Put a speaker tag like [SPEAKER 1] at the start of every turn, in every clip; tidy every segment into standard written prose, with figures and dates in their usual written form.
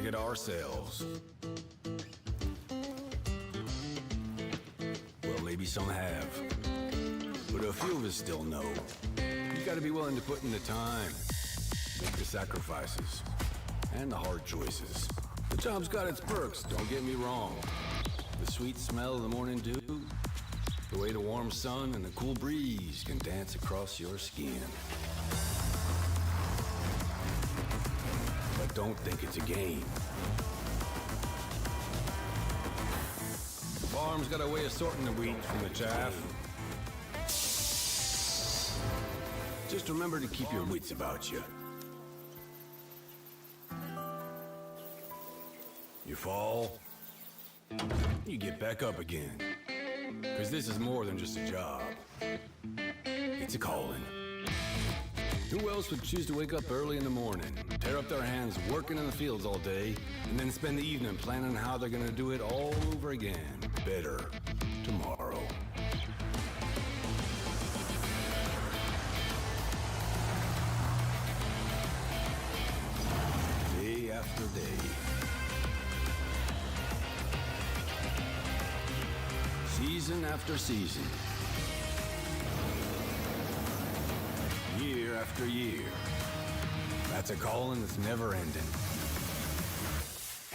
[SPEAKER 1] make it ourselves. Well, maybe some have, but a few of us still know. You gotta be willing to put in the time, make the sacrifices, and the hard choices. The job's got its perks, don't get me wrong. The sweet smell of the morning dew, the way the warm sun and the cool breeze can dance across your skin. But don't think it's a game. The farm's got a way of sorting the wheat from the chaff. Just remember to keep your wits about you. You fall, you get back up again. 'Cause this is more than just a job. It's a calling. Who else would choose to wake up early in the morning, tear up their hands working in the fields all day, and then spend the evening planning how they're gonna do it all over again, better, tomorrow? Day after day. Season after season. Year after year. That's a calling that's never ending.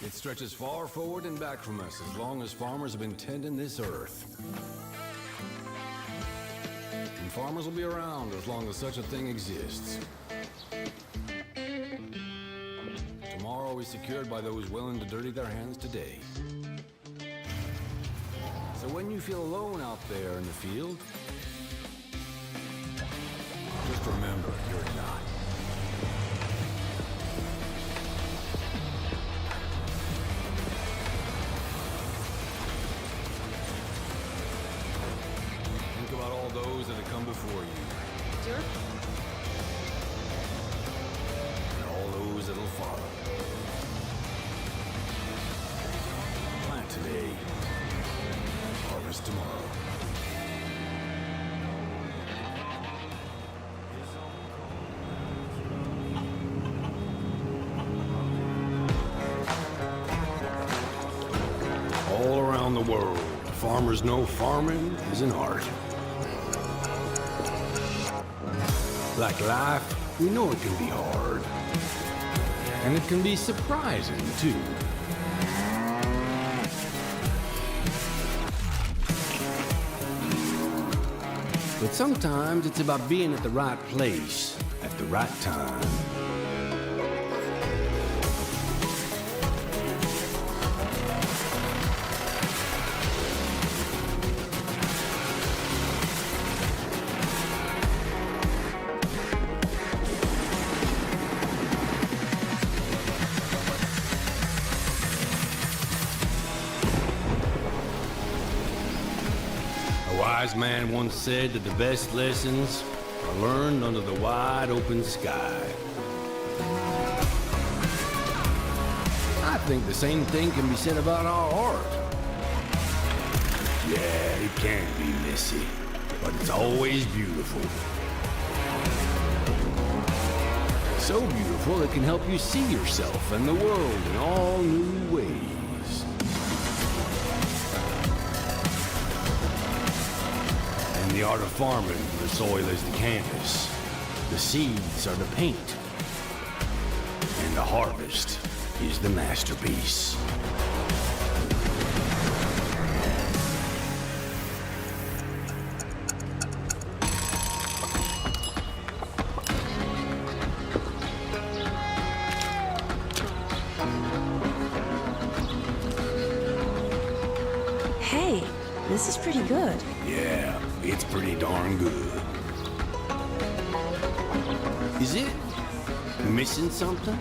[SPEAKER 1] It stretches far forward and back from us as long as farmers have been tending this earth. And farmers will be around as long as such a thing exists. Tomorrow is secured by those willing to dirty their hands today. So when you feel alone out there in the field, just remember you're not. Think about all those that have come before you.
[SPEAKER 2] Sure.
[SPEAKER 1] And all those that'll follow. Plant today. Harvest tomorrow. All around the world, farmers know farming is an art. Like life, we know it can be hard. And it can be surprising, too. But sometimes it's about being at the right place at the right time. A wise man once said that the best lessons are learned under the wide open sky. I think the same thing can be said about our art. Yeah, it can be messy, but it's always beautiful. So beautiful it can help you see yourself and the world in all new ways. In the art of farming, the soil is the canvas, the seeds are the paint, and the harvest is the masterpiece.
[SPEAKER 2] Hey, this is pretty good.
[SPEAKER 1] Yeah, it's pretty darn good. Is it missing something?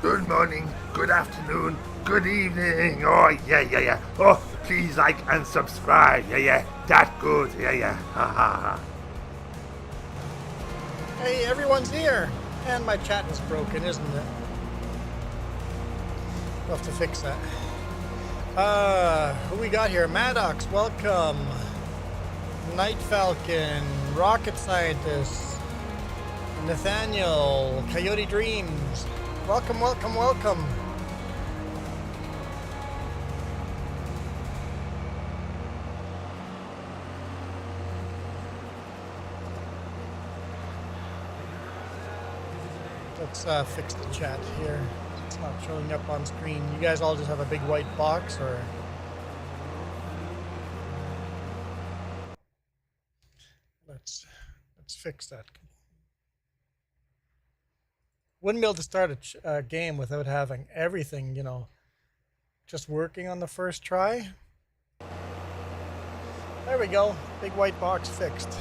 [SPEAKER 3] Good morning, good afternoon, good evening. Oh, yeah. Oh, please like and subscribe. Yeah. That good. Yeah. Ha ha.
[SPEAKER 4] Hey, everyone's here. And my chat is broken, isn't it? We'll have to fix that. Who we got here? Maddox, welcome. Night Falcon, Rocket Scientist, Nathaniel, Coyote Dreams. Welcome, welcome, welcome. Let's fix the chat here. It's not showing up on screen. You guys all just have a big white box, or? Let's fix that. Wouldn't be able to start a game without having everything, you know, just working on the first try. There we go. Big white box fixed.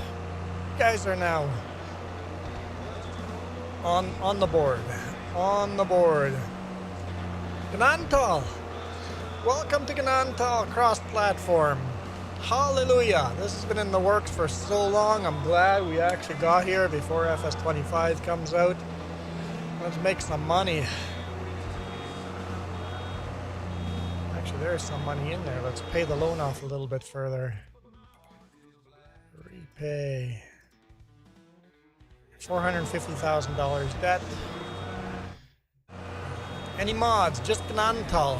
[SPEAKER 4] You guys are now on the board. On the board. Gnadenthal. Welcome to Gnadenthal cross-platform. Hallelujah. This has been in the works for so long. I'm glad we actually got here before FS25 comes out. Let's make some money. Actually, there's some money in there. Let's pay the loan off a little bit further. Repay. $450,000 debt. Any mods? Just Gnadenthal.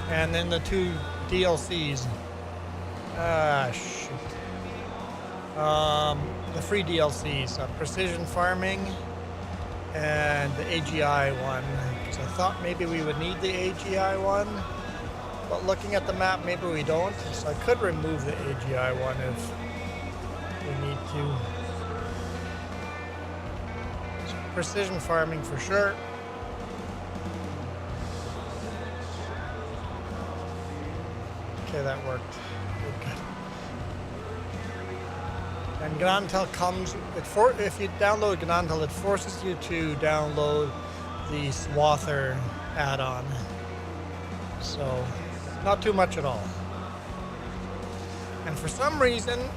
[SPEAKER 4] And then the 2 DLCs. Shoot. The free DLCs. Precision Farming and the AGI one. Because I thought maybe we would need the AGI one. But looking at the map, maybe we don't. So I could remove the AGI one if we need to. Precision farming for sure. Okay, that worked. Good. And Gnadenthal comes. If you download Gnadenthal, it forces you to download the Swather add-on. So, not too much at all. And for some reason,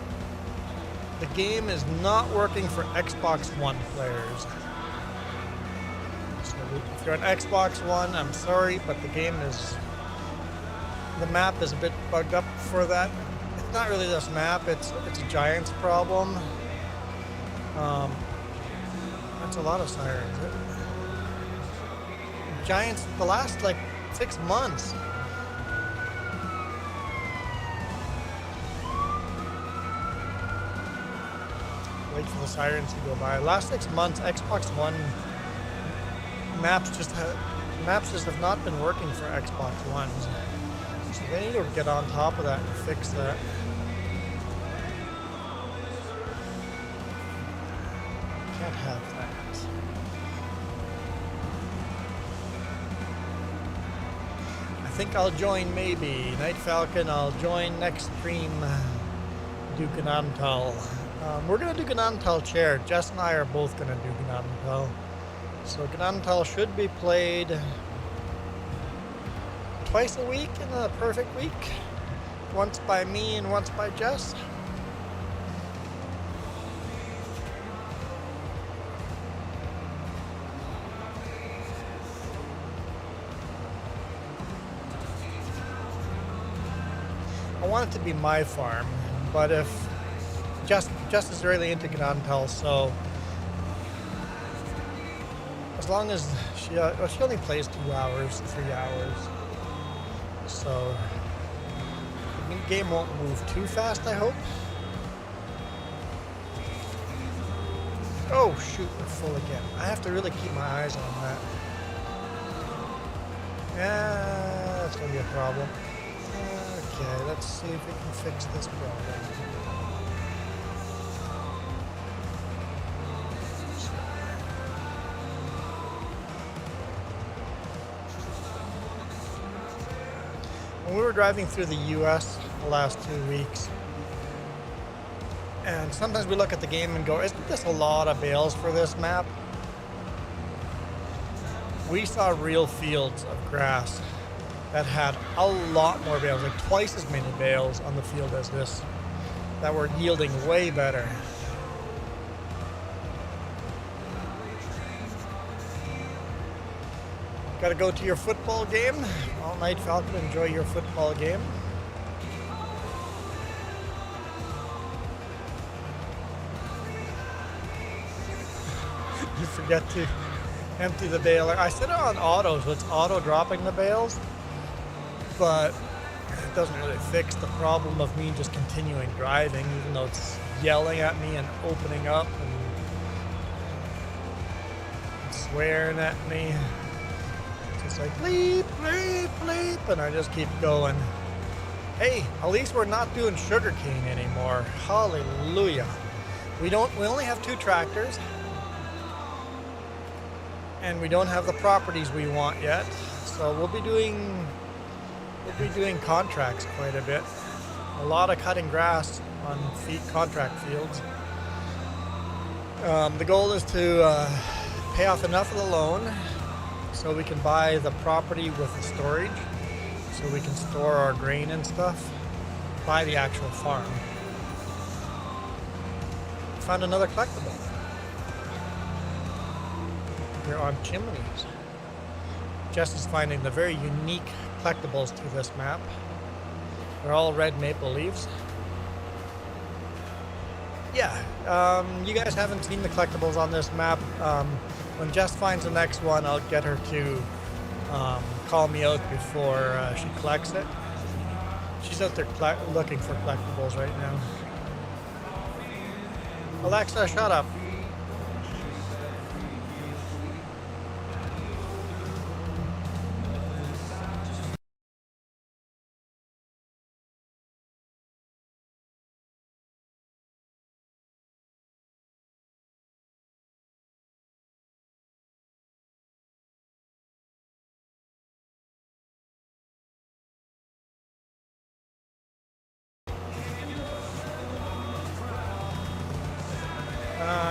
[SPEAKER 4] the game is not working for Xbox One players. If you're on Xbox One, I'm sorry, but the map is a bit bugged up for that. It's not really this map, it's a Giants problem. That's a lot of sirens. Giants, the last like 6 months. Wait for the sirens to go by. Last 6 months, Xbox One maps just have not been working for Xbox Ones. So they need to get on top of that and fix that. Can't have that. I think I'll join maybe. Night Falcon, I'll join next stream. Do Gnadenthal. We're going to do Gnadenthal chair. Jess and I are both going to do Gnadenthal. So Gnadenthal should be played twice a week in a perfect week. Once by me and once by Jess. I want it to be my farm, but if Jess is really into Gnadenthal, so as long as she only plays 2 hours, 3 hours, so the game won't move too fast, I hope. Oh shoot, we're full again. I have to really keep my eyes on that. Yeah, that's gonna be a problem. Okay, let's see if we can fix this problem. When we were driving through the US the last 2 weeks, and sometimes we look at the game and go, isn't this a lot of bales for this map? We saw real fields of grass that had a lot more bales, like twice as many bales on the field as this, that were yielding way better. Got to go to your football game? All Night Falcon, enjoy your football game. you forget to empty the baler. I set it on auto, so it's auto dropping the bales, but it doesn't really fix the problem of me just continuing driving, even though it's yelling at me and opening up and swearing at me. It's just like bleep, bleep, bleep, and I just keep going. Hey, at least we're not doing sugarcane anymore. Hallelujah. We only have 2 tractors, and we don't have the properties we want yet. So we'll be doing contracts quite a bit. A lot of cutting grass on contract fields. The goal is to pay off enough of the loan so we can buy the property with the storage, so we can store our grain and stuff, buy the actual farm. Found another collectible. We're on chimneys. Jess is finding the very unique collectibles to this map. They're all red maple leaves. Yeah, you guys haven't seen the collectibles on this map. When Jess finds the next one, I'll get her to call me out before she collects it. She's out there looking for collectibles right now. Alexa, shut up.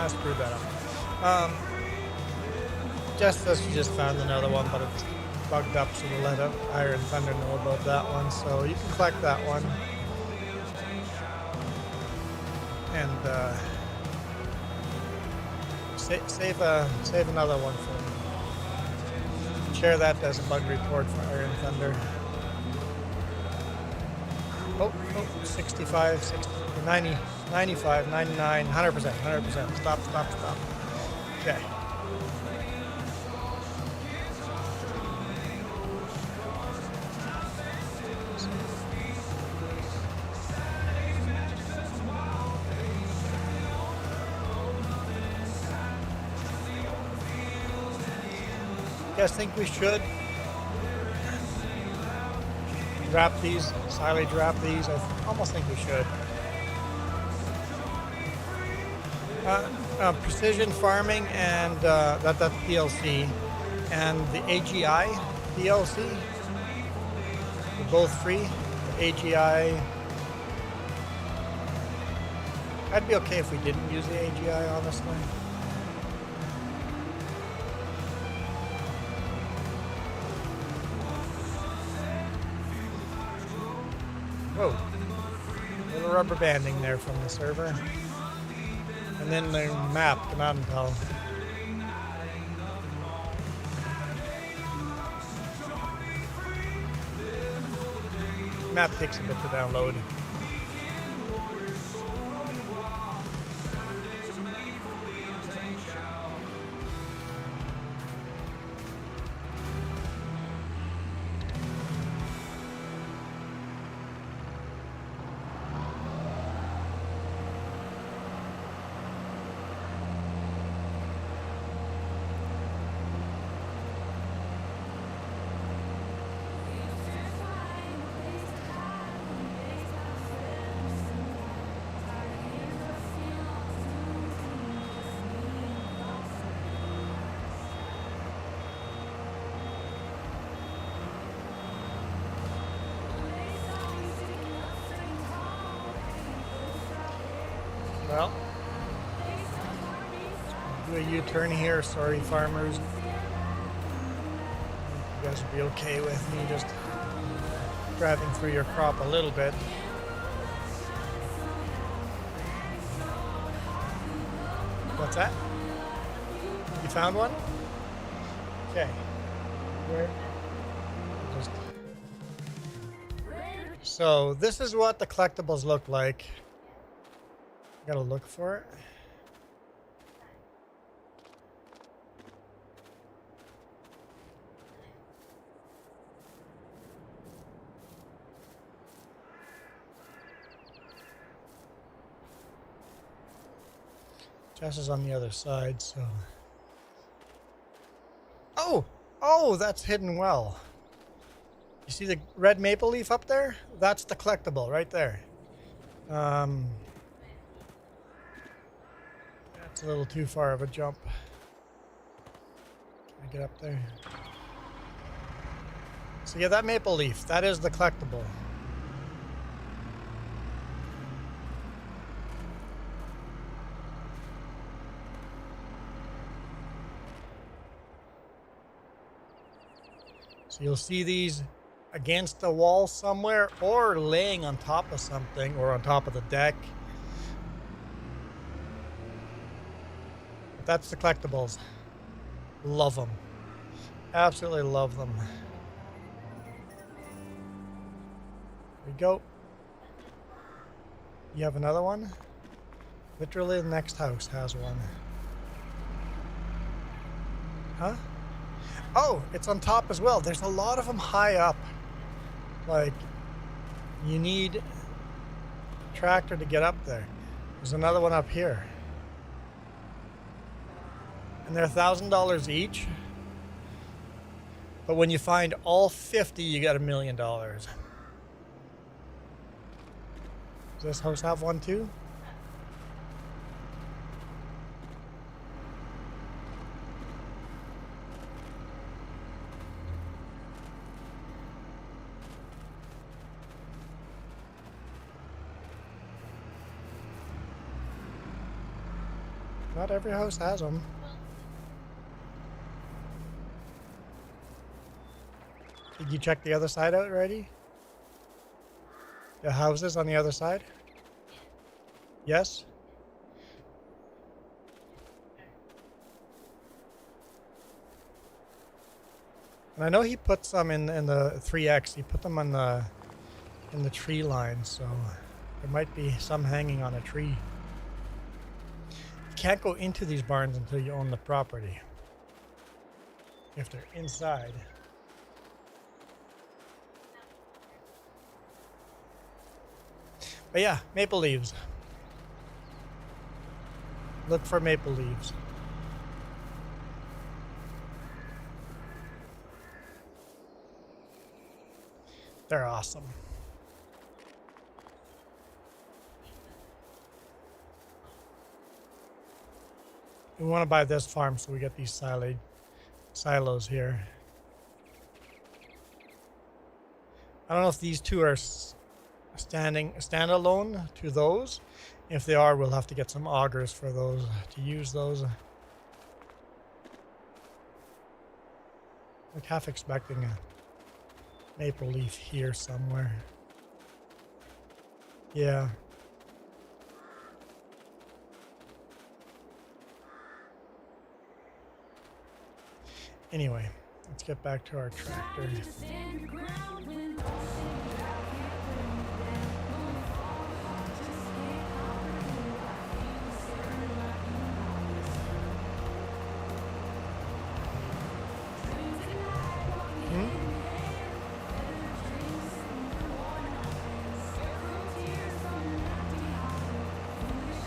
[SPEAKER 4] Screwed that up. Jess says she just found another one, but it's bugged up, so we'll let Iron Thunder know about that one. So you can collect that one. And save another one for me. Share that as a bug report for Iron Thunder. Oh, 65, 60, 90, 95, 99, 100%, 100%. Stop. Okay. You guys think we should wrap these, silage wrap these? I almost think we should. Precision farming and that's DLC, and the AGI DLC, they're both free. The AGI, I'd be okay if we didn't use the AGI, honestly. Whoa, a little rubber banding there from the server. And then the map, Gnadenthal. Map takes a bit to download. Well, do a U-turn here. Sorry, farmers. You guys will be okay with me just driving through your crop a little bit. What's that? You found one? Okay. Where? So this is what the collectibles look like. Gotta look for it. Jess is on the other side, so. Oh! Oh, that's hidden well. You see the red maple leaf up there? That's the collectible right there. That's a little too far of a jump. Can I get up there? So yeah, that maple leaf, that is the collectible. So you'll see these against the wall somewhere or laying on top of something or on top of the deck. But that's the collectibles. Love them. Absolutely love them. There we go. You have another one? Literally the next house has one. Huh? Oh, it's on top as well. There's a lot of them high up. Like, you need a tractor to get up there. There's another one up here. And they're $1,000 each. But when you find all 50, you get $1 million. Does this house have one too? Not every house has them. Did you check the other side out already? The houses on the other side? Yes? And I know he put some in the 3X. He put them on in the tree line, so there might be some hanging on a tree. You can't go into these barns until you own the property. If they're inside. But yeah, maple leaves. Look for maple leaves. They're awesome. We want to buy this farm so we get these silos here. I don't know if these two are standalone to those. If they are, we'll have to get some augers for those to use those. Like half expecting a maple leaf here somewhere. Yeah. Anyway, let's get back to our tractor.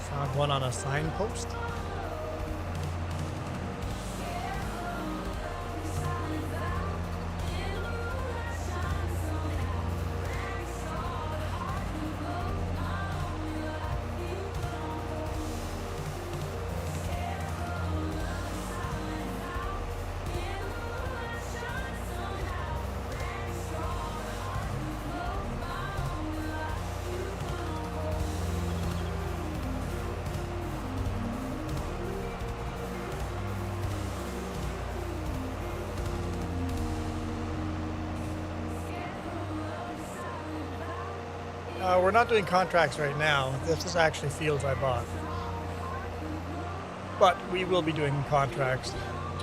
[SPEAKER 4] Found one on a signpost. We're not doing contracts right now. This is actually fields I bought. But we will be doing contracts.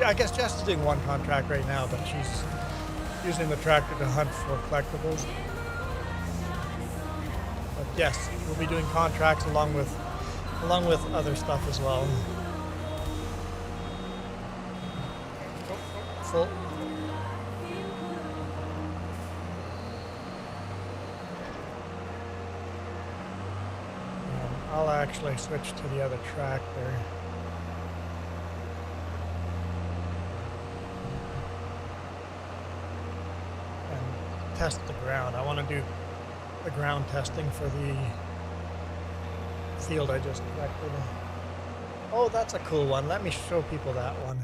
[SPEAKER 4] I guess Jess is doing one contract right now, but she's using the tractor to hunt for collectibles. But yes, we'll be doing contracts along with other stuff as well. Full. I'll actually switch to the other tractor. test the ground. I want to do the ground testing for the field I just collected. Oh, that's a cool one. Let me show people that one.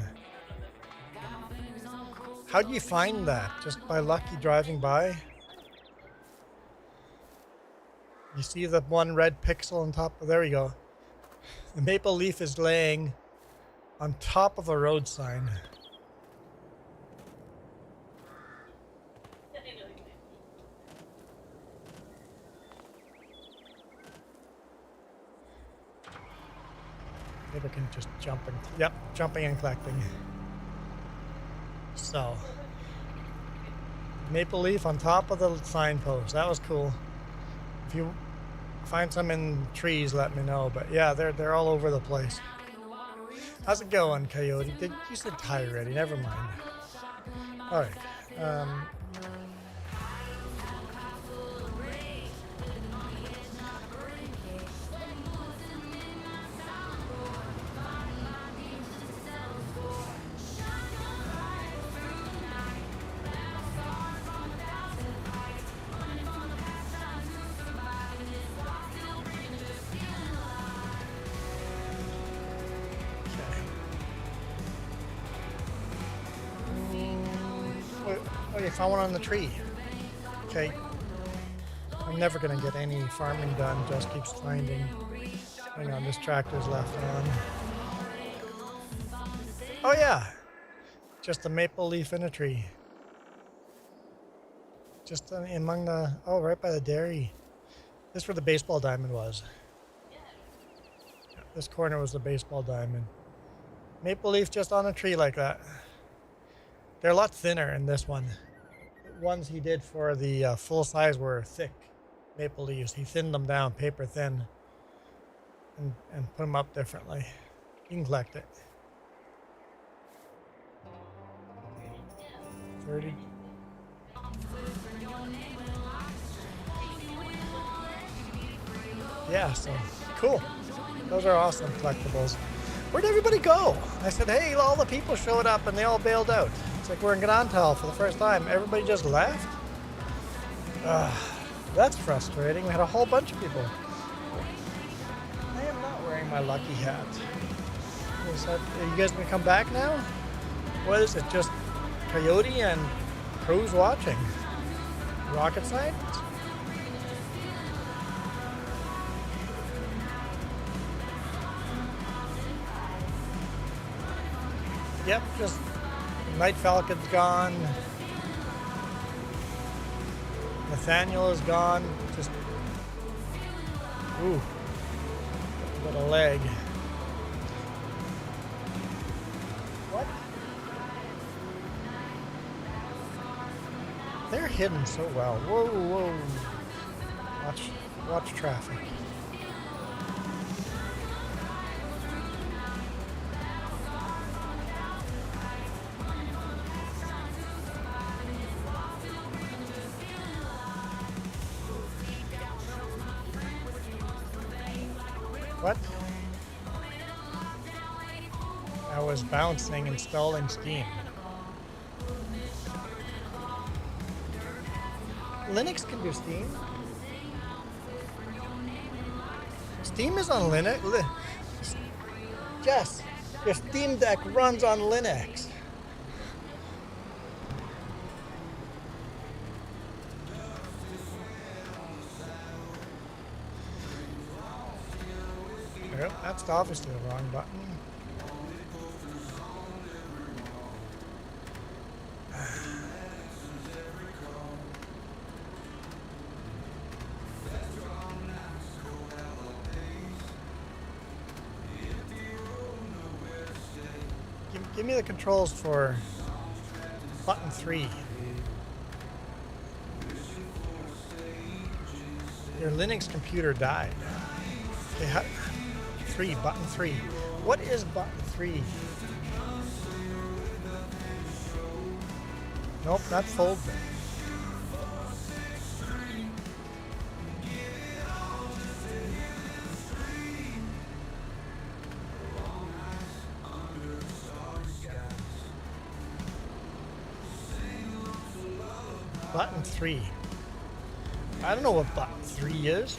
[SPEAKER 4] How do you find that? Just by lucky driving by? You see the one red pixel on top? There we go. The maple leaf is laying on top of a road sign. Maybe I can just jump and... Yep, jumping and collecting. So, maple leaf on top of the signpost. That was cool. If you find some in trees, let me know. But yeah, they're all over the place. How's it going, Coyote? You said hi already. Never mind. All right. Oh, you found one on the tree. Okay. I'm never going to get any farming done, just keeps finding. Hang on, this tractor's left on. Oh yeah! Just a maple leaf in a tree. Just among the... Oh, right by the dairy. This is where the baseball diamond was. This corner was the baseball diamond. Maple leaf just on a tree like that. They're a lot thinner in this one. The ones he did for the full size were thick maple leaves. He thinned them down, paper thin, and put them up differently. You can collect it. 30. Yeah, so cool. Those are awesome collectibles. Where'd everybody go? I said, hey, all the people showed up and they all bailed out. It's like we're in Gnadenthal for the first time. Everybody just left? That's frustrating. We had a whole bunch of people. I am not wearing my lucky hat. Are you guys going to come back now? What is it, just Coyote and crews watching? Rocket science? Yep, just Night Falcon's gone. Nathaniel is gone. Just ooh, got a leg. What? They're hidden so well. Whoa, whoa! Watch traffic. What? I was bouncing, installing Steam. Linux can do Steam. Steam is on Linux. Yes, your Steam Deck runs on Linux. Well, that's obviously the wrong button. Give me the controls for button 3. Your Linux computer died. Okay, button 3. What is button 3? Nope, not fold. Button 3. I don't know what button 3 is.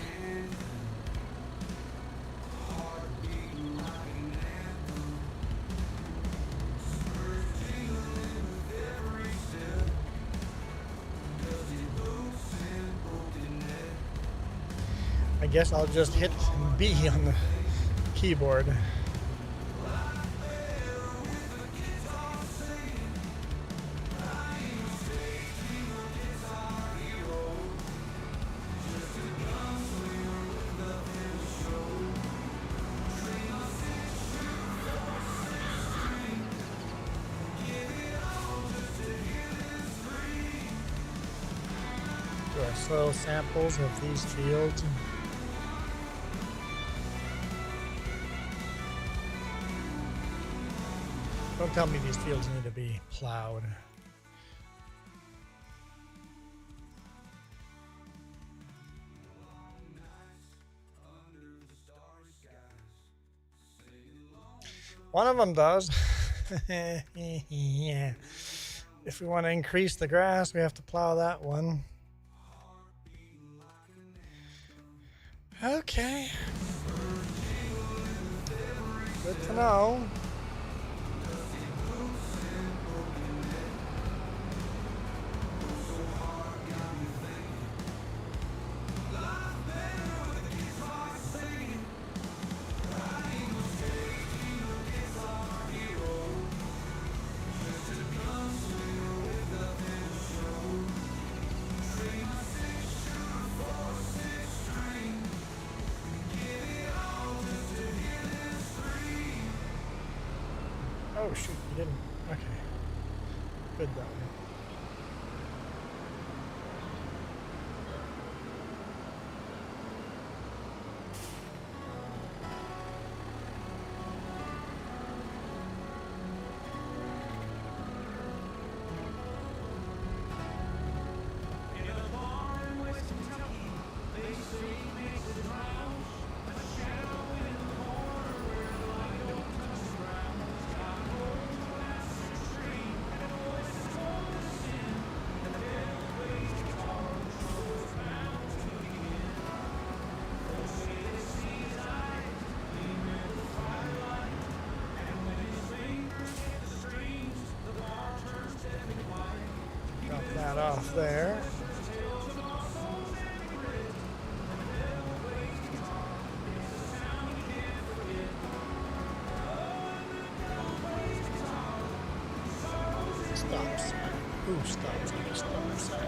[SPEAKER 4] I guess I'll just hit B on the keyboard. Do our soil samples of these fields. Don't tell me these fields need to be plowed. One of them does. Yeah. If we want to increase the grass, we have to plow that one. Okay. Good to know. Oh shoot, you didn't. Okay. Good though. That off there. Stop sign. Who stops at a stop sign?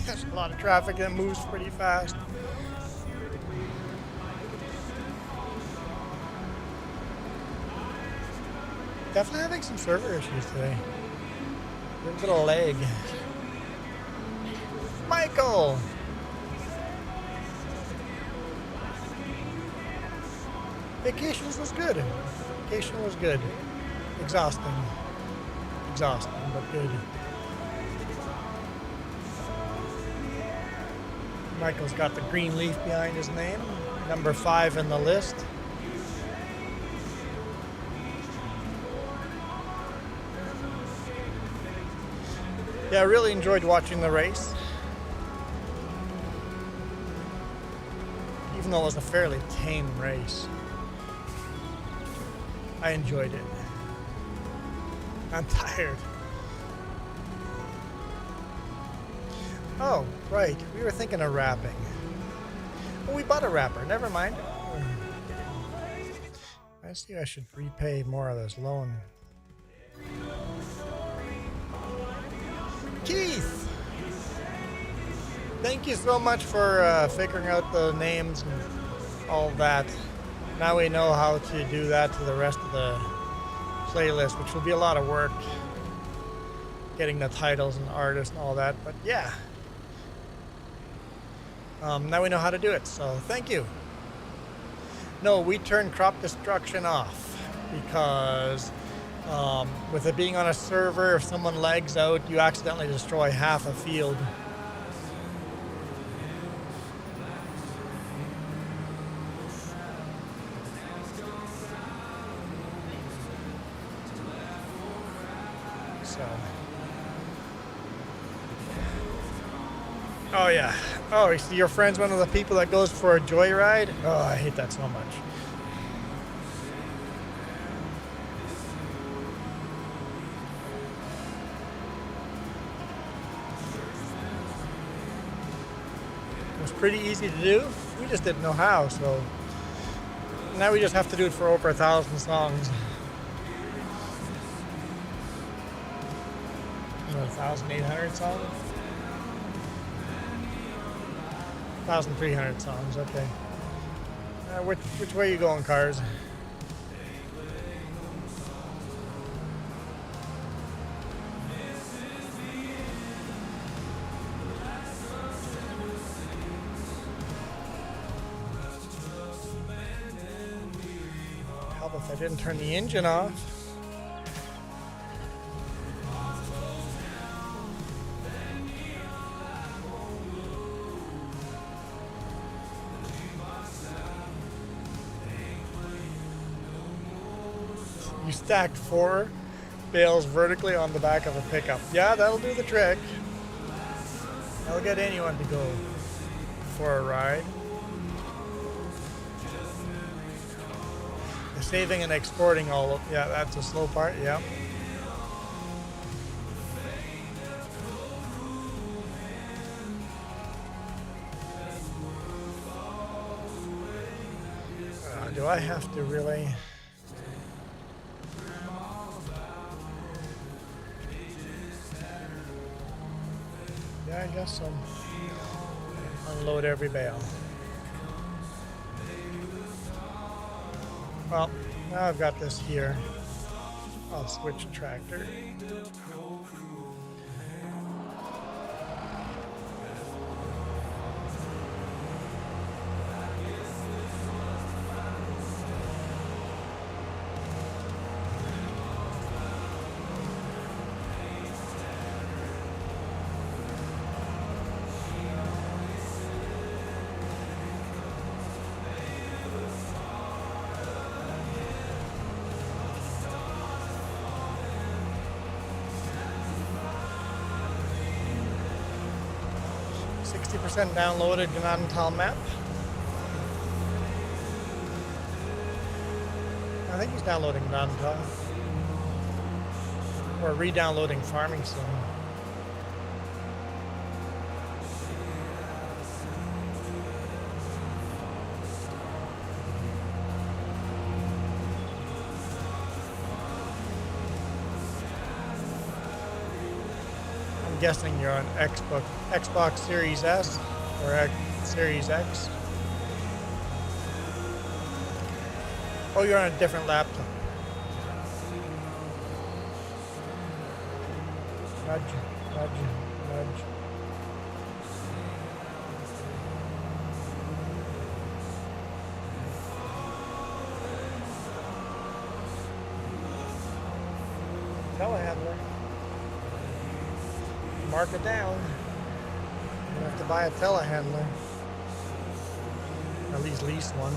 [SPEAKER 4] There's a lot of traffic that moves pretty fast. Definitely having some server issues today. A little bit of lag. Michael! Vacations was good. Vacation was good. Exhausting. Exhausting, but good. Michael's got the green leaf behind his name. Number 5 in the list. Yeah, I really enjoyed watching the race. Even though it was a fairly tame race. I enjoyed it. I'm tired. Oh, right. We were thinking of wrapping. Oh, we bought a wrapper. Never mind. I see I should repay more of this loan. Keith! Thank you so much for figuring out the names and all that. Now we know how to do that to the rest of the playlist, which will be a lot of work. Getting the titles and artists and all that, but yeah. Now we know how to do it, so thank you. No, we turned crop destruction off because with it being on a server, if someone lags out, you accidentally destroy half a field. So. Oh yeah. Oh, so your friend's one of the people that goes for a joyride? Oh, I hate that so much. It was pretty easy to do. We just didn't know how, so now we just have to do it for over 1,000 songs. 1,800 songs? 1,300 songs, okay. Which way are you going, cars? Help if I didn't turn the engine off. You stacked 4 bales vertically on the back of a pickup. Yeah, that'll do the trick. That'll get anyone to go for a ride. The saving and exporting all of, yeah, that's a slow part, yeah. Do I have to really? Yeah, I guess so. Unload every bale. Well, now I've got this here. I'll switch tractor. 60% downloaded Gnadenthal map. I think he's downloading Gnadenthal. Or re-downloading Farming Sim. I'm guessing you're on Xbox Series S or Series X. Oh, you're on a different laptop. Nudge, nudge, nudge. Telehandler. Mark it down. You have to buy a telehandler. At least lease one.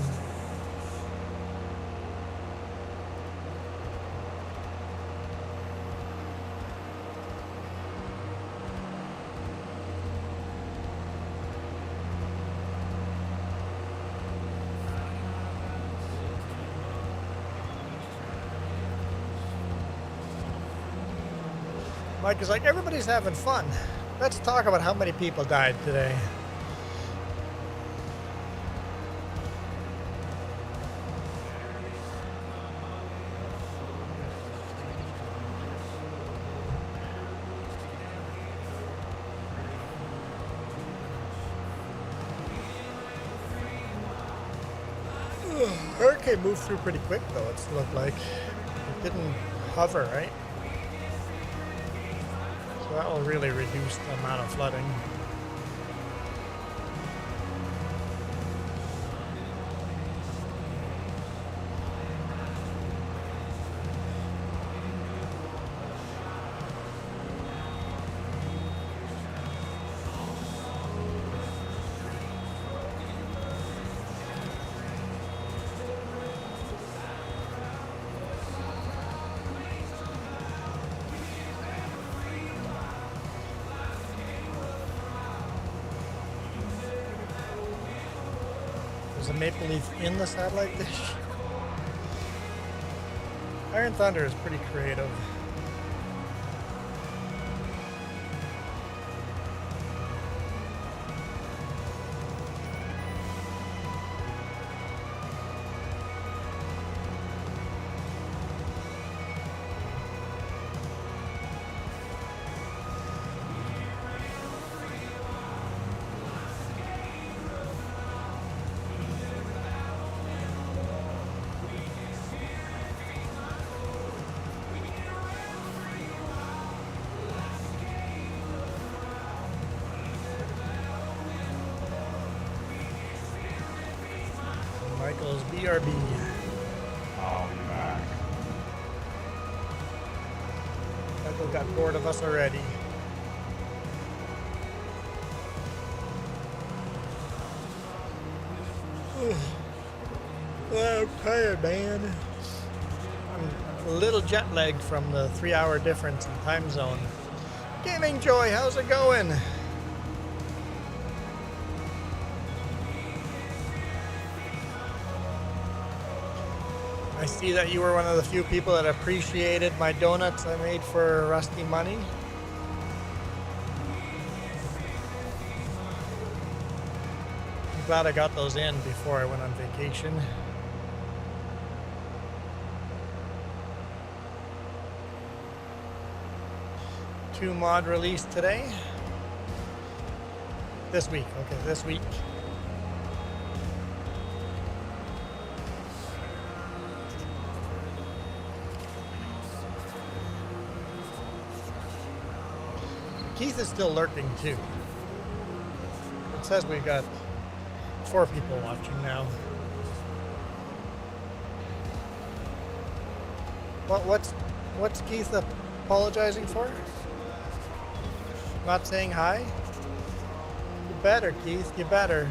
[SPEAKER 4] Mike is like, everybody's having fun. Let's talk about how many people died today. Hurricane moved through pretty quick though, it looked like. It didn't hover, right? That will really reduce the amount of flooding. Is a maple leaf in the satellite dish? Iron Thunder is pretty creative. Michael's BRB.
[SPEAKER 3] I'll be back.
[SPEAKER 4] Michael got bored of us already. I'm tired, man. I'm a little jet lagged from the 3-hour difference in time zone. Gaming Joy, how's it going? I see that you were one of the few people that appreciated my donuts I made for Rusty Money. I'm glad I got those in before I went on vacation. Two mod released today. This week, okay, this week. Keith is still lurking too. It says we've got 4 people watching now. What's Keith apologizing for? Not saying hi? You better, Keith, you better.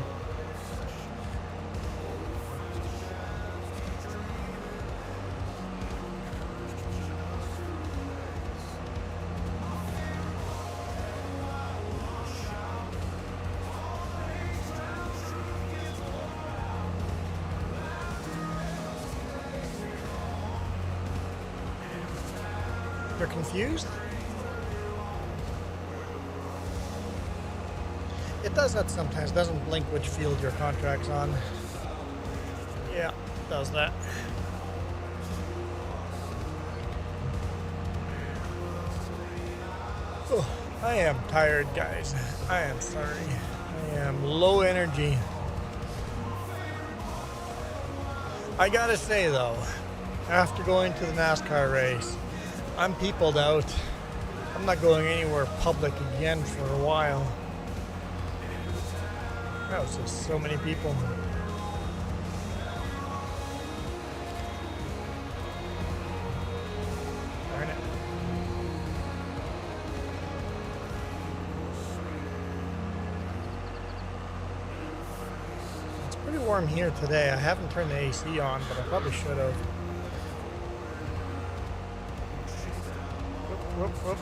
[SPEAKER 4] You're confused? It does that sometimes. It doesn't blink which field your contract's on. Yeah, it does that. Oh, I am tired, guys. I am sorry. I am low energy. I gotta say though, after going to the NASCAR race, I'm peopled out. I'm not going anywhere public again for a while. That was just so many people. Darn it. It's pretty warm here today. I haven't turned the AC on, but I probably should have. Whoop, whoop.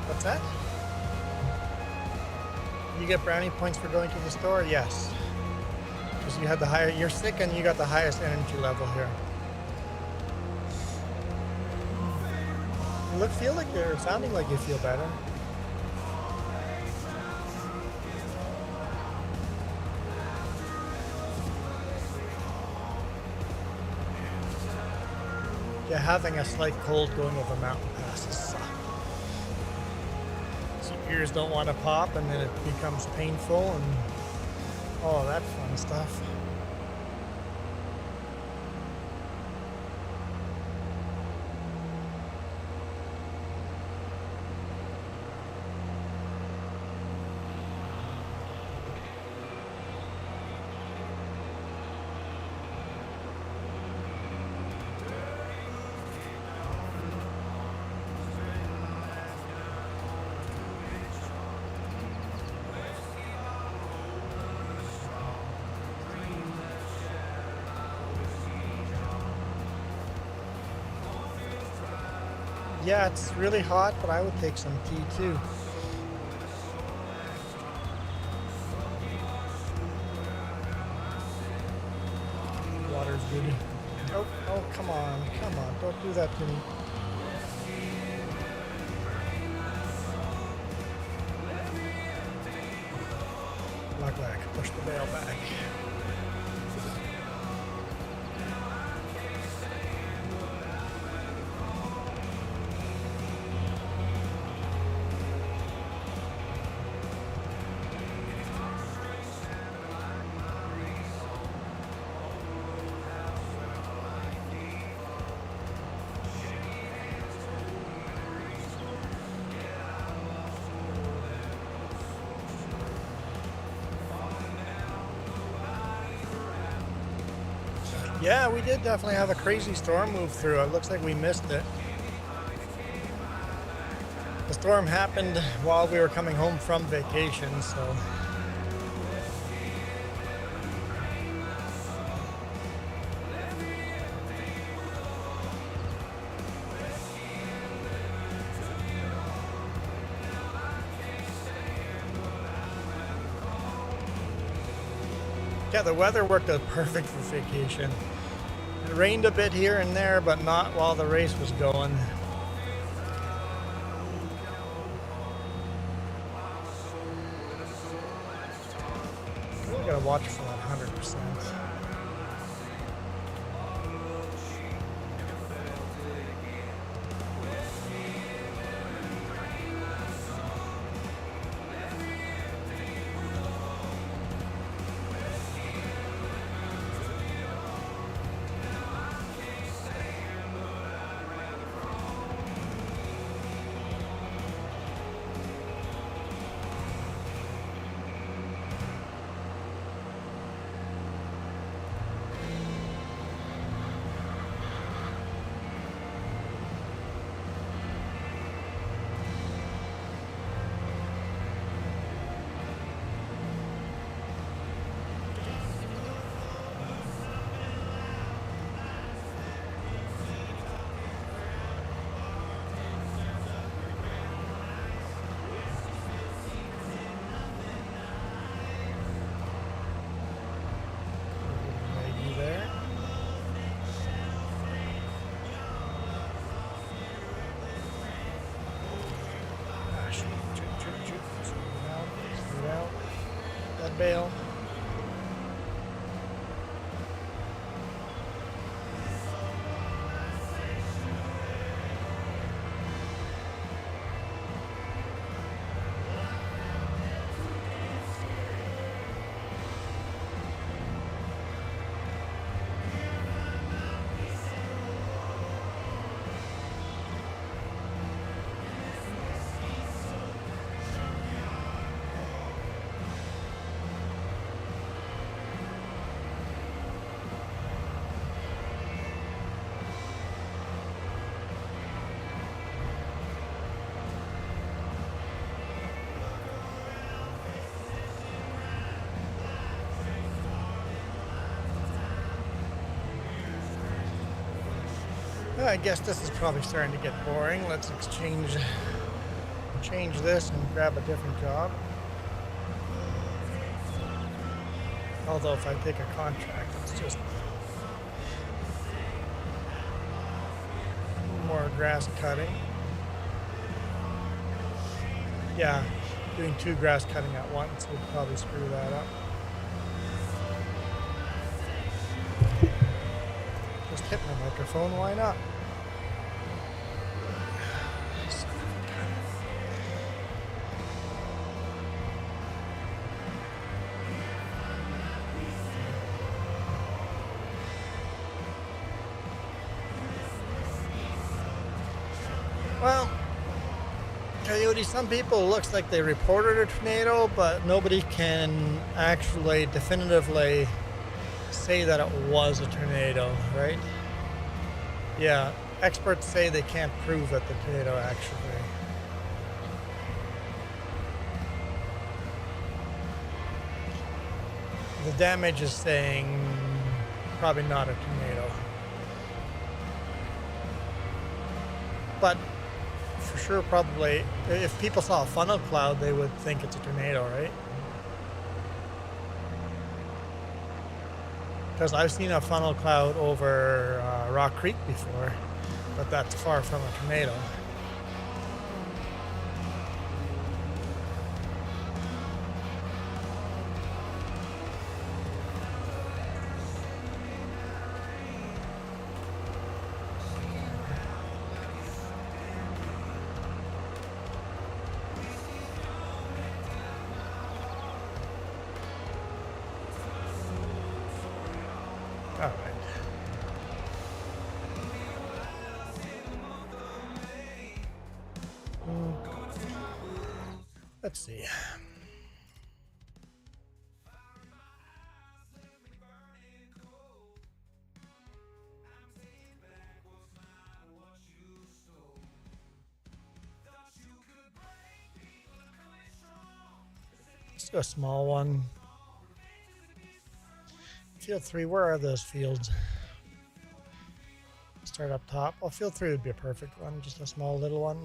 [SPEAKER 4] What's that? You get brownie points for going to the store? Yes. Because you had the higher, you're sick and you got the highest energy level here. You feel like you're sounding like you feel better. Yeah, having a slight cold going over mountain passes. So your ears don't want to pop and then it becomes painful and all that fun stuff. Yeah, it's really hot, but I would take some tea too. Water's good. Oh, oh, come on, don't do that to me. Black, push the bail back. Yeah, we did definitely have a crazy storm move through. It looks like we missed it. The storm happened while we were coming home from vacation, so. Yeah, the weather worked out perfect for vacation. It rained a bit here and there, but not while the race was going. We gotta watch for that 100%. Bail. I guess this is probably starting to get boring. Let's change this and grab a different job. Although if I take a contract, it's just more grass cutting. Yeah, doing 2 grass cutting at once would probably screw that up. Just hit my microphone, why not? Well, Coyote, some people, it looks like they reported a tornado, but nobody can actually definitively say that it was a tornado, right? Yeah, experts say they can't prove that the tornado actually. The damage is saying probably not a tornado. But for sure probably, if people saw a funnel cloud, they would think it's a tornado, right? Because I've seen a funnel cloud over Rock Creek before, but that's far from a tornado. All right. Let's see. Let's do a small one. Field 3, where are those fields? Start up top. Well, field 3 would be a perfect one, just a small little one.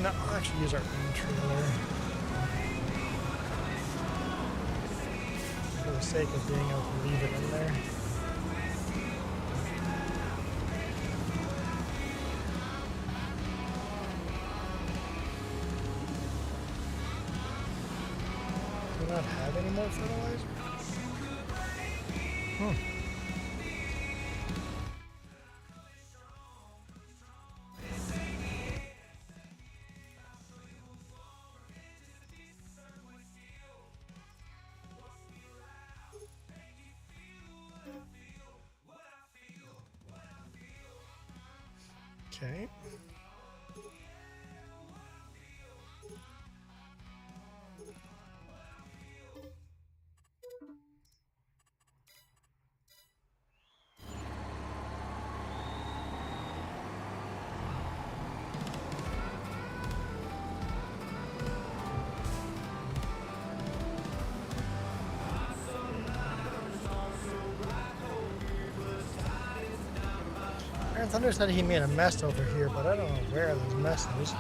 [SPEAKER 4] No, I'll actually use our green trailer for the sake of being able to leave it in there. Do we not have any more fertilizer? Okay. Iron Thunder said he made a mess over here, but I don't know where this mess is.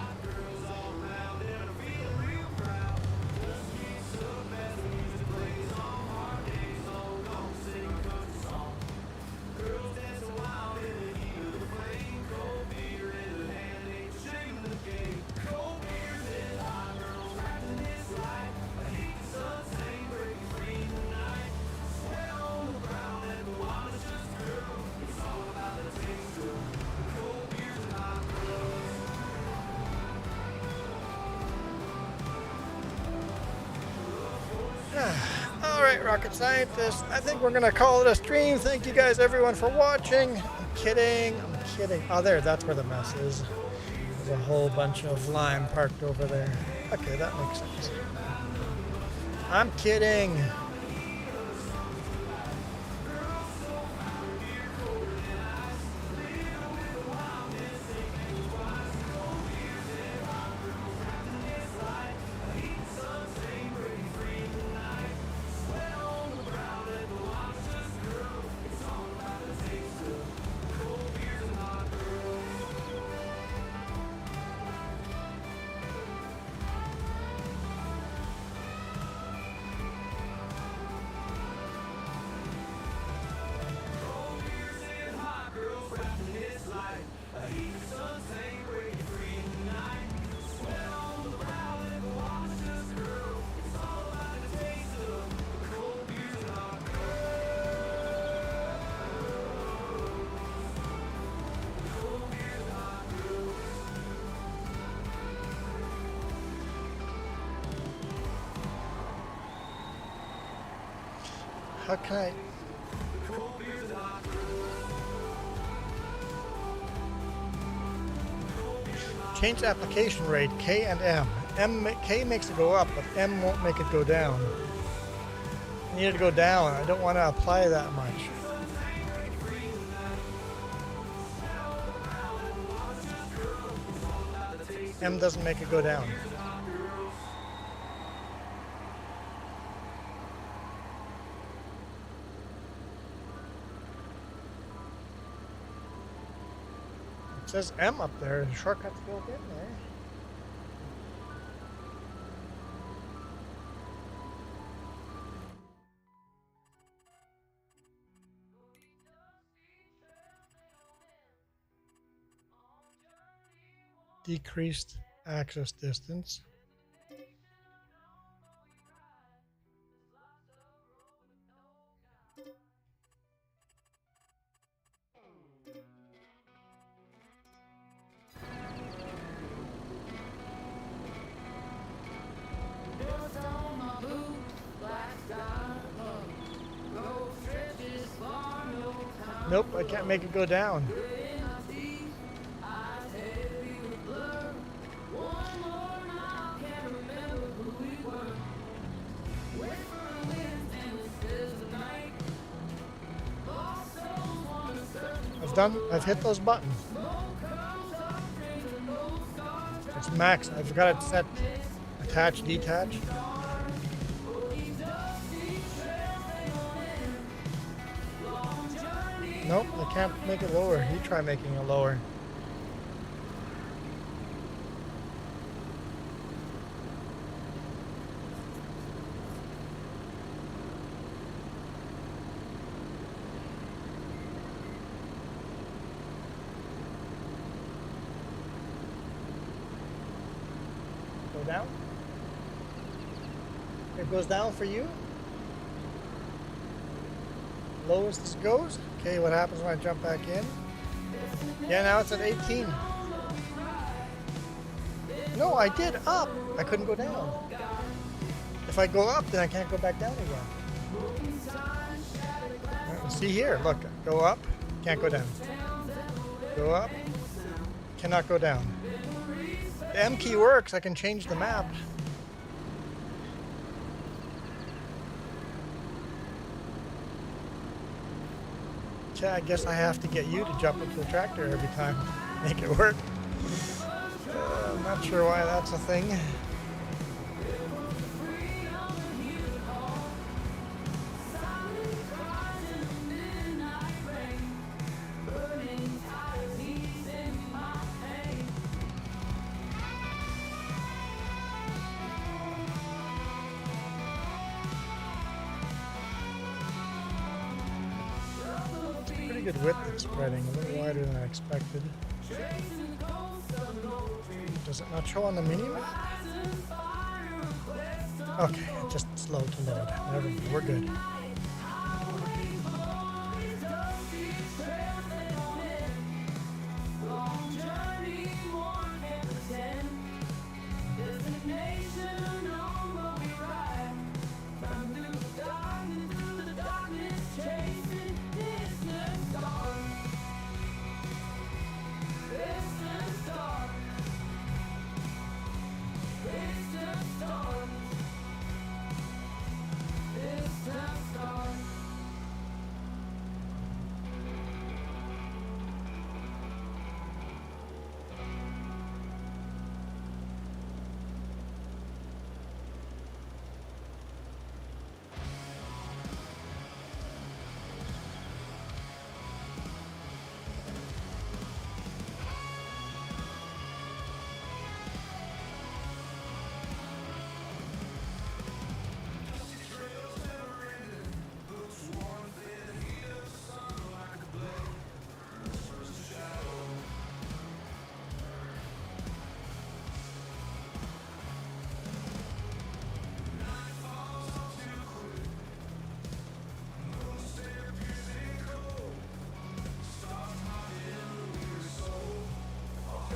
[SPEAKER 4] Alright, rocket scientists, I think we're gonna call it a stream. Thank you guys everyone for watching. I'm kidding. Oh, there, that's where the mess is. There's a whole bunch of lime parked over there. Okay, that makes sense. I'm kidding. How can I... Change application rate, K and M. K makes it go up, but M won't make it go down. I need it to go down. I don't want to apply that much. M doesn't make it go down. It says M up there. The shortcut's built in there. Decreased access distance. Nope, I can't make it go down. I've hit those buttons. It's max. I've got it set attach, detach. Nope, I can't make it lower. You try making it lower. Go down. It goes down for you. Lowest this goes. Okay, what happens when I jump back in? Yeah, now it's at 18. No, I did up. I couldn't go down. If I go up, then I can't go back down again. See here, look. Go up, can't go down. Go up, cannot go down. The M key works. I can change the map. Okay, I guess I have to get you to jump into the tractor every time. Make it work. I'm not sure why that's a thing. Good width it's spreading, a little wider than I expected. Does it not show on the mini-map? Okay, just slow to load. Never mind, we're good.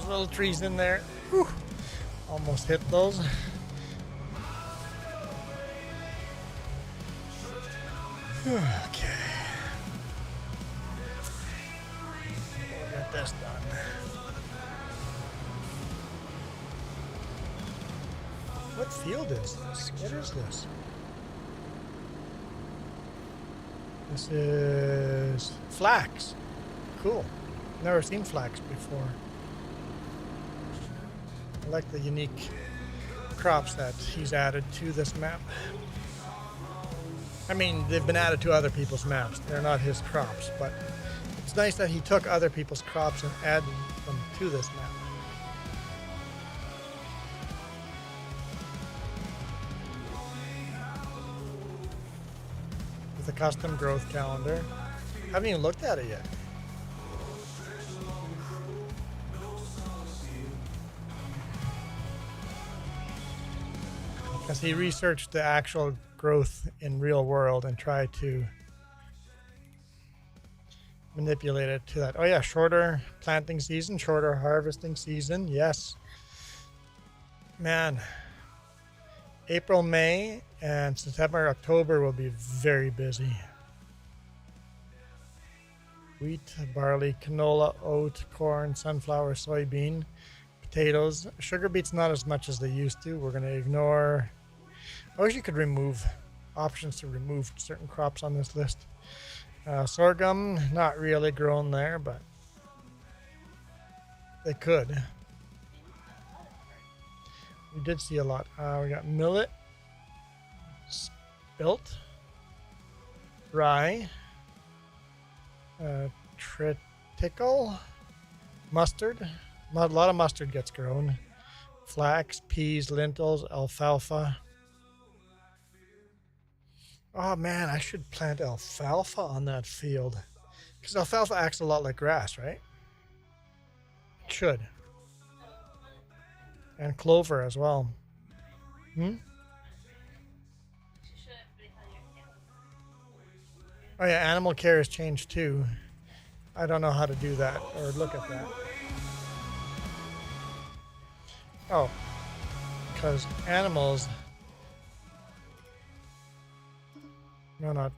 [SPEAKER 4] Little trees in there. Whew. Almost hit those. Okay. get this done. What field is this? What is this? This is flax. Cool. Never seen flax before. I like the unique crops that he's added to this map. I mean, they've been added to other people's maps. They're not his crops, but it's nice that he took other people's crops and added them to this map. With a custom growth calendar. Haven't even looked at it yet. Because he researched the actual growth in real world and tried to manipulate it to that. Oh yeah, shorter planting season, shorter harvesting season. Yes. Man, April, May, and September, October will be very busy. Wheat, barley, canola, oat, corn, sunflower, soybean, potatoes. Sugar beets not as much as they used to. We're going to ignore. I wish you could remove options to remove certain crops on this list. Sorghum, not really grown there, but they could. We did see a lot. We got millet, spelt, rye, triticale, mustard. A lot of mustard gets grown. Flax, peas, lentils, alfalfa. Oh man, I should plant alfalfa on that field. Because alfalfa acts a lot like grass, right? It should. And clover as well. Oh yeah, animal care has changed too. I don't know how to do that or look at that. Oh, because animals... No, not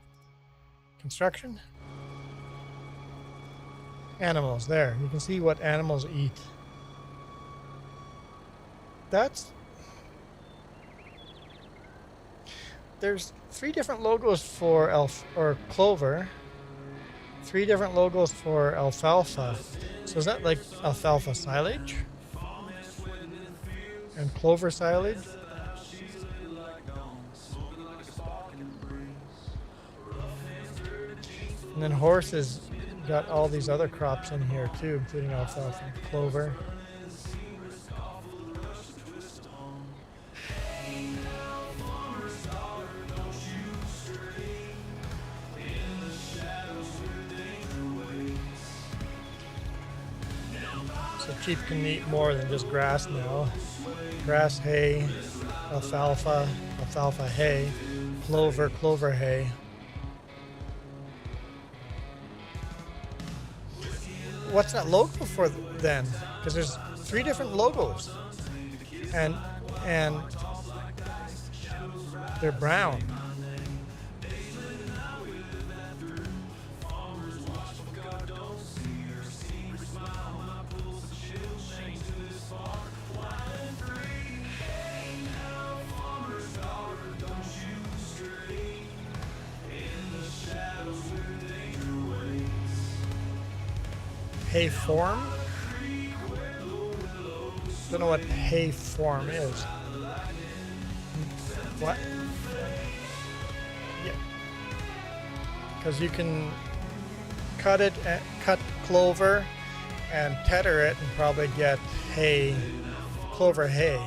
[SPEAKER 4] construction. Animals, there. You can see what animals eat. There's 3 different logos for clover. 3 different logos for alfalfa. So is that like alfalfa silage? And clover silage? And then horses got all these other crops in here too, including alfalfa and clover. So sheep can eat more than just grass now. Grass, hay, alfalfa, alfalfa hay, clover, clover hay. What's that logo for then? Because there's 3 different logos, and they're brown. Hay form? Don't know what hay form is. What? Yeah. Because you can cut clover and tether it and probably get hay, clover hay.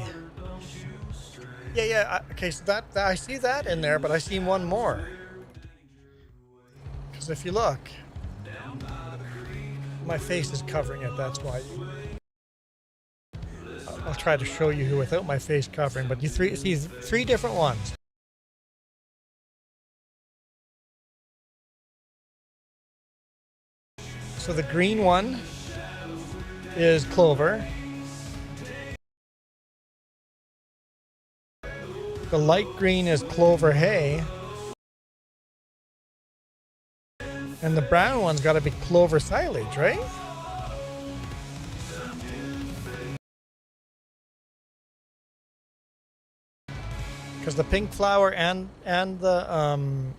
[SPEAKER 4] Yeah. Okay, so that I see that in there, but I see one more. Because if you look, my face is covering it, that's why. I'll try to show you without my face covering, but you see 3 different ones. So the green one is clover. The light green is clover hay. And the brown one's got to be clover silage, right? Because the pink flower and the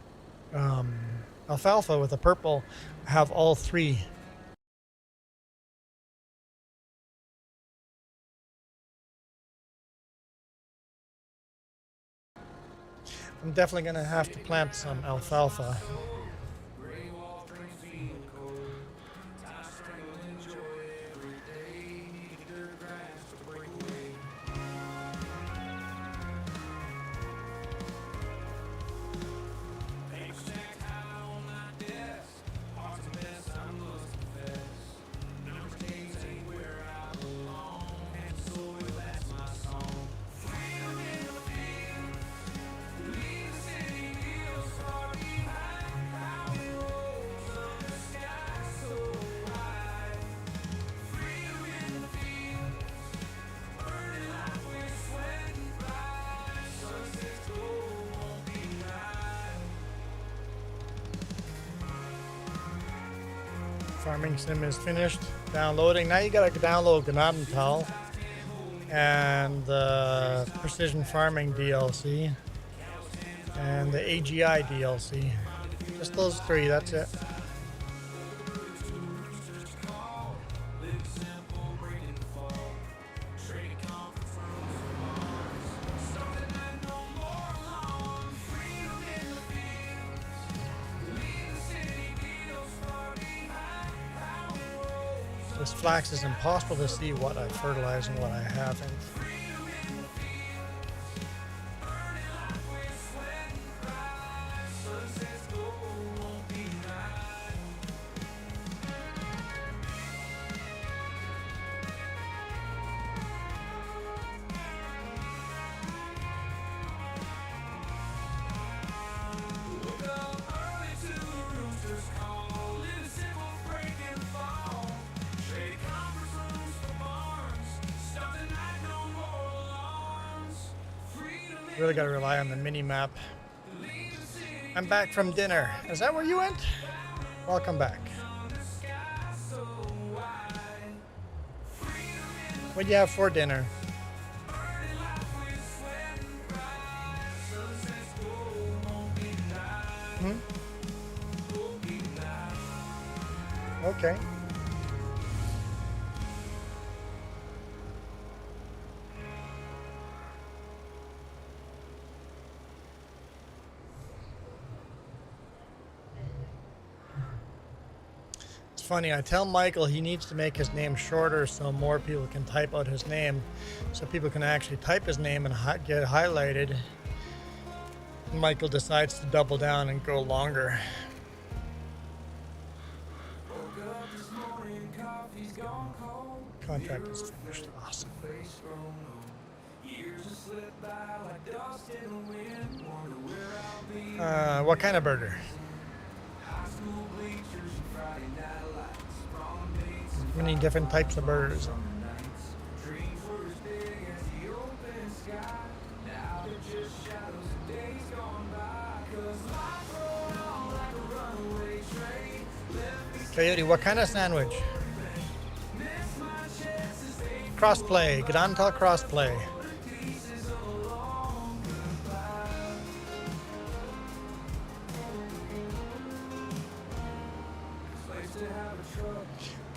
[SPEAKER 4] alfalfa with the purple have all three. I'm definitely going to have to plant some alfalfa. Farming sim is finished downloading. Now you gotta download Gnadenthal and the Precision Farming DLC and the AGI DLC. Just those three, that's it. This flax is impossible to see what I fertilize and what I haven't. Really got to rely on the mini map. I'm back from dinner. Is that where you went? Welcome back. What do you have for dinner? Okay. Funny, I tell Michael he needs to make his name shorter so more people can type out his name, so people can actually type his name and get it highlighted. Michael decides to double down and go longer. Contract is finished. Awesome. What kind of burger? Many different types of birds. Coyote, what kind of sandwich? Crossplay, Gnadenthal crossplay.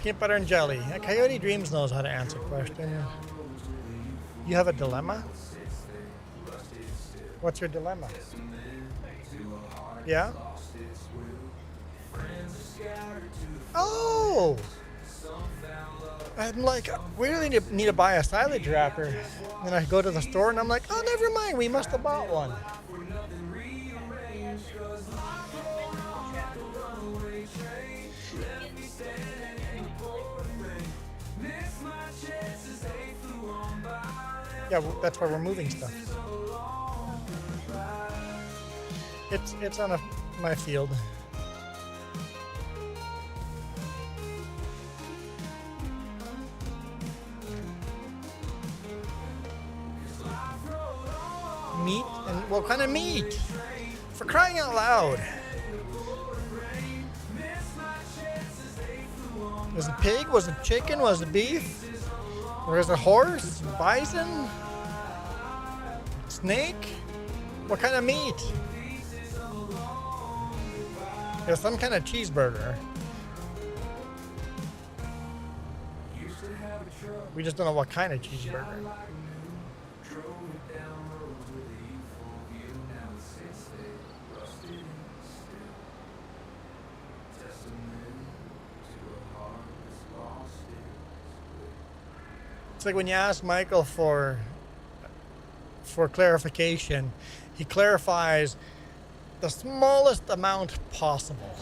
[SPEAKER 4] Peanut butter and jelly. Coyote Dreams knows how to answer questions. You have a dilemma? What's your dilemma? Yeah? Oh! I'm like, we really need to buy a silage wrapper. And I go to the store and I'm like, oh, never mind, we must have bought one. Yeah, that's why we're moving stuff. It's on my field. Meat? And what kind of meat? For crying out loud. Was it pig? Was it chicken? Was it beef? Was it horse? Bison? Snake? What kind of meat? It's some kind of cheeseburger. We just don't know what kind of cheeseburger. It's like when you ask Michael for clarification, he clarifies the smallest amount possible.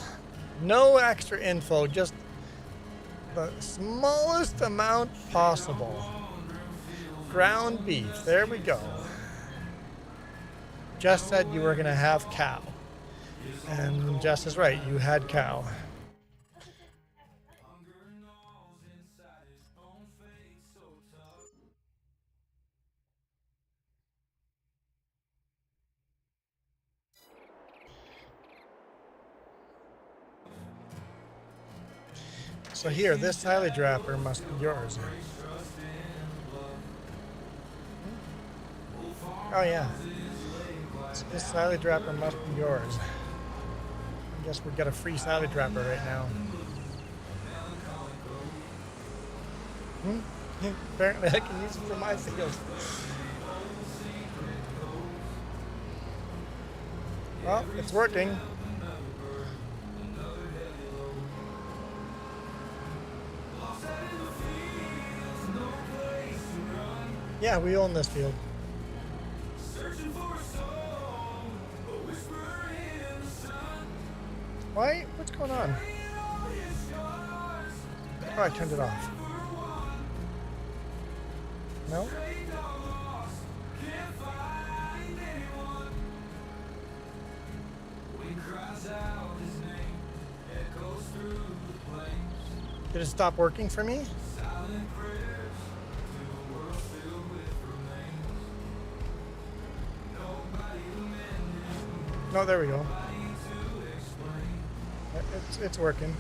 [SPEAKER 4] No extra info, just the smallest amount possible. Ground beef, there we go. Jess said you were gonna have cow. And Jess is right, you had cow. So here, this silage wrapper must be yours. Oh yeah. So this silage wrapper must be yours. I guess we've got a free silage wrapper right now. Apparently I can use it for my field. Well, it's working. Yeah, we own this field. Why? What's going on? Oh, I turned it off. No? Did it stop working for me? No, there we go. It's working.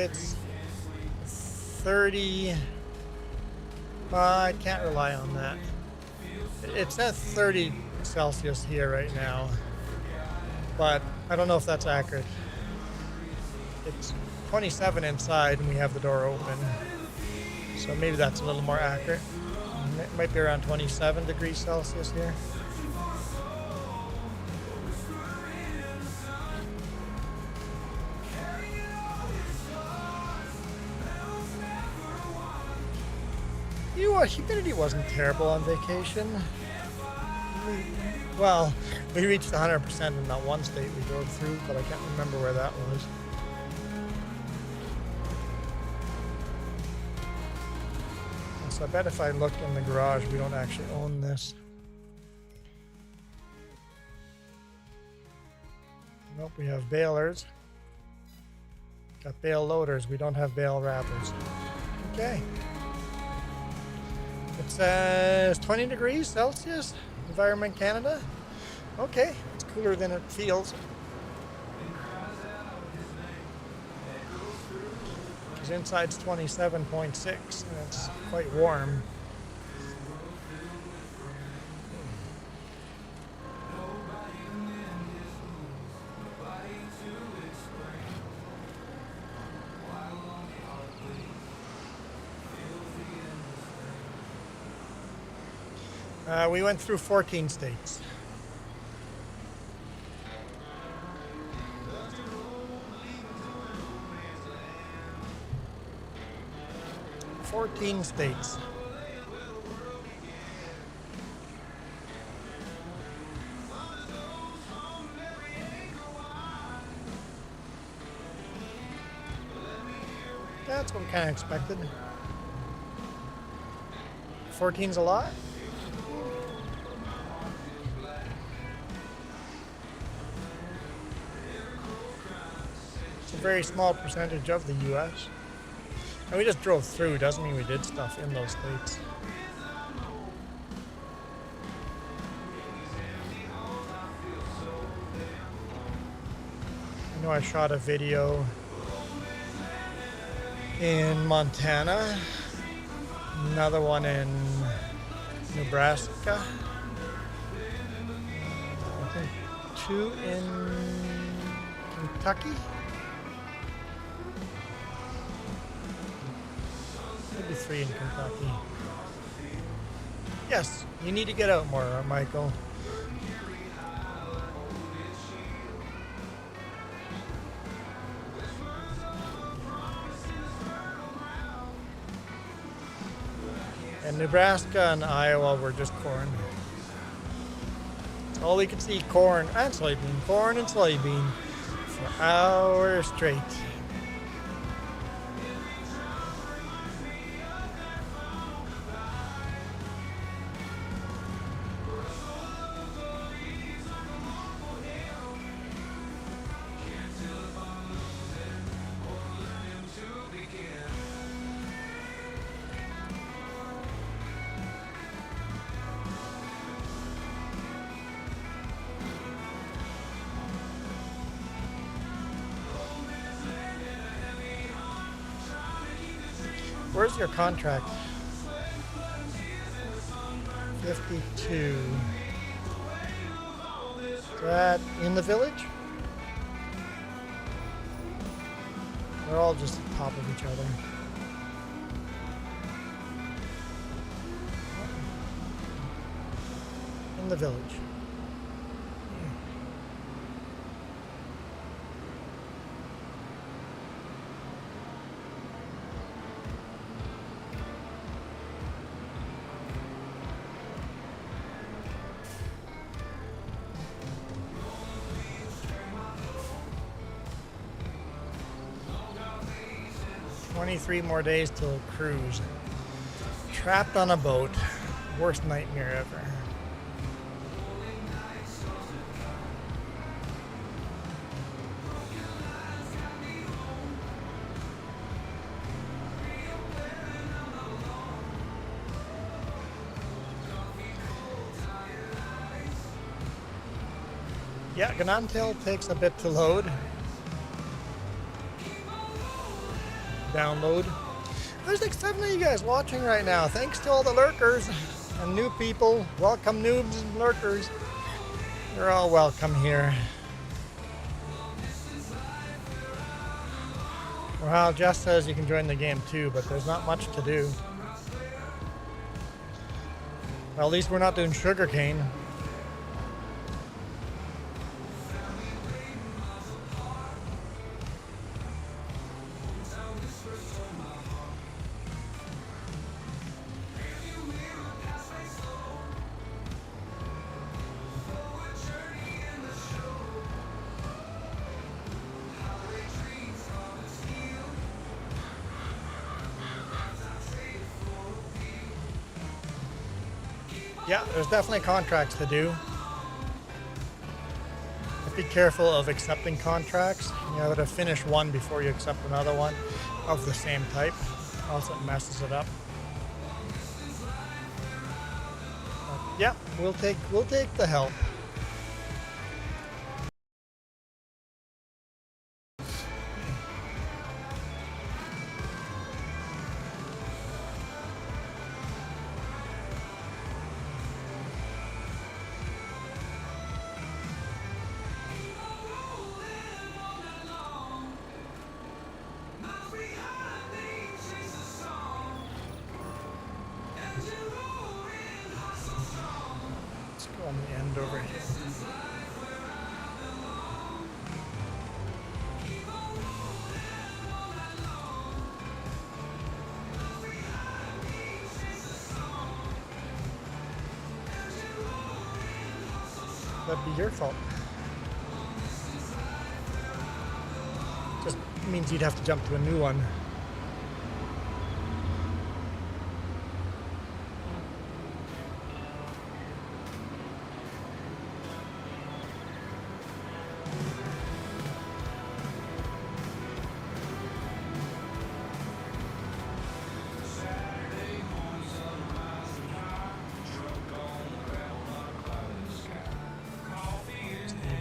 [SPEAKER 4] It's 30. I can't rely on that. It's at 30 Celsius here right now, but I don't know if that's accurate. It's 27 inside and we have the door open, so maybe that's a little more accurate. It might be around 27 degrees Celsius here. You know, humidity wasn't terrible on vacation. Well, we reached 100% in that one state we drove through, but I can't remember where that was. So I bet if I looked in the garage, we don't actually own this. Nope, we have balers. Got bale loaders, we don't have bale wrappers. Okay. It says 20 degrees Celsius, Environment Canada. Okay, it's cooler than it feels. Because inside's 27.6 and it's quite warm. We went through 14 states. States. That's what we kind of expected. 14's a lot. It's a very small percentage of the U.S. And we just drove through, doesn't mean we did stuff in those states. You know, I shot a video in Montana, another one in Nebraska, I think 2 in Kentucky, maybe 3 in Kentucky. Yes, you need to get out more, Michael. And Nebraska and Iowa were just corn. All we could see, corn and soybean for hours straight. Where's your contract? 52. Is that in the village? They're all just on top of each other. In the village. 23 more days till cruise. Trapped on a boat. Worst nightmare ever. Yeah, Gnadenthal takes a bit to load. Download. There's like 7 of you guys watching right now. Thanks to all the lurkers and new people. Welcome noobs and lurkers. You're all welcome here. Well, Jess says you can join the game too, but there's not much to do. Well, at least we're not doing sugarcane. Yeah, there's definitely contracts to do. But be careful of accepting contracts. You have to finish one before you accept another one of the same type, else it messes it up. But yeah, we'll take the help. On the end over here. That'd be your fault. Just means you'd have to jump to a new one.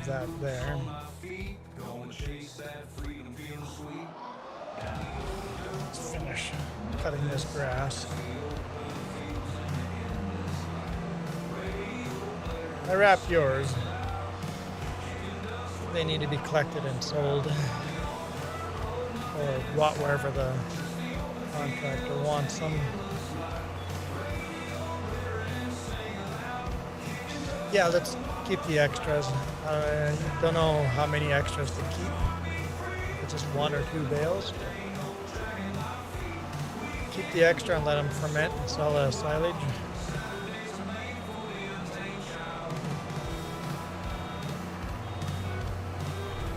[SPEAKER 4] That there. Let's finish cutting this grass. I wrapped yours. They need to be collected and sold, or wherever the contractor wants them. Yeah, let's keep the extras. I don't know how many extras to keep. It's just 1 or 2 bales. Keep the extra and let them ferment and sell the silage.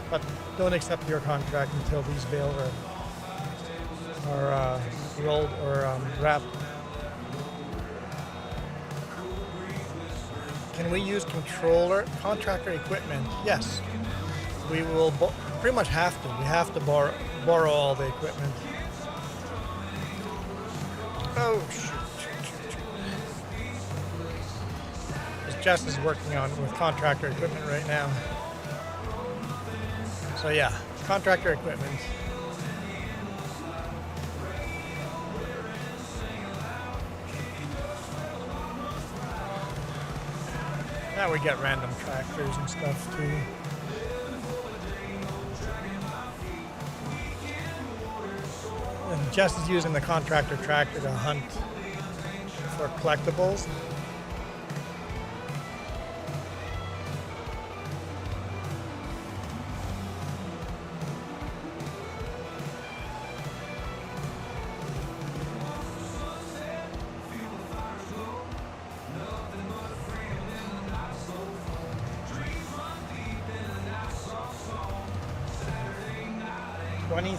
[SPEAKER 4] But don't accept your contract until these bales are rolled or wrapped. Can we use contractor equipment? Yes. We will pretty much have to. We have to borrow all the equipment. Oh, shoot. Because Jess is working with contractor equipment right now. So yeah, contractor equipment. Now we get random tractors and stuff too. And Jess is using the contractor tractor to hunt for collectibles.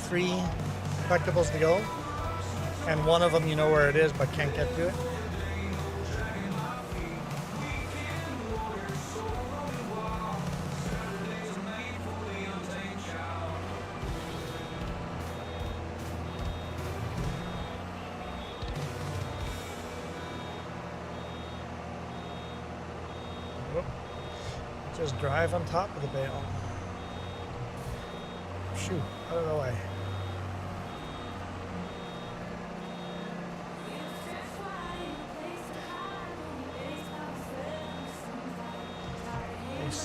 [SPEAKER 4] Three collectibles to go, and one of them you know where it is but can't get to it. Whoop. Just drive on top of the bale. Shoot, out of the way.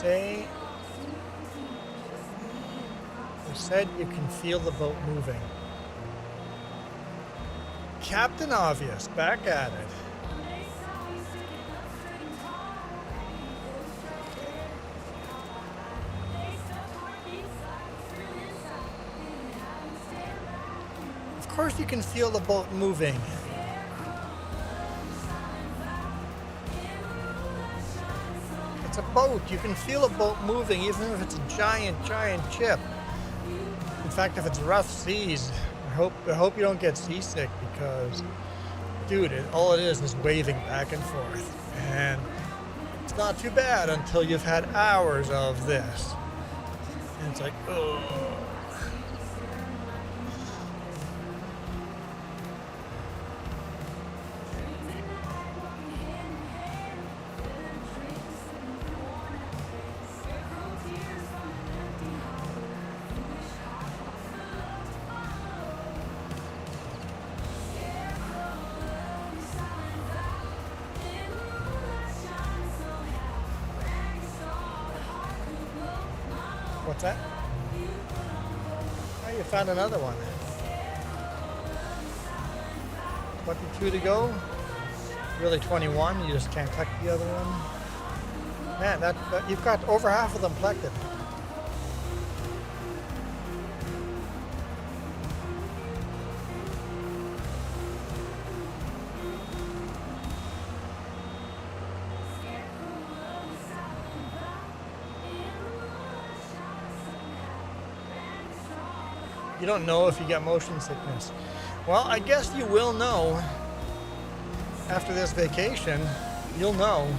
[SPEAKER 4] They said you can feel the boat moving. Captain Obvious, back at it. Of course you can feel the boat moving. It's a boat. You can feel a boat moving even if it's a giant chip. In fact, if it's rough seas, I hope you don't get seasick because, dude, all it is waving back and forth. And it's not too bad until you've had hours of this. And it's like, ugh. What's that? Oh, you found another one. 22 to go. Really 21. You just can't collect the other one. Man, that you've got over half of them collected. You don't know if you get motion sickness. Well, I guess you will know after this vacation. You'll know.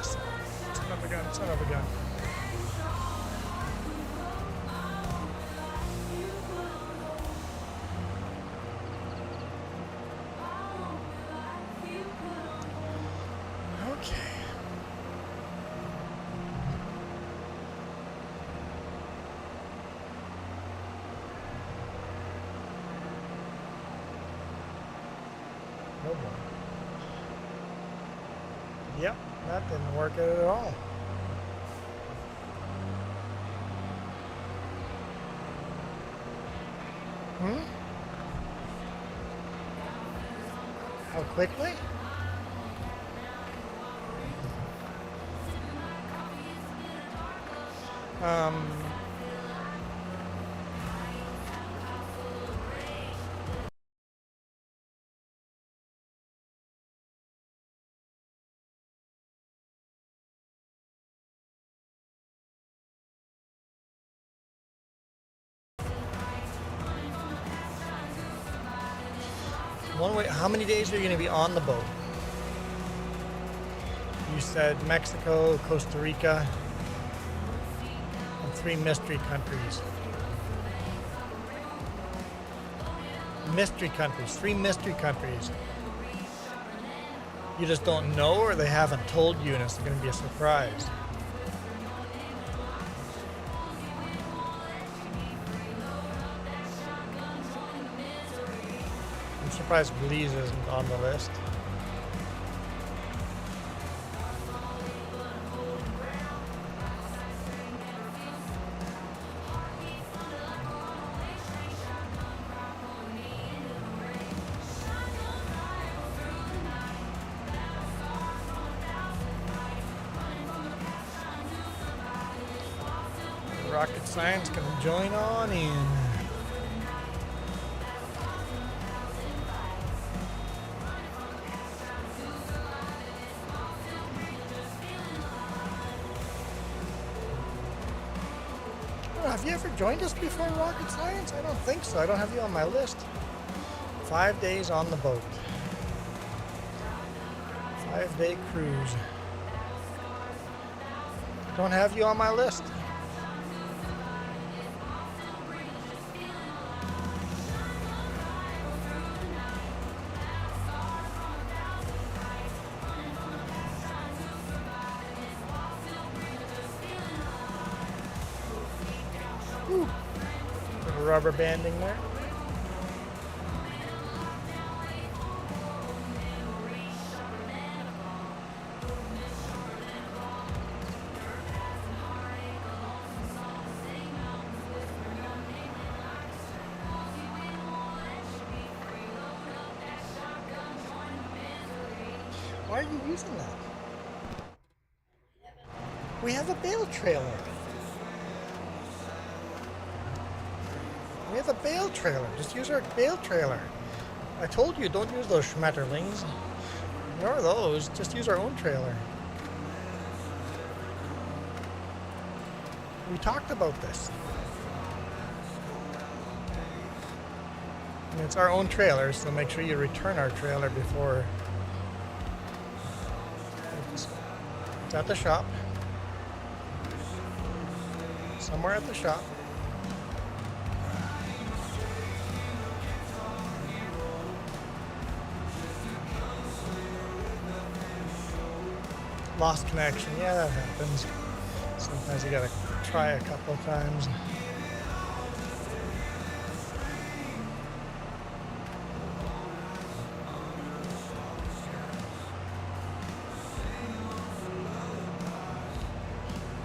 [SPEAKER 4] Son of a gun, son of a gun. Okay. boy. Yep, that didn't work out at all. How quickly? One way. How many days are you going to be on the boat? You said Mexico, Costa Rica, and 3 mystery countries. Mystery countries. 3 mystery countries. You just don't know, or they haven't told you and it's going to be a surprise? I'm surprised Belize isn't on the list. Rocket science can join on in. Have you ever joined us before in Rocket Science? I don't think so. I don't have you on my list. 5 days on the boat. 5-day cruise. Don't have you on my list. Ooh. Little rubber banding there. Why are you using that? We have a bale trailer. We have a bale trailer. Just use our bale trailer. I told you, don't use those Schmetterlings. Nor those. Just use our own trailer. We talked about this. And it's our own trailer, so make sure you return our trailer before. It's at the shop. Somewhere at the shop. Lost connection. Yeah, that happens. Sometimes you gotta try a couple of times.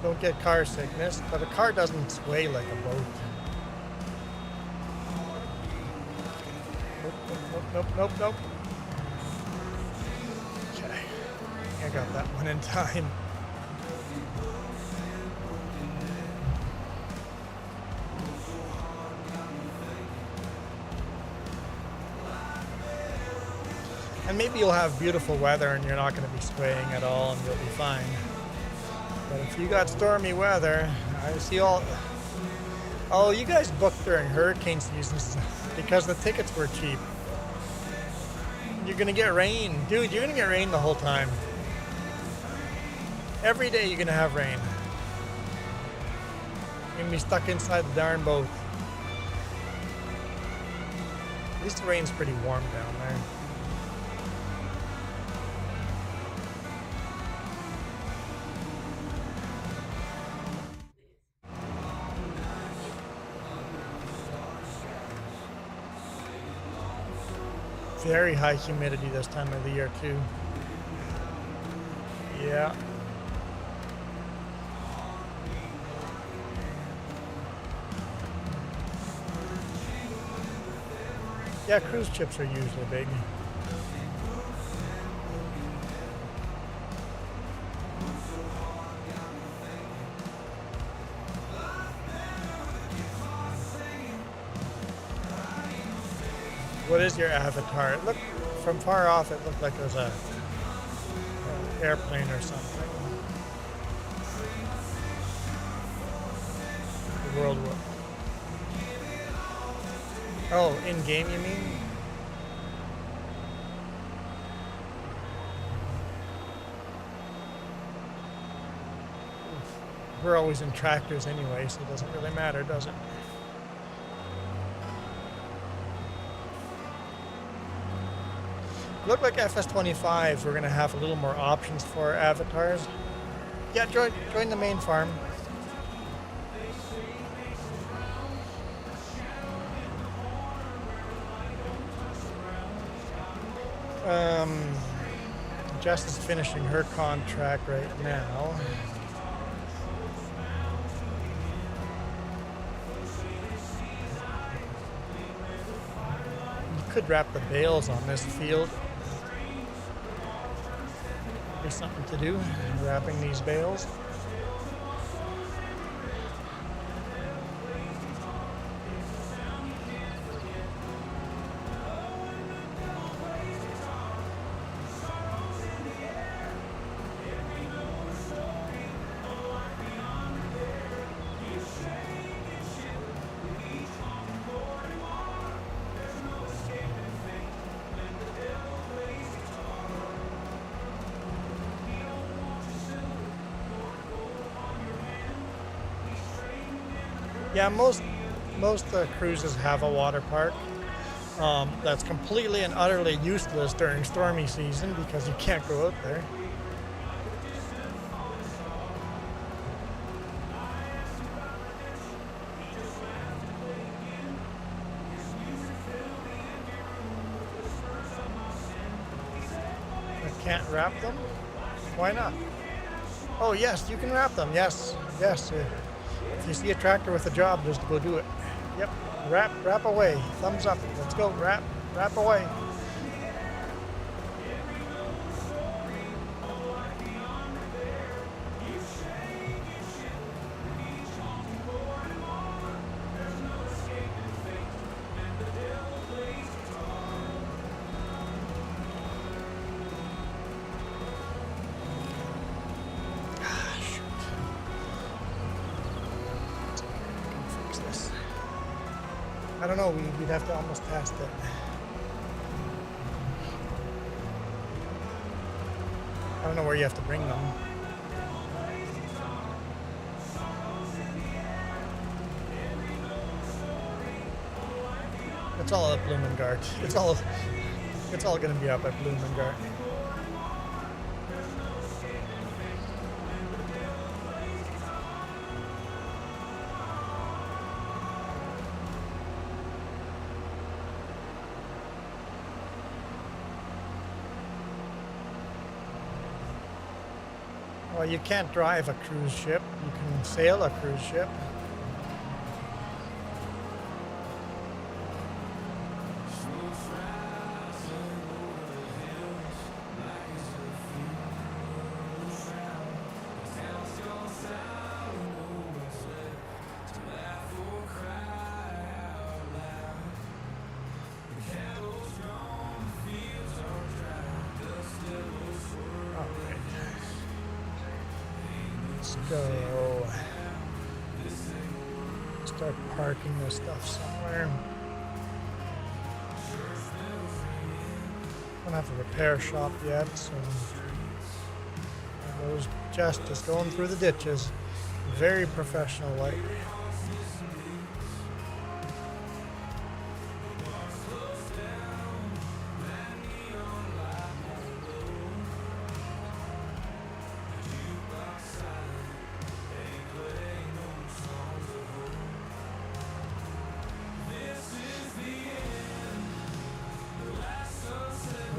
[SPEAKER 4] Don't get car sickness, but a car doesn't sway like a boat. Nope. Okay, I got that one in time. And maybe you'll have beautiful weather and you're not going to be swaying at all and you'll be fine. But if you got stormy weather, I see all... Oh, you guys booked during hurricane seasons because the tickets were cheap. You're gonna get rain. Dude, you're gonna get rain the whole time. Every day you're gonna have rain. You're gonna be stuck inside the darn boat. At least the rain's pretty warm down there. very high humidity this time of the year too. Yeah. Yeah, cruise ships are usually big. What is your avatar? It looked, from far off, it looked like it was an airplane or something. The World War. Oh, in game you mean? We're always in tractors anyway, so it doesn't really matter, does it? Look like FS25s, we're gonna have a little more options for our avatars. Yeah, join the main farm. Jess is finishing her contract right now. You could wrap the bales on this field. Be something to do, wrapping these bales. Yeah, most cruises have a water park. That's completely and utterly useless during stormy season because you can't go out there. I can't wrap them? Why not? Oh yes, you can wrap them. Yes. If you see a tractor with a job, just go do it. Yep, wrap away. Thumbs up. Let's go. Wrap away. I don't know, we'd have to almost test it. I don't know where you have to bring them. It's all at Bloomengart. It's all gonna be up at Bloomengart. Well, you can't drive a cruise ship. You can sail a cruise ship. Go start parking this stuff somewhere. Don't have a repair shop yet, so those just going through the ditches. Very professional like.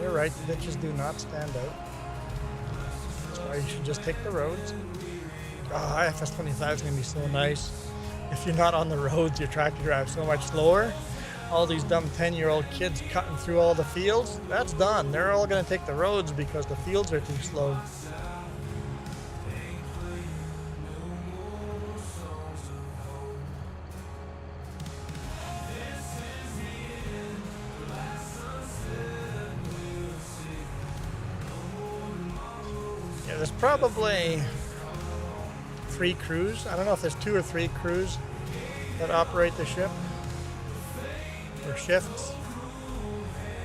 [SPEAKER 4] You're right, the ditches do not stand out. That's why you should just take the roads. Oh, IFS 25 is going to be so nice. If you're not on the roads, your tractor drives so much slower. All these dumb 10-year-old kids cutting through all the fields, that's done. They're all going to take the roads because the fields are too slow. Yeah, there's probably 3 crews. I don't know if there's 2 or 3 crews that operate the ship. Or shifts.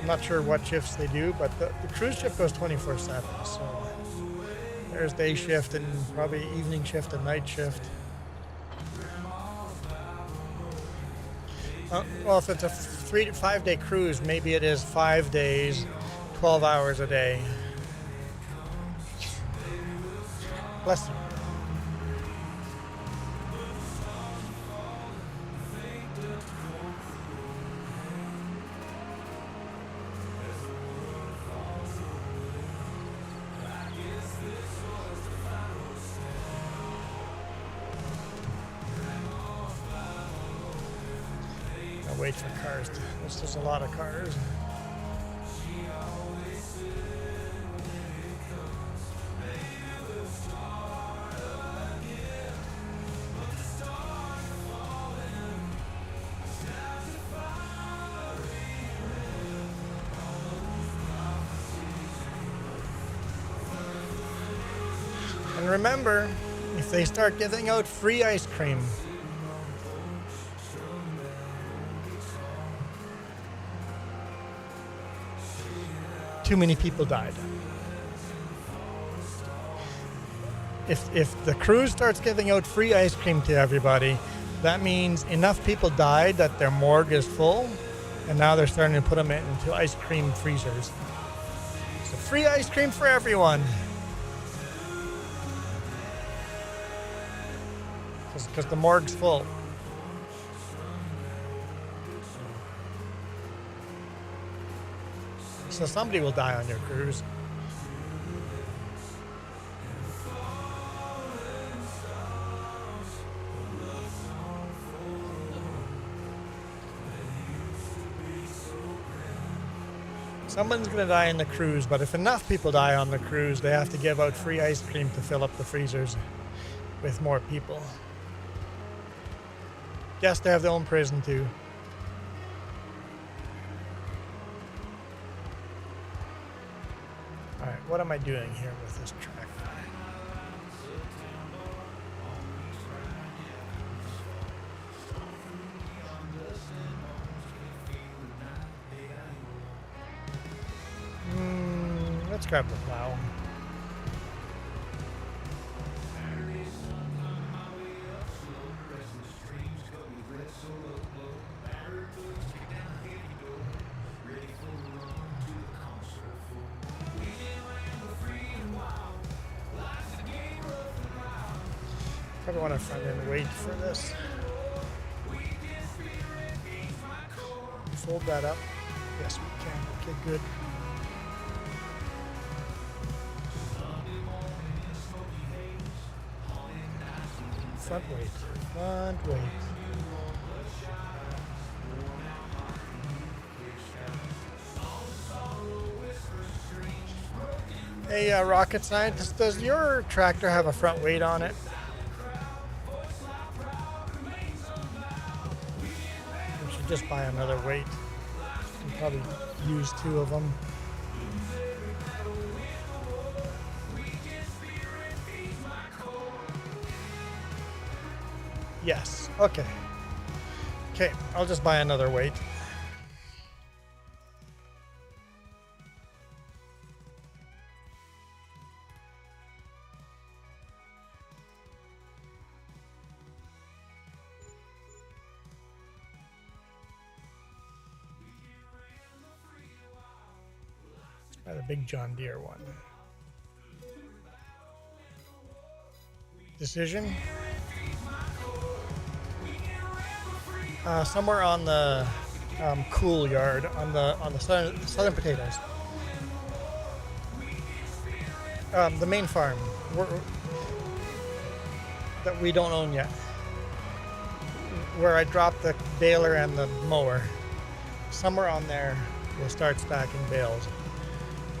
[SPEAKER 4] I'm not sure what shifts they do, but the cruise ship goes 24/7. So there's day shift and probably evening shift and night shift. Well, if it's a 3 to 5 day cruise, maybe it is 5 days, 12 hours a day. Bless you. Wait for cars. There's just a lot of cars. And remember, if they start giving out free ice cream, too many people died. If the cruise starts giving out free ice cream to everybody, that means enough people died that their morgue is full, and now they're starting to put them into ice cream freezers. So free ice cream for everyone. Because the morgue's full. So somebody will die on your cruise. Someone's going to die on the cruise, but if enough people die on the cruise, they have to give out free ice cream to fill up the freezers with more people. Yes, they have their own prison too. Alright, what am I doing here with this tractor? Let's grab the plow. Probably want to front end wait for this. Fold that up. Yes, we can. Okay, good. Front weight. Front weight. Hey, rocket scientist, does your tractor have a front weight on it? We should just buy another weight. We can probably use 2 of them. Yes. Okay. Okay, I'll just buy another weight. Let's buy the big John Deere one. Decision. Somewhere on the cool yard, on the southern potatoes. The main farm that we don't own yet, where I dropped the baler and the mower. Somewhere on there we'll start stacking bales.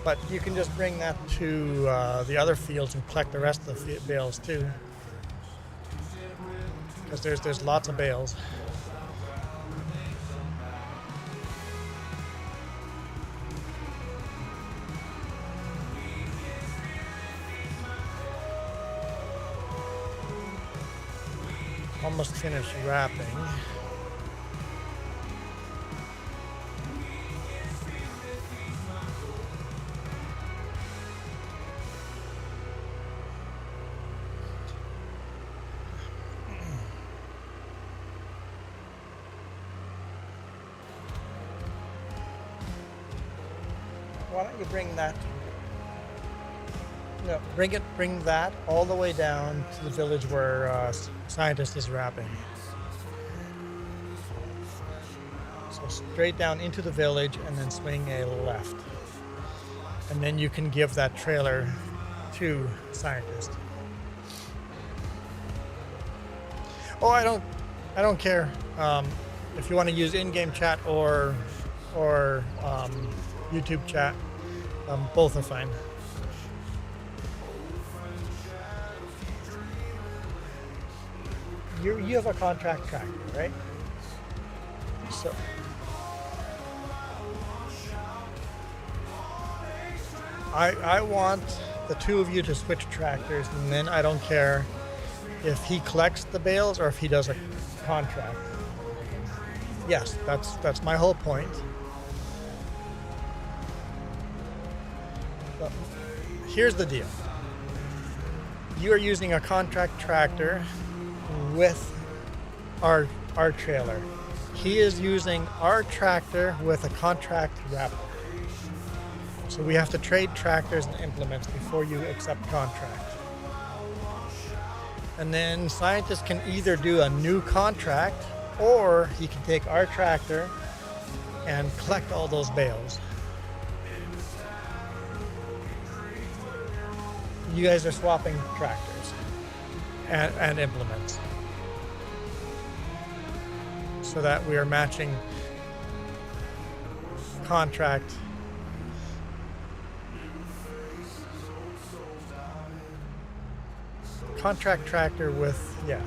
[SPEAKER 4] But you can just bring that to the other fields and collect the rest of the bales too. Because there's lots of bales. Almost finished wrapping. Why don't you bring that? No, bring that all the way down to the village where Scientist is wrapping. So straight down into the village and then swing a left. And then you can give that trailer to Scientist. Oh, I don't care if you want to use in-game chat or YouTube chat. Both are fine. You have a contract tractor, right? So I want the two of you to switch tractors, and then I don't care if he collects the bales or if he does a contract. Yes, that's my whole point. But here's the deal. You are using a contract tractor with our trailer. He is using our tractor with a contract wrapper. So we have to trade tractors and implements before you accept contract. And then Scientist can either do a new contract or he can take our tractor and collect all those bales. You guys are swapping tractors and implements so that we are matching contract tractor with, yeah.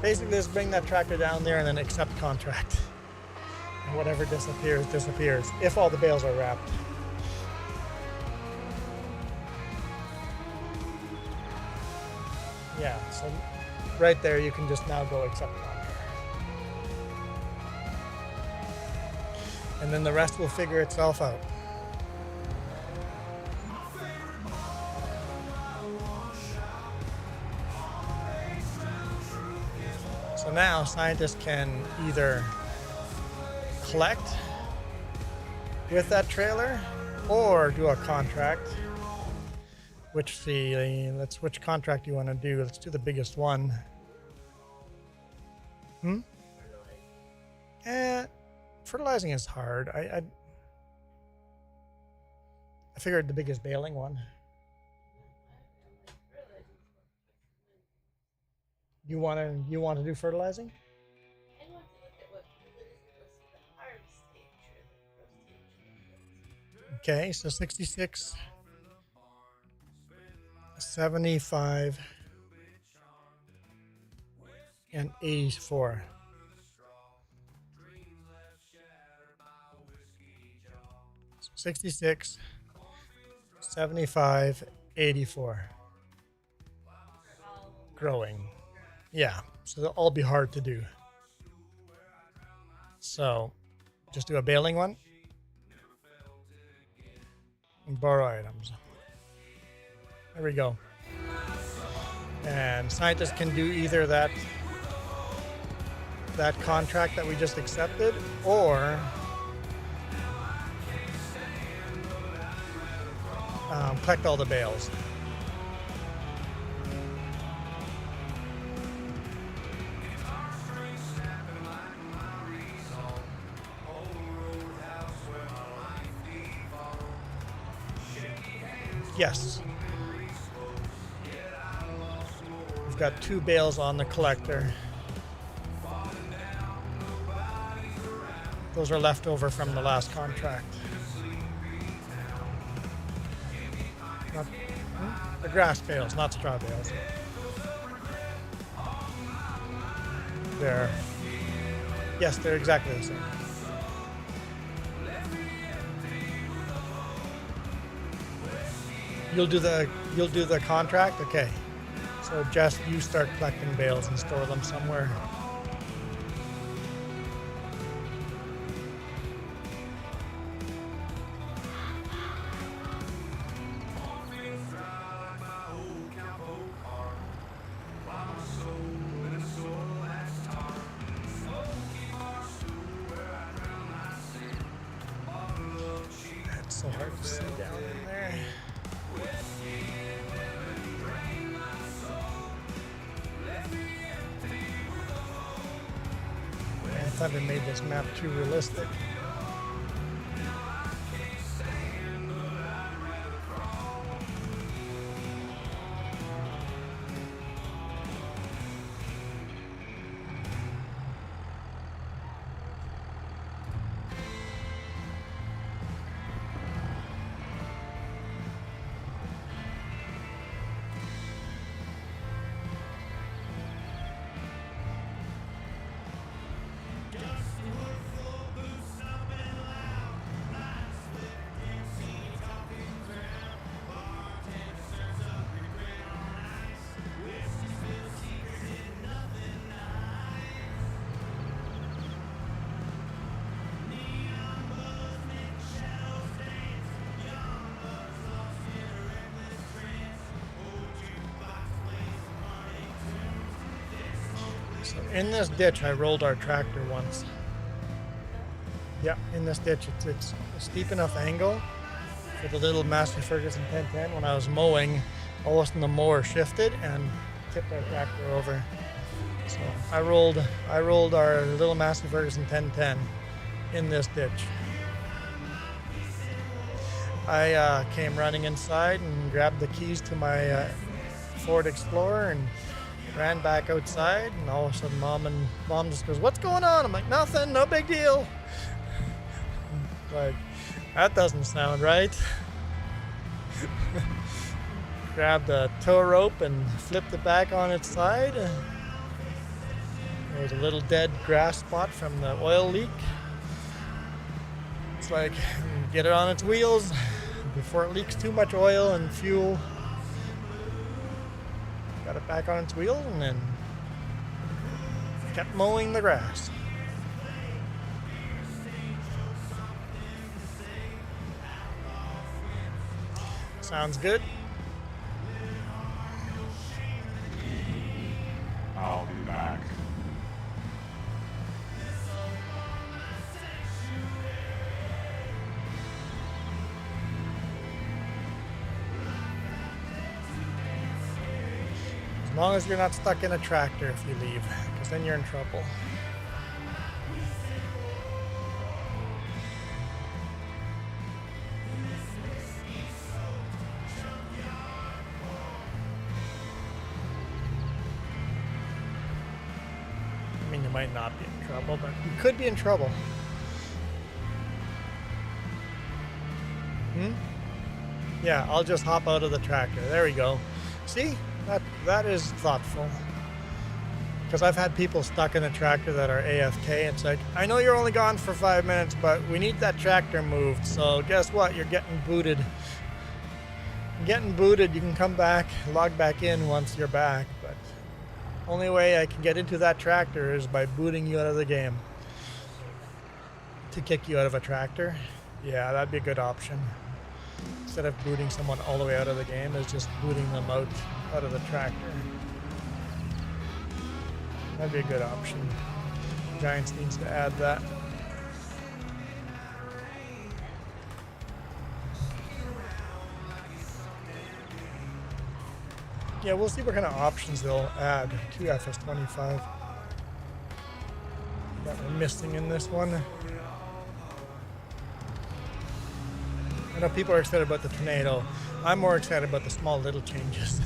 [SPEAKER 4] Basically just bring that tractor down there and then accept contract. And whatever disappears, disappears, if all the bales are wrapped. Yeah, so right there you can just now go accept contract. And then the rest will figure itself out. So now Scientists can either collect with that trailer or do a contract. Which contract you want to do? Let's do the biggest one. Fertilizing is hard. I figured the biggest baling one. You want to do fertilizing?
[SPEAKER 5] I want to look at what the harvest stage.
[SPEAKER 4] Okay, so 66, 75, and 84. So 66, 75, 84. Growing. Yeah, so they'll all be hard to do. So just do a baling one and borrow items. There we go. And Scientists can do either that contract that we just accepted or collect all the bales. Yes. We've got 2 bales on the collector. Those are left over from the last contract. The grass bales, not straw bales. Yes, they're exactly the same. You'll do the contract? Okay. So just you start collecting bales and store them somewhere. That's so hard to see down in there. I thought I made this map too realistic. So in this ditch, I rolled our tractor once. Yeah, in this ditch, it's a steep enough angle for the little Massey Ferguson 1010. When I was mowing, all of a sudden the mower shifted and tipped our tractor over. So I rolled our little Massey Ferguson 1010 in this ditch. I came running inside and grabbed the keys to my Ford Explorer and ran back outside, and all of a sudden mom just goes, "What's going on?" I'm like, "Nothing, no big deal." Like, that doesn't sound right. Grabbed a tow rope and flipped it back on its side. There was a little dead grass spot from the oil leak. It's like, get it on its wheels before it leaks too much oil and fuel. Got it back on its wheels and then kept mowing the grass. Sounds good.
[SPEAKER 6] I'll be back.
[SPEAKER 4] As long as you're not stuck in a tractor if you leave, because then you're in trouble. I mean, you might not be in trouble, but you could be in trouble. Yeah, I'll just hop out of the tractor. There we go. See? That is thoughtful. Because I've had people stuck in a tractor that are AFK. It's like, I know you're only gone for 5 minutes, but we need that tractor moved. So guess what? You're getting booted. Getting booted, you can come back, log back in once you're back. But only way I can get into that tractor is by booting you out of the game. To kick you out of a tractor, yeah, that'd be a good option. Instead of booting someone all the way out of the game, is just booting them out of the tractor. That'd be a good option. Giants needs to add that. Yeah, we'll see what kind of options they'll add to FS25 that we're missing in this one. I know people are excited about the tornado. I'm more excited about the small little changes.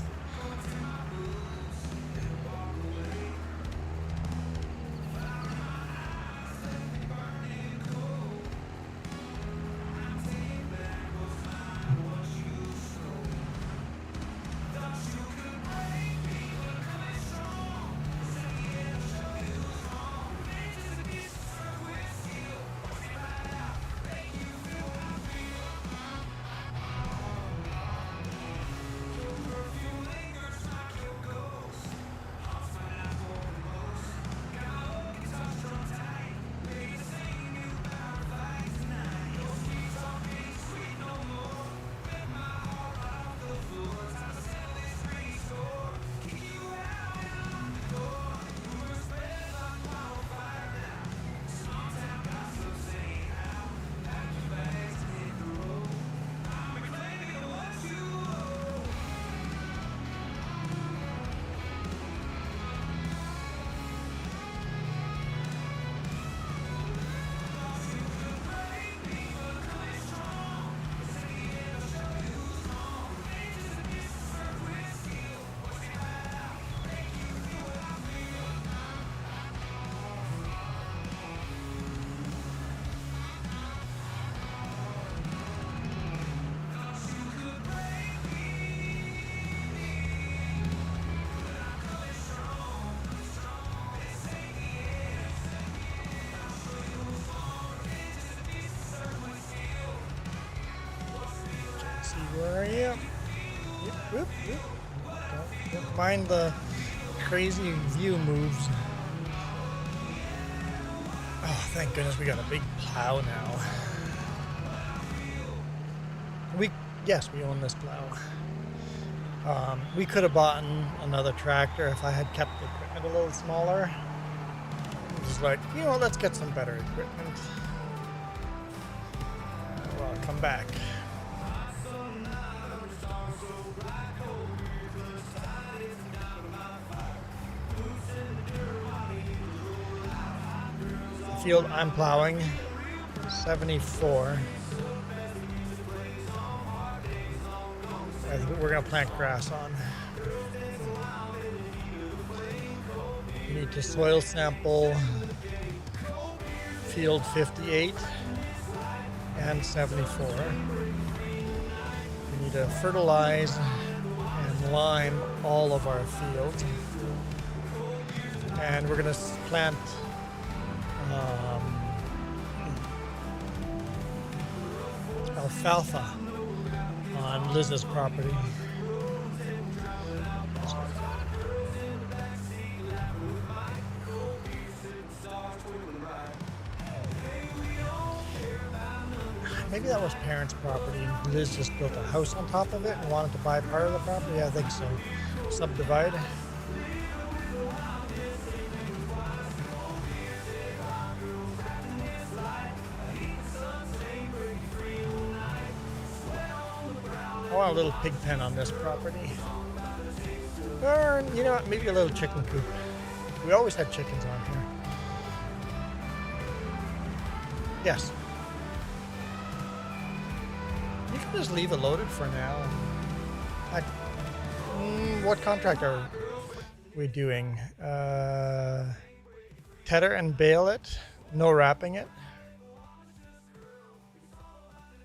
[SPEAKER 4] Where I am. Whoop, whoop. Don't mind the crazy view moves. Oh, thank goodness we got a big plow now. Yes, we own this plow. We could have bought another tractor if I had kept the equipment a little smaller. Just like, you know, let's get some better equipment. Well, I'll come back. Field I'm plowing 74. We're gonna plant grass on. We need to soil sample field 58 and 74. We need to fertilize and lime all of our fields, and we're gonna plant alfalfa on Liz's property. Maybe that was parents' property. Liz just built a house on top of it and wanted to buy part of the property. Yeah, I think so. Subdivide. I want a little pig pen on this property. Or, you know what, maybe a little chicken coop. We always had chickens on here. Yes. You can just leave it loaded for now. What contract are we doing? Tether and bale it, no wrapping it.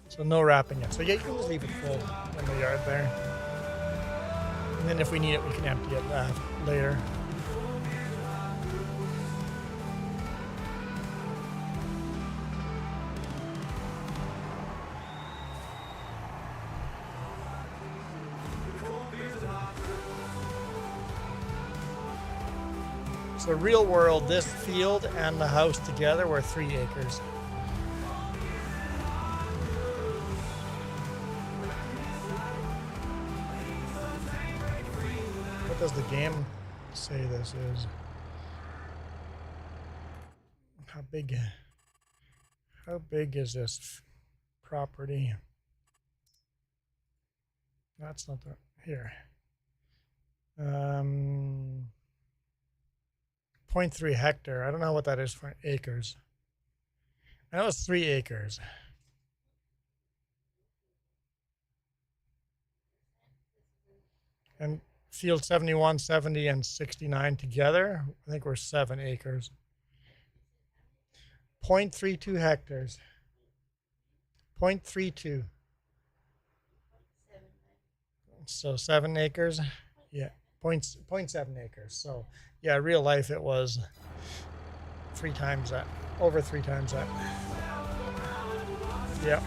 [SPEAKER 4] So no wrapping it. So yeah, you can just leave it full in the yard there. And then if we need it, we can empty it later. So real world, this field and the house together were 3 acres. What does the game say this is? How big is this property? That's not the here. 0.3 hectare. I don't know what that is for acres. I know it's 3 acres. and field 71, 70, and 69 together, I think we're 7 acres. 0.32 hectares. 0.32. So 7 acres. Yeah, 0.7 acres. So yeah, real life it was 3 times that, over 3 times that. Yeah.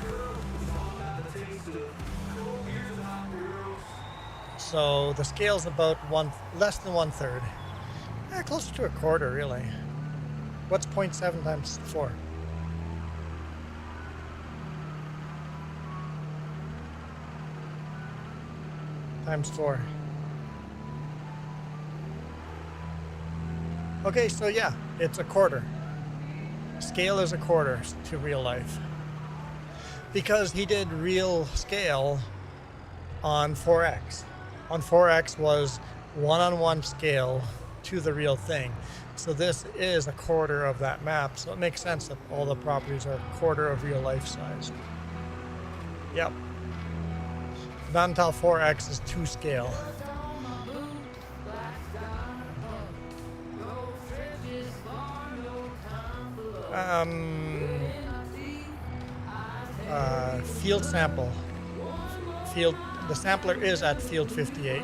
[SPEAKER 4] So the scale's about less than 1/3. Closer to a quarter, really. What's 0.7 times 4? Times 4. Okay, so yeah, it's a quarter. Scale is a quarter to real life. Because he did real scale on 4x. On 4x was one-on-one scale to the real thing. So this is a quarter of that map. So it makes sense that all the properties are a quarter of real life size. Yep. Gnadenthal 4x is 2 scale. Field sample. The sampler is at field 58.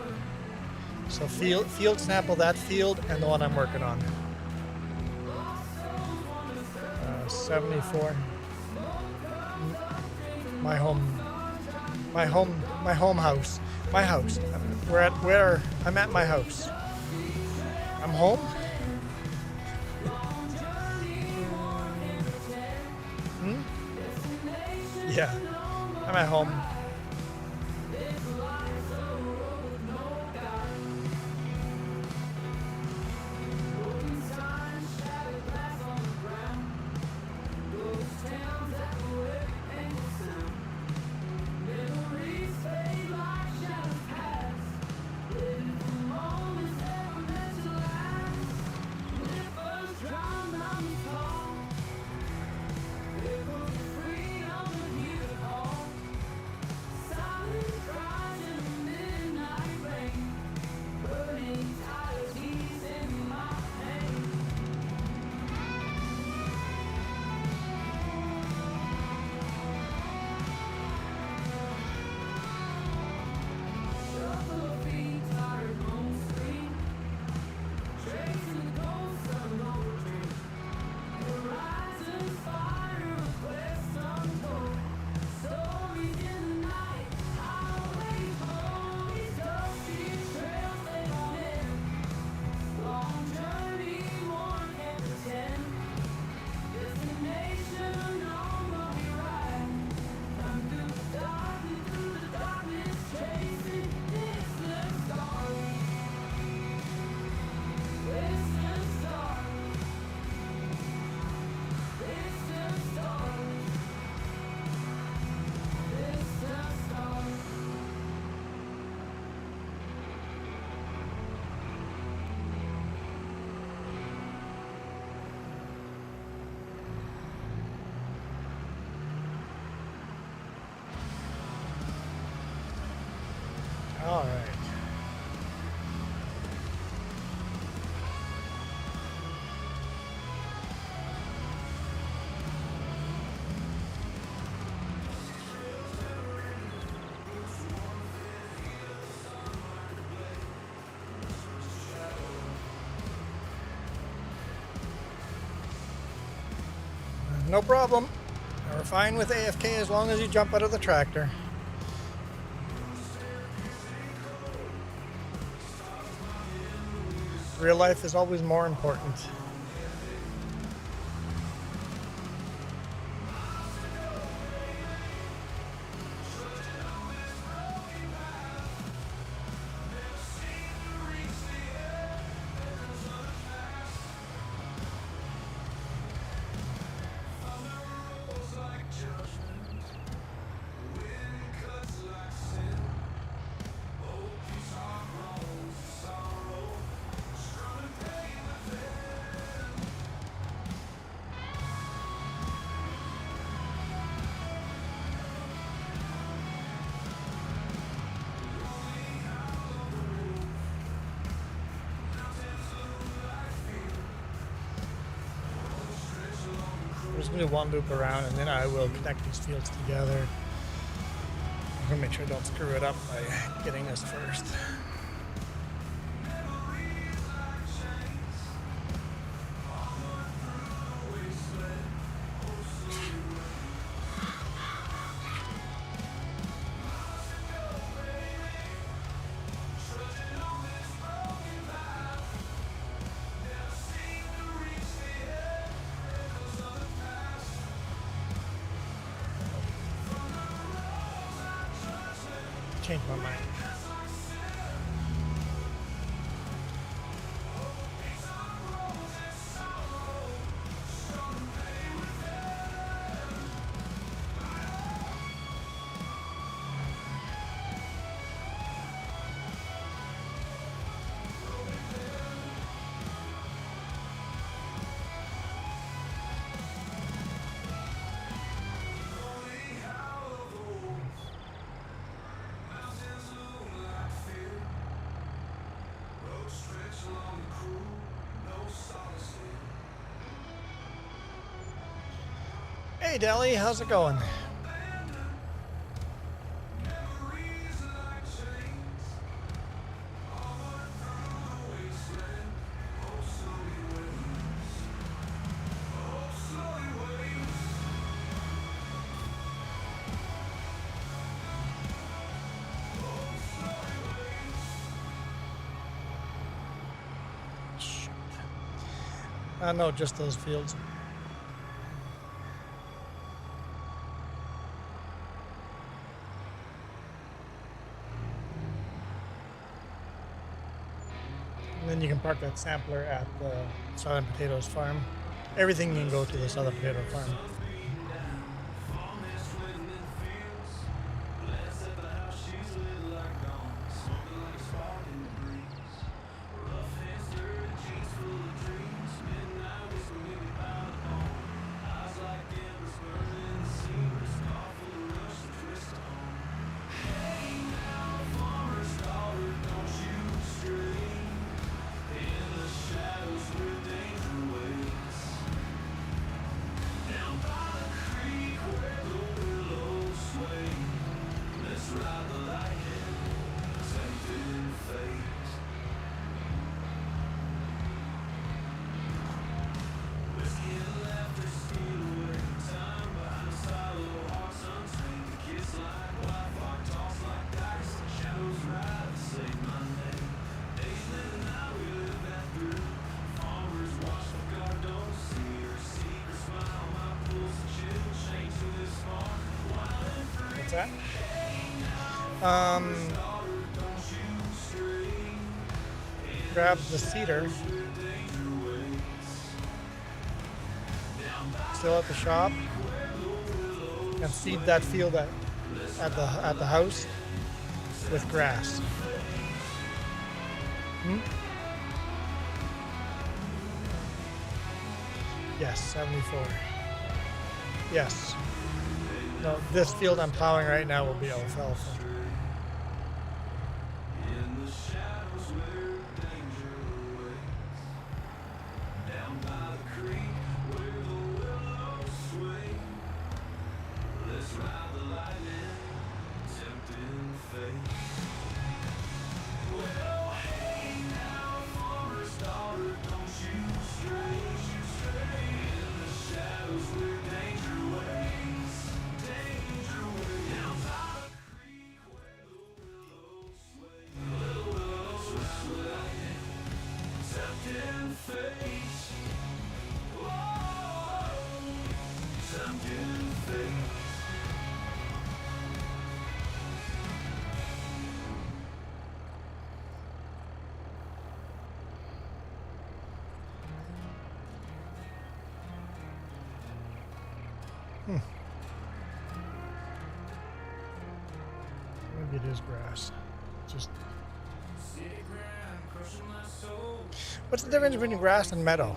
[SPEAKER 4] So field sample that field and the one I'm working on. 74. My home house. My house. I'm at my house. I'm home. Yeah, I'm at home. All right. No problem. We're fine with AFK as long as you jump out of the tractor. Real life is always more important. just going to do one loop around, and then I will connect these fields together. I'm going to make sure I don't screw it up by getting this first. Change my mind. Hey Deli, how's it going? No, just those fields. And then you can park that sampler at the Southern Potatoes farm. Everything can go to the Southern Potato farm. That. Grab the seeder. Still at the shop, and seed that field at the house with grass. Yes, 74. Yes. No, this field I'm plowing right now will be alfalfa. Maybe it is grass. Just what's the difference between grass and meadow?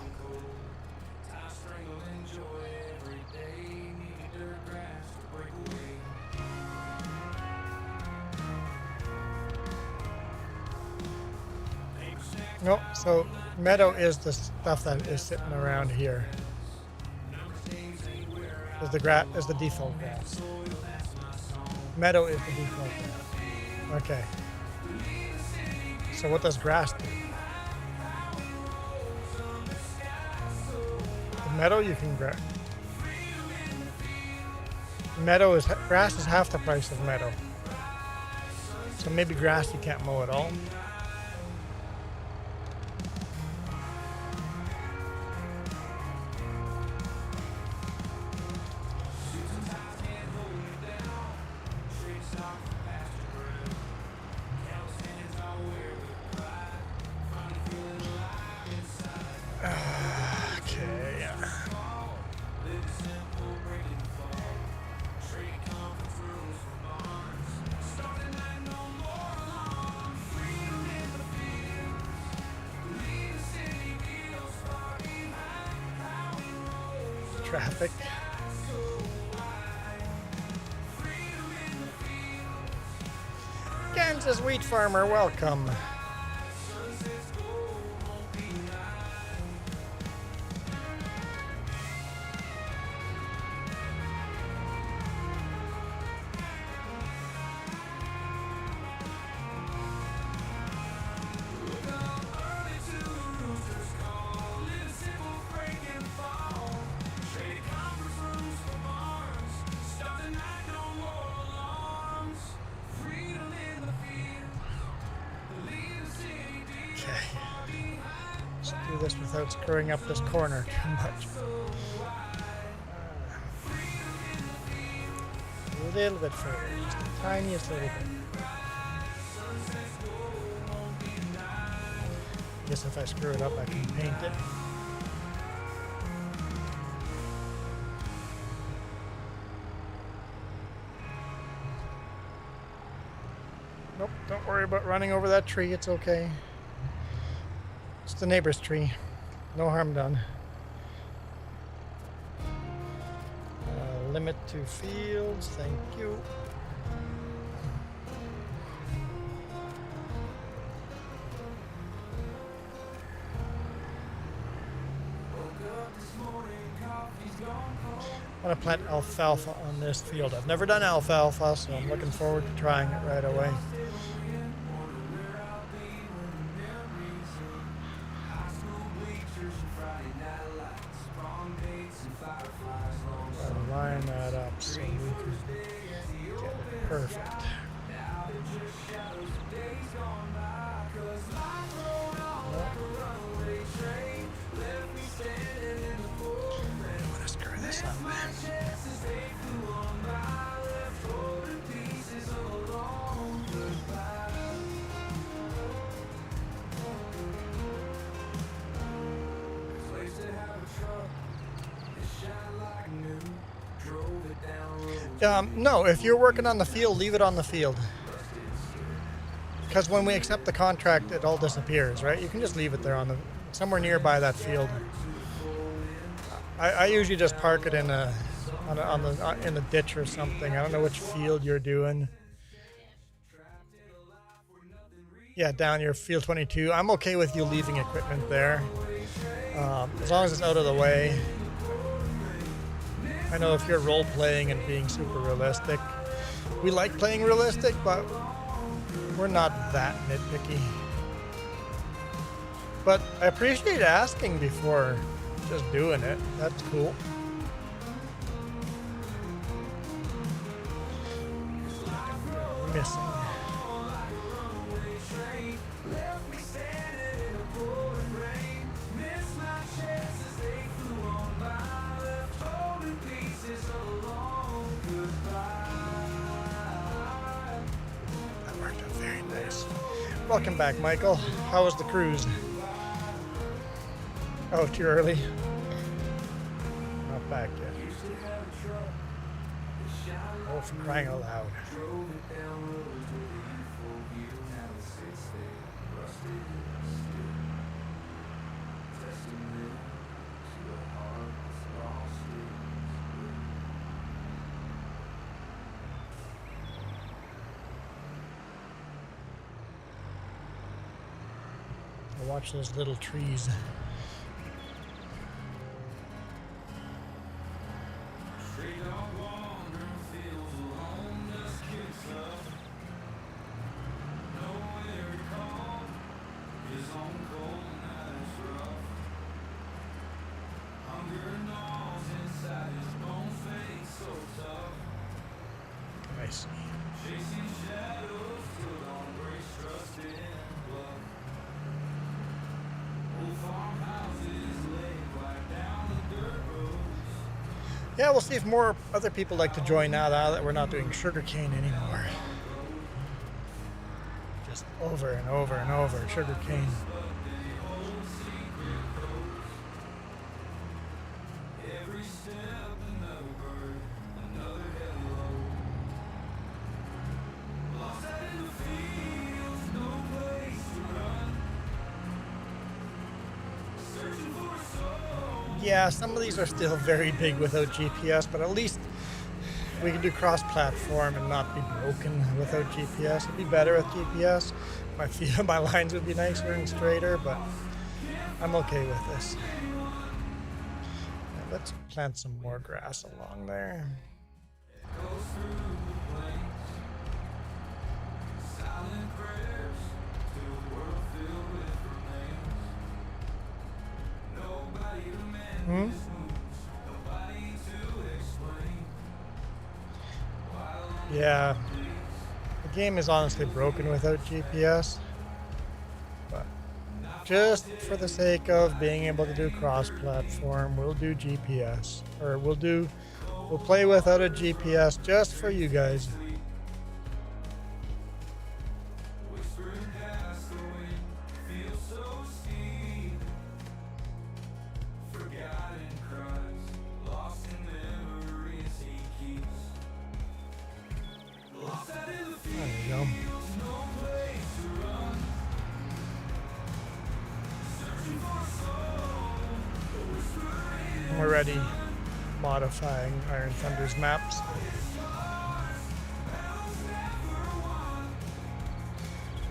[SPEAKER 4] Nope, so meadow is the stuff that is sitting around here. is the default grass. Meadow is the default grass. Okay. So what does grass do? The meadow you can grab. Grass is half the price of meadow. So maybe grass you can't mow at all. Traffic. Kansas wheat farmer, welcome. This without screwing up this corner too much. A little bit further, just the tiniest little bit. I guess if I screw it up, I can paint it. Nope, don't worry about running over that tree, it's okay. It's the neighbor's tree. No harm done. Limit to fields. Thank you. I want to plant alfalfa on this field. I've never done alfalfa, so I'm looking forward to trying it right away. Line that up so we can get it perfect. I'm gonna screw this up. No, if you're working on the field, leave it on the field. Because when we accept the contract, it all disappears, right? You can just leave it there on the somewhere nearby that field. I usually just park it in in the ditch or something. I don't know which field you're doing. Yeah, down your field 22. I'm okay with you leaving equipment there, as long as it's out of the way. I know if you're role-playing and being super realistic, we like playing realistic, but we're not that nitpicky. But I appreciate asking before just doing it. That's cool. Missing. Welcome back, Michael. How was the cruise? Oh, too early? Not back yet. Oh, for crying out loud. Watch those little trees. I see. Yeah, we'll see if more other people like to join now that we're not doing sugarcane anymore. Just over and over and over, sugarcane. Yeah, some of these are still very big without GPS, but at least we can do cross-platform and not be broken without GPS. It'd be better with GPS. My lines would be nicer and straighter, but I'm okay with this. Yeah, let's plant some more grass along there. Yeah, the game is honestly broken without GPS, but just for the sake of being able to do cross-platform, we'll do GPS, or we'll play without a GPS just for you guys. Already modifying Iron Thunder's maps.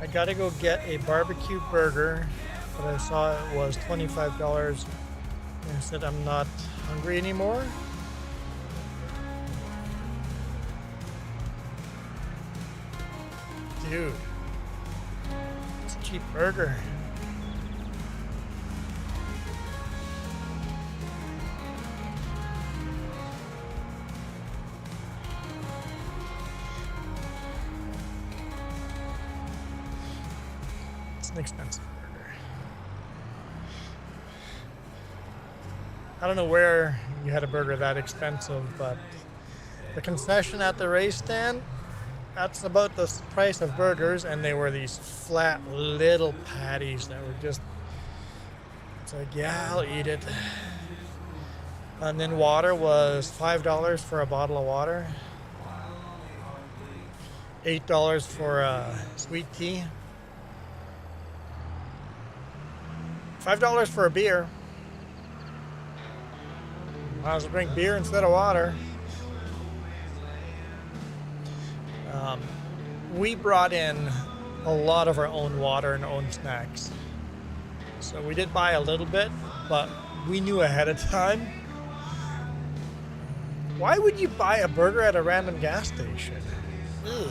[SPEAKER 4] I gotta go get a barbecue burger, but I saw it was $25 and I said I'm not hungry anymore. Dude, it's a cheap burger. An expensive burger. I don't know where you had a burger that expensive, but the concession at the race stand, that's about the price of burgers, and they were these flat little patties that were just, it's like, yeah, I'll eat it. And then water was $5 for a bottle of water, $8 for a sweet tea, $5 for a beer. Might as well drink beer instead of water. We brought in a lot of our own water and own snacks. So we did buy a little bit, but we knew ahead of time. Why would you buy a burger at a random gas station? Ugh.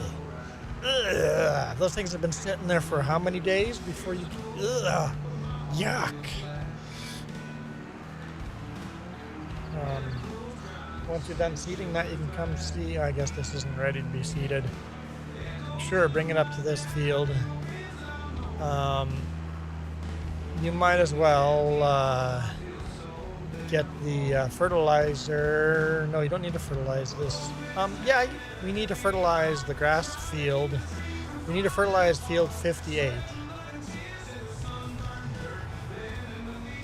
[SPEAKER 4] Ugh. Those things have been sitting there for how many days before you... Ugh. Yuck. Once you're done seeding that, you can come see. I guess this isn't ready to be seeded. Sure, bring it up to this field. You might as well get the fertilizer. No, you don't need to fertilize this. Yeah, we need to fertilize the grass field. We need to fertilize field 58.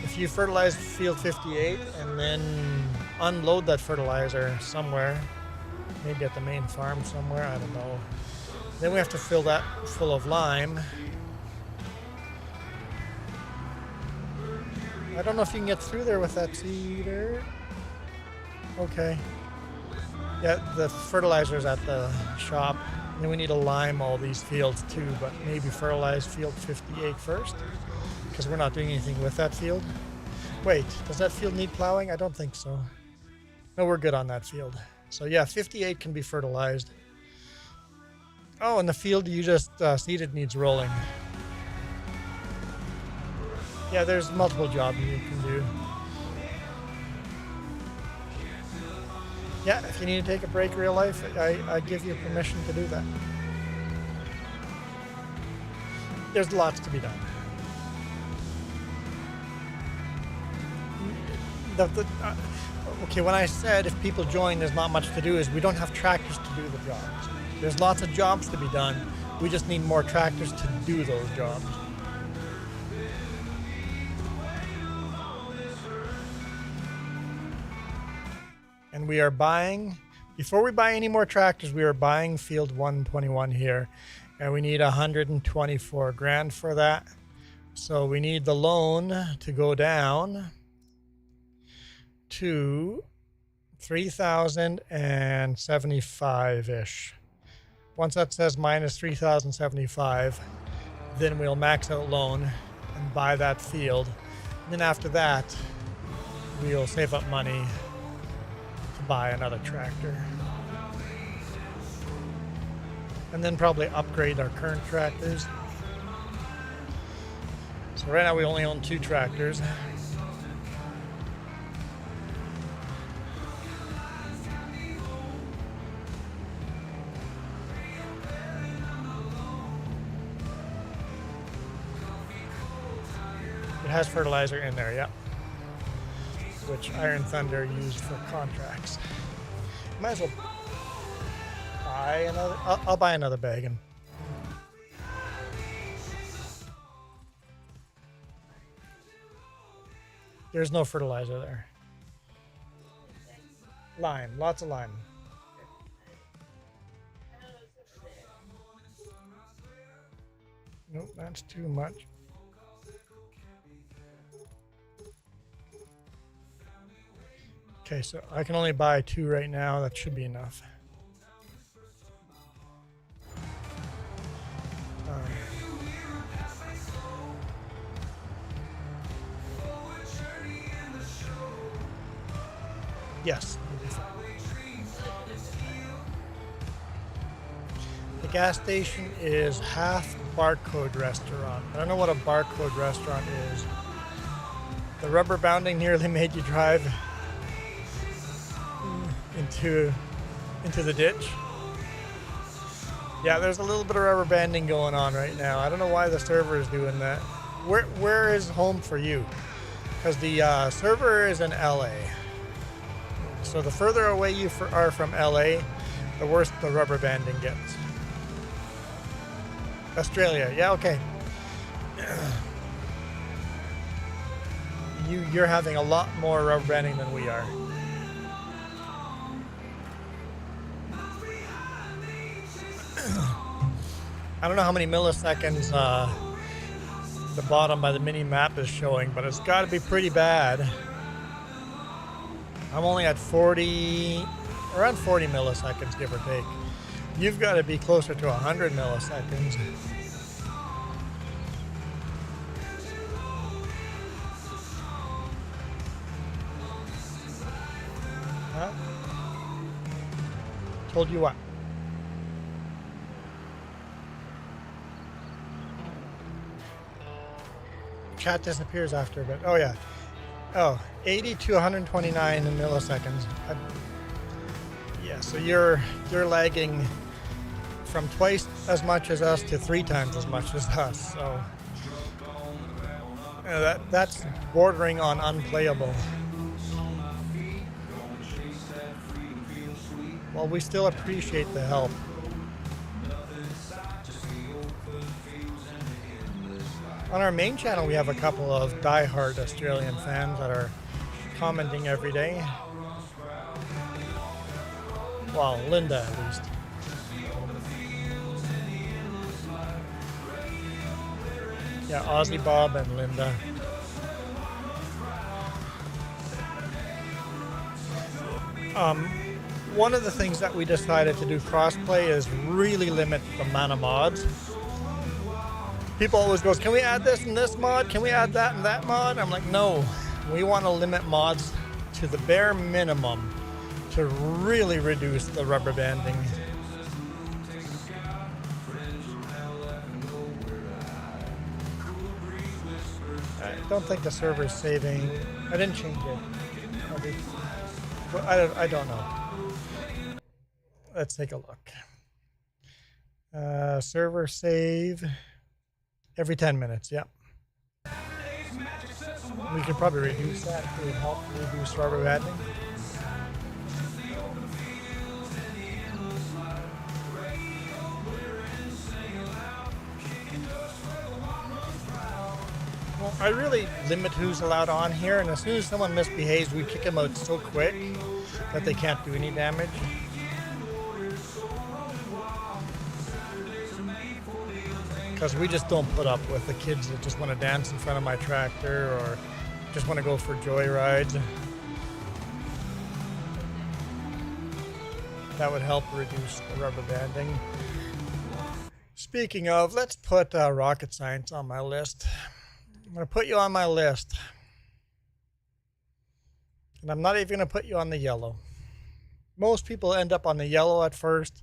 [SPEAKER 4] If you fertilize field 58 and then unload that fertilizer somewhere, maybe at the main farm somewhere, I don't know. Then we have to fill that full of lime. I don't know if you can get through there with that seeder. Okay. Yeah, the fertilizer's at the shop. And then we need to lime all these fields too, but maybe fertilize field 58 first, because we're not doing anything with that field. Wait, does that field need plowing? I don't think so. No, we're good on that field. So yeah, 58 can be fertilized. Oh, and the field you just seeded needs rolling. Yeah, there's multiple jobs you can do. Yeah, if you need to take a break, real life, I give you permission to do that. There's lots to be done. Okay, when I said if people join, there's not much to do, is we don't have tractors to do the jobs. There's lots of jobs to be done. We just need more tractors to do those jobs. And we are buying, before we buy any more tractors, we are buying field 121 here. And we need 124 grand for that. So we need the loan to go down to 3,075-ish. Once that says minus 3,075, then we'll max out loan and buy that field. And then after that, we'll save up money to buy another tractor. And then probably upgrade our current tractors. So right now we only own 2 tractors. It has fertilizer in there, yeah. Which Iron Thunder used for contracts. Might as well buy another. I'll buy another bag and. There's no fertilizer there. Lime, lots of lime. Nope, that's too much. Okay, so I can only buy 2 right now. That should be enough. Yes. The gas station is half barcode restaurant. I don't know what a barcode restaurant is. The rubber banding nearly made you drive into the ditch. Yeah, there's a little bit of rubber banding going on right now. I don't know why the server is doing that. Where is home for you? Because the server is in LA. So the further away you are from LA, the worse the rubber banding gets. Australia, yeah, okay. You're having a lot more rubber banding than we are. I don't know how many milliseconds the bottom by the mini map is showing, but it's got to be pretty bad. I'm only at around 40 milliseconds, give or take. You've got to be closer to 100 milliseconds. Huh? Told you what? Chat disappears after a bit. Oh yeah. Oh, 80 to 129 milliseconds. Yeah, so you're lagging from twice as much as us to 3 times as much as us. So that's bordering on unplayable. Well, we still appreciate the help. On our main channel, we have a couple of die-hard Australian fans that are commenting every day. Well, Linda at least. Yeah, Aussie Bob and Linda. One of the things that we decided to do crossplay is really limit the amount of mods. People always goes, can we add this and this mod? Can we add that and that mod? I'm like, no. We want to limit mods to the bare minimum to really reduce the rubber banding. I don't think the server's saving. I didn't change it. Well, I don't know. Let's take a look. Server save every 10 minutes. Yep. We could probably reduce that to help reduce rubber banding. Well, I really limit who's allowed on here, and as soon as someone misbehaves, we kick them out so quick that they can't do any damage. Because we just don't put up with the kids that just want to dance in front of my tractor or just want to go for joyrides. That would help reduce the rubber banding. Speaking of, let's put rocket science on my list. I'm going to put you on my list. And I'm not even going to put you on the yellow. Most people end up on the yellow at first,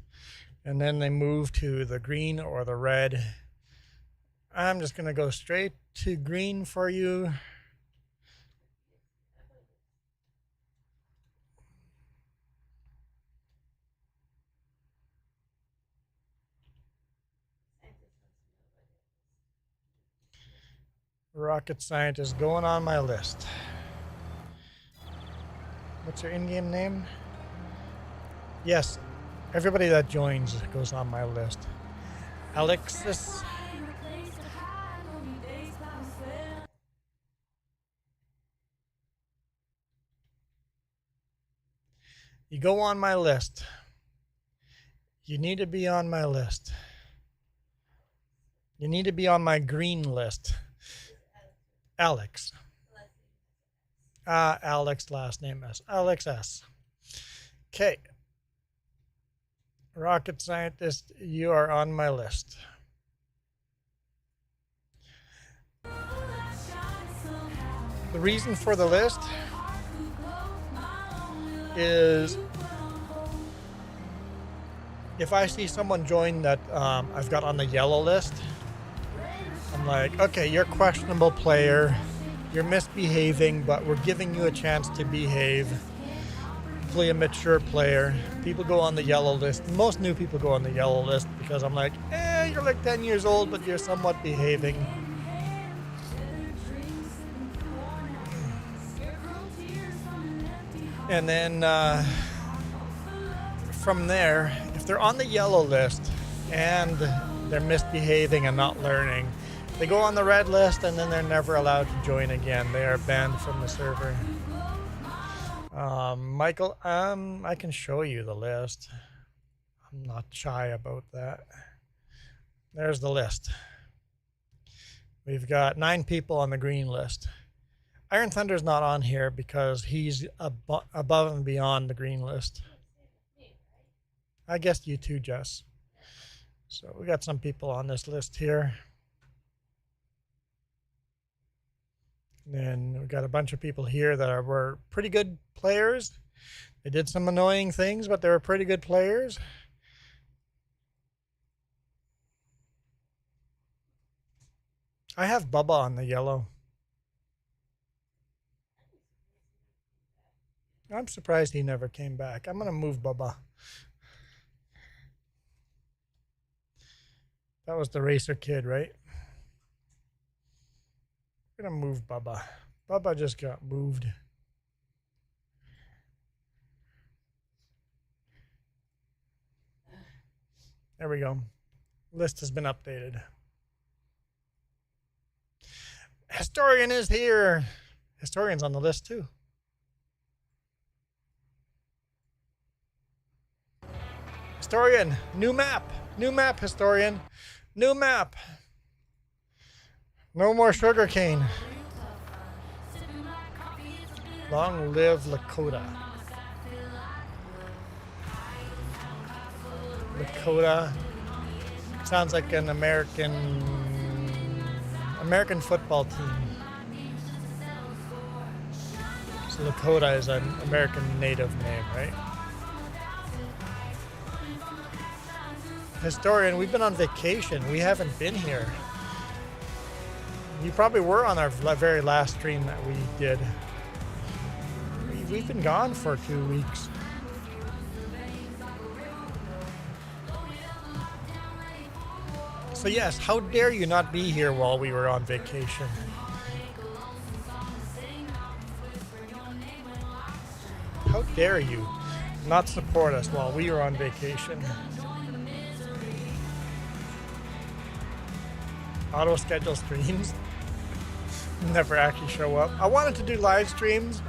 [SPEAKER 4] and then they move to the green or the red. I'm just going to go straight to green for you. Rocket scientist going on my list. What's your in-game name? Yes, everybody that joins goes on my list. Alexis. You go on my list. You need to be on my list. You need to be on my green list. Alex. Alex, last name S. Alex S. Okay. Rocket scientist, you are on my list. The reason for the list is if I see someone join that I've got on the yellow list, I'm like, okay, you're a questionable player, you're misbehaving, but we're giving you a chance to behave. Hopefully a mature player. People go on the yellow list. Most new people go on the yellow list because I'm like, you're like 10 years old, but you're somewhat behaving. And then from there, if they're on the yellow list and they're misbehaving and not learning, they go on the red list and then they're never allowed to join again. They are banned from the server. Michael, I can show you the list. I'm not shy about that. There's the list. We've got 9 people on the green list. Iron Thunder's not on here because he's above and beyond the green list. I guess you too, Jess. So we got some people on this list here. And we got a bunch of people here that were pretty good players. They did some annoying things, but they were pretty good players. I have Bubba on the yellow. I'm surprised he never came back. I'm going to move Bubba. That was the racer kid, right? I'm going to move Bubba. Bubba just got moved. There we go. List has been updated. Historian is here. Historian's on the list too. Historian, new map, Historian, new map. No more sugarcane. Long live Lakota. Lakota sounds like an American football team. So Lakota is an American native name, right? Historian, we've been on vacation. We haven't been here. You probably were on our very last stream that we did. we've been gone for 2 weeks. So yes, how dare you not be here while we were on vacation? How dare you not support us while we were on vacation? Auto schedule streams never actually show up. I wanted to do live streams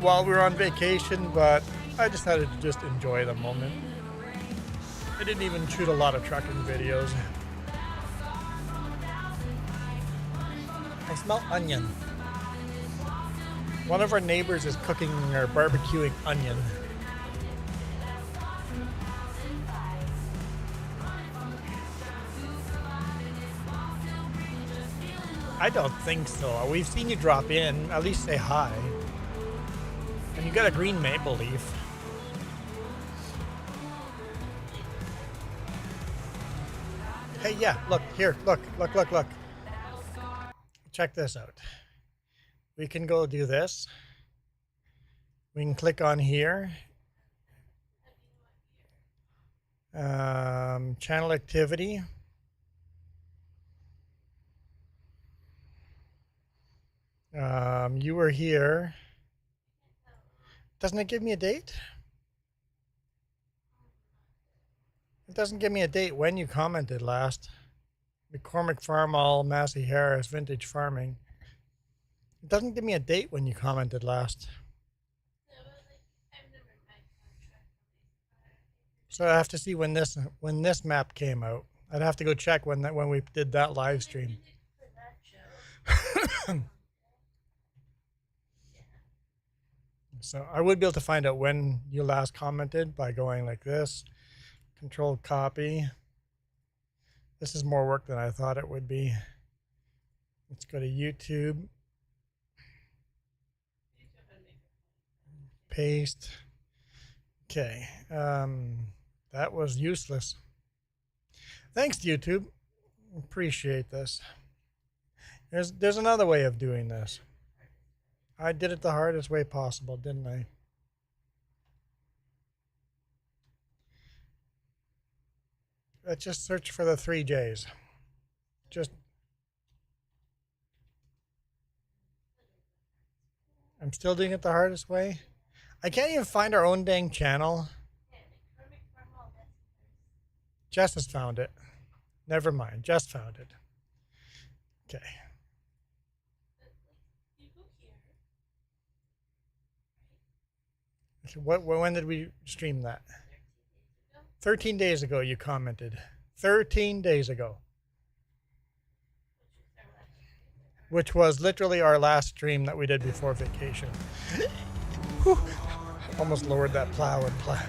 [SPEAKER 4] while we were on vacation, but I decided to just enjoy the moment. I didn't even shoot a lot of trucking videos. I smell onion. One of our neighbors is cooking or barbecuing onion. I don't think so. We've seen you drop in. At least say hi. And you got a green maple leaf. Hey, yeah, look, here, look. Check this out. We can go do this. We can click on here. Channel activity. You were here. Doesn't it give me a date? It doesn't give me a date when you commented last. McCormick Farm All, Massey Harris, Vintage Farming. It doesn't give me a date when you commented last. So I have to see when this map came out. I'd have to go check when we did that live stream. So I would be able to find out when you last commented by going like this. Control copy. This is more work than I thought it would be. Let's go to YouTube. Paste. Okay. That was useless. Thanks, YouTube. Appreciate this. There's another way of doing this. I did it the hardest way possible, didn't I? Let's just search for the 3 J's. I'm still doing it the hardest way. I can't even find our own dang channel. Jess has found it. Never mind. Jess found it. Okay. When did we stream that? 13 days ago you commented. 13 days ago. Which was literally our last stream that we did before vacation. Whew. Almost lowered that plow and plow.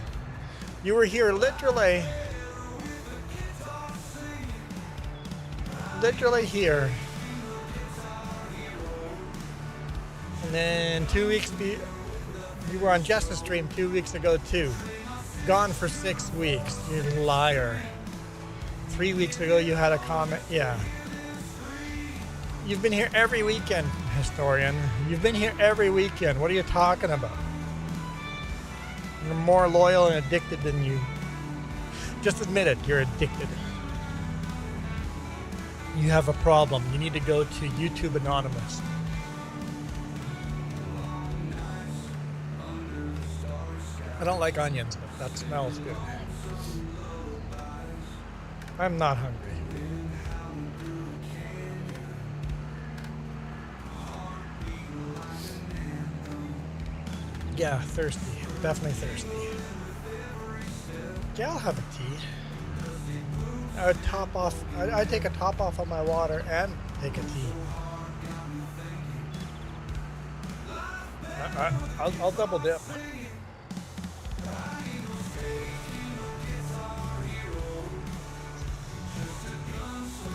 [SPEAKER 4] You were here literally here. And then 2 weeks you were on Jess's stream 2 weeks ago too. Gone for 6 weeks. You liar. 3 weeks ago you had a comment. Yeah. You've been here every weekend, historian. You've been here every weekend. What are you talking about? You're more loyal and addicted than you. Just admit it. You're addicted. You have a problem. You need to go to YouTube Anonymous. I don't like onions, but that smells good. I'm not hungry. Yeah, thirsty. Definitely thirsty. Yeah, I'll have a tea. I would top off. I'd take a top off on my water and take a tea. I'll double dip.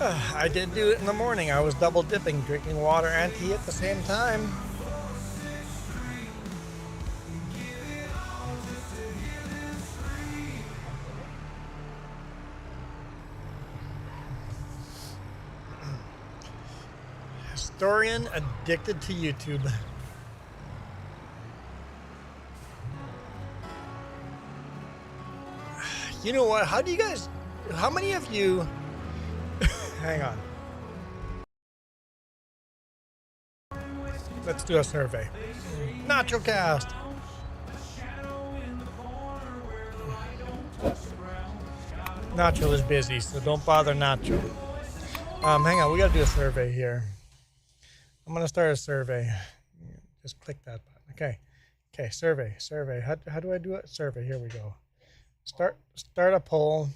[SPEAKER 4] I did do it in the morning. I was double dipping, drinking water and tea at the same time. Historian addicted to YouTube. You know what? How many of you, hang on. Let's do a survey. NachoCast. Nacho is busy, so don't bother Nacho. Hang on, we gotta do a survey here. I'm gonna start a survey. Just click that button. Okay, survey. How do I do it? Survey, here we go. Start a poll.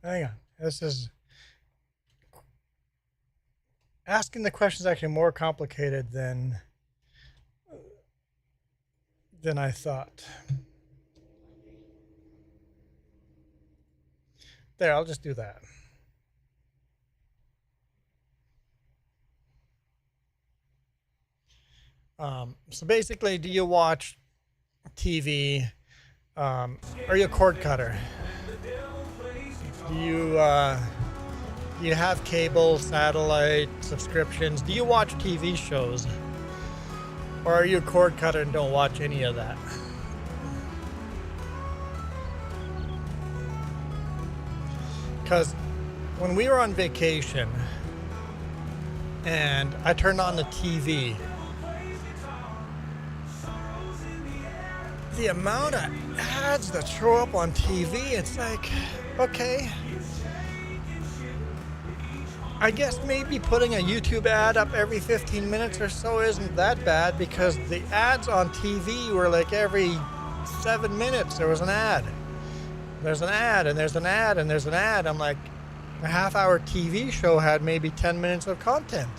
[SPEAKER 4] Hang on. This is asking the questions actually more complicated than I thought. There, I'll just do that. So basically, do you watch TV? Are you a cord cutter? Do you have cable, satellite, subscriptions? Do you watch TV shows? Or are you a cord cutter and don't watch any of that? Because when we were on vacation and I turned on the TV, the amount of ads that show up on TV, it's like, okay, I guess maybe putting a YouTube ad up every 15 minutes or so isn't that bad, because the ads on TV were like every 7 minutes there was an ad. There's an ad, and there's an ad, and there's an ad. I'm like, a half-hour TV show had maybe 10 minutes of content.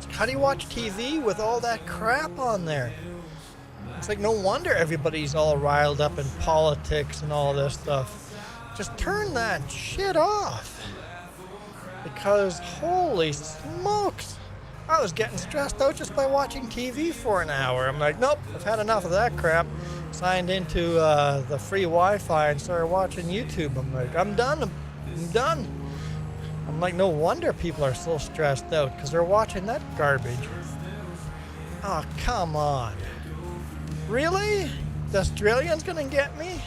[SPEAKER 4] How do you watch TV with all that crap on there? It's like, no wonder everybody's all riled up in politics and all this stuff. Just turn that shit off. Because holy smokes, I was getting stressed out just by watching TV for an hour. I'm like, nope, I've had enough of that crap. Signed into the free Wi-Fi and started watching YouTube. I'm like, I'm done. I'm like, no wonder people are so stressed out, because they're watching that garbage. Oh, come on. Really? The Australians gonna get me?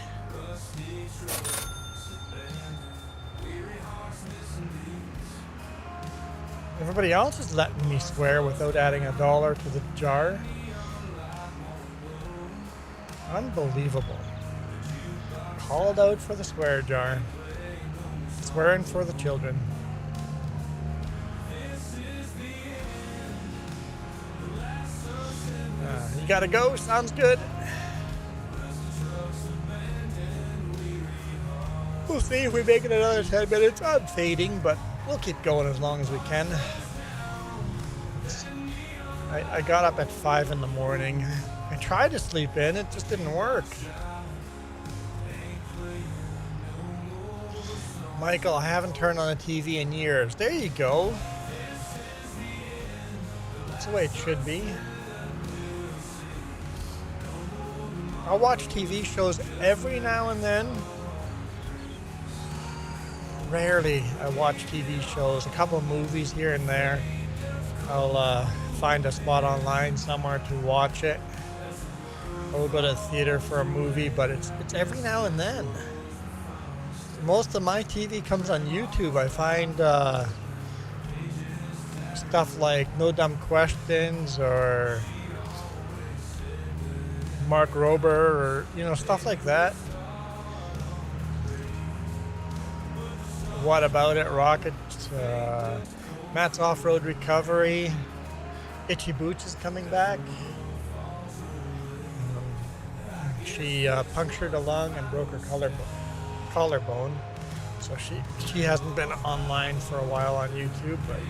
[SPEAKER 4] Everybody else is letting me swear without adding $1 to the jar. Unbelievable. Called out for the swear jar. Swearing for the children. You gotta go? Sounds good. We'll see if we make it another 10 minutes. I'm fading, but we'll keep going as long as we can. I got up at 5 in the morning. I tried to sleep in, it just didn't work. Michael, I haven't turned on a TV in years. There you go. That's the way it should be. I'll watch TV shows every now and then. Rarely I watch TV shows, a couple of movies here and there. I'll find a spot online somewhere to watch it. I'll go to the theater for a movie, but it's every now and then. most of my TV comes on YouTube. I find stuff like No Dumb Questions or Mark Rober or, stuff like that. What About It, Rocket, Matt's Off-Road Recovery, Itchy Boots is coming back. She punctured a lung and broke her collarbone, so she hasn't been online for a while on YouTube. But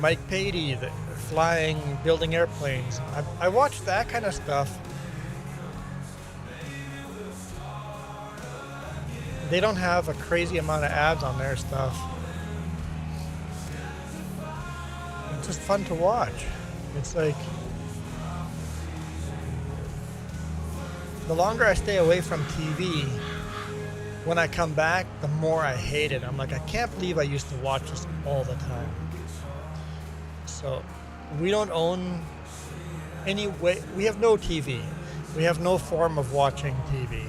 [SPEAKER 4] Mike Patey, the flying, building airplanes. I watch that kind of stuff. They don't have a crazy amount of ads on their stuff. It's just fun to watch. It's like, the longer I stay away from TV, when I come back, the more I hate it. I'm like, I can't believe I used to watch this all the time. So, we don't own any way, we have no TV. We have no form of watching TV.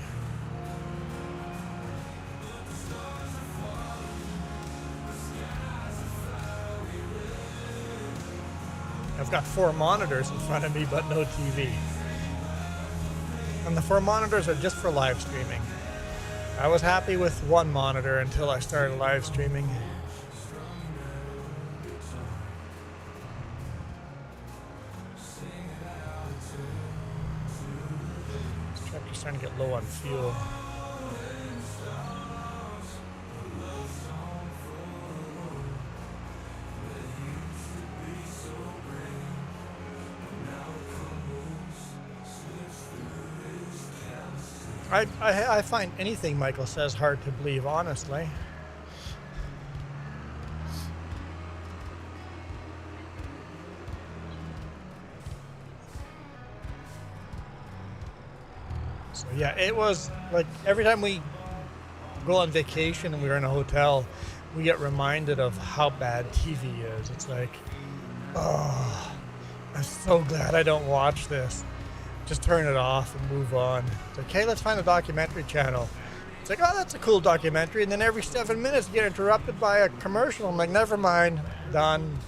[SPEAKER 4] I've got 4 monitors in front of me, but no TV. And the 4 monitors are just for live streaming. I was happy with 1 monitor until I started live streaming. This tractor's starting to get low on fuel. I find anything Michael says hard to believe, honestly. So yeah, it was like every time we go on vacation and we're in a hotel, we get reminded of how bad TV is. It's like, oh, I'm so glad I don't watch this. Just turn it off and move on. It's like, hey, let's find a documentary channel. It's like, oh, that's a cool documentary. And then every 7 minutes you get interrupted by a commercial. I'm like, never mind. Done.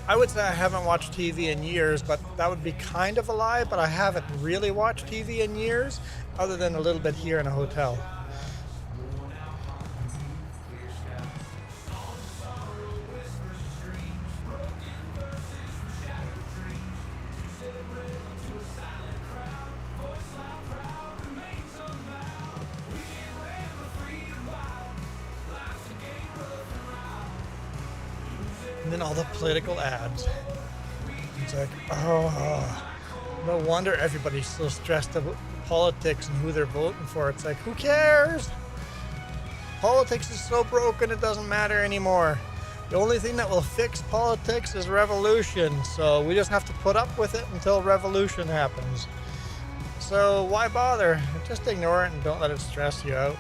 [SPEAKER 4] I would say I haven't watched TV in years, but that would be kind of a lie, but I haven't really watched TV in years, other than a little bit here in a hotel. And then all the political ads. It's like, oh, no wonder everybody's so stressed about politics and who they're voting for. It's like, who cares? Politics is so broken, it doesn't matter anymore. The only thing that will fix politics is revolution. So we just have to put up with it until revolution happens. So why bother? Just ignore it and don't let it stress you out.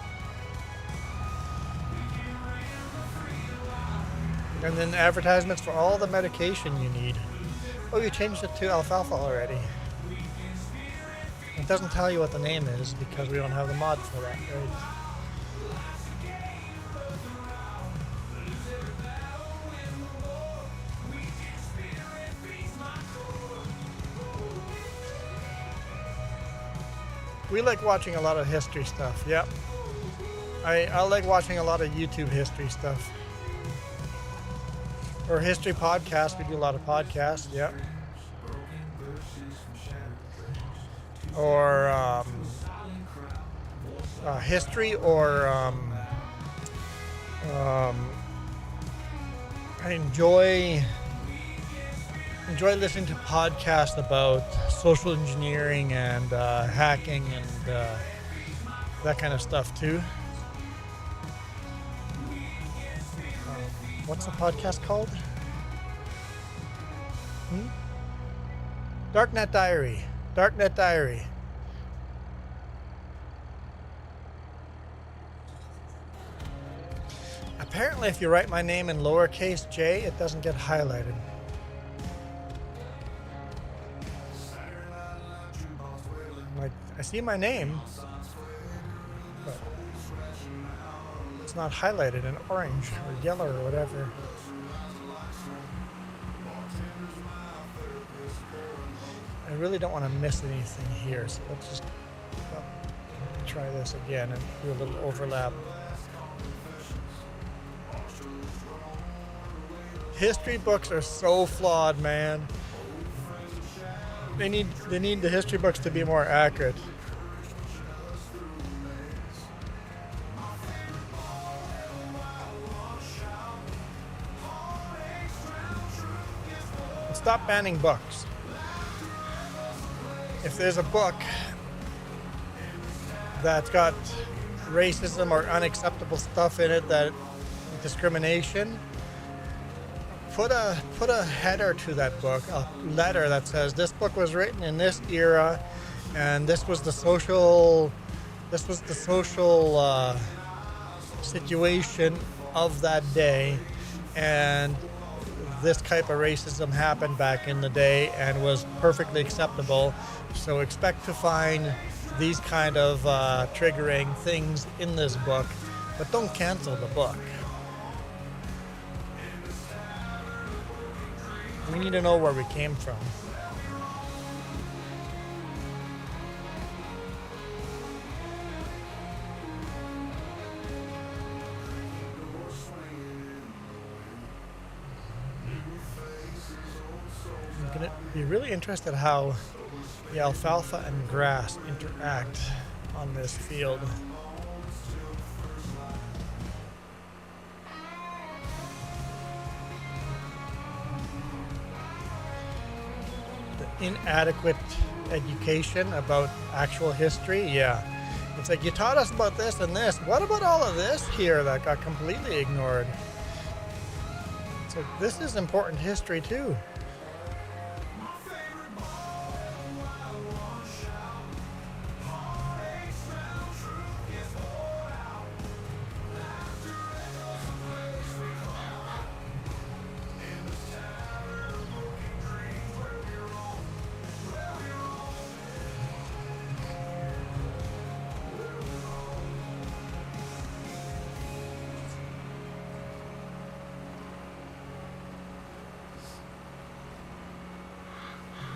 [SPEAKER 4] And then advertisements for all the medication you need. Oh, you changed it to alfalfa already. It doesn't tell you what the name is because we don't have the mod for that, right? We like watching a lot of history stuff, yep. I like watching a lot of YouTube history stuff. Or history podcasts, we do a lot of podcasts, yep. Or history, or I enjoy listening to podcasts about social engineering and hacking and that kind of stuff too. What's the podcast called? Darknet Diary. Apparently, if you write my name in lowercase j, it doesn't get highlighted. Like, I see my name, but it's not highlighted in orange or yellow or whatever. I really don't want to miss anything here, so let's just try this again and do a little overlap. History books are so flawed, man. They need the history books to be more accurate. Stop banning books. If there's a book that's got racism or unacceptable stuff in it, that discrimination, put a header to that book, a letter that says this book was written in this era, and this was the social situation of that day, and this type of racism happened back in the day and was perfectly acceptable. So expect to find these kind of triggering things in this book, but don't cancel the book. We need to know where we came from. I'm going to be really interested how the alfalfa and grass interact on this field. Inadequate education about actual history, yeah. It's like, you taught us about this and this. What about all of this here that got completely ignored? It's like, this is important history too.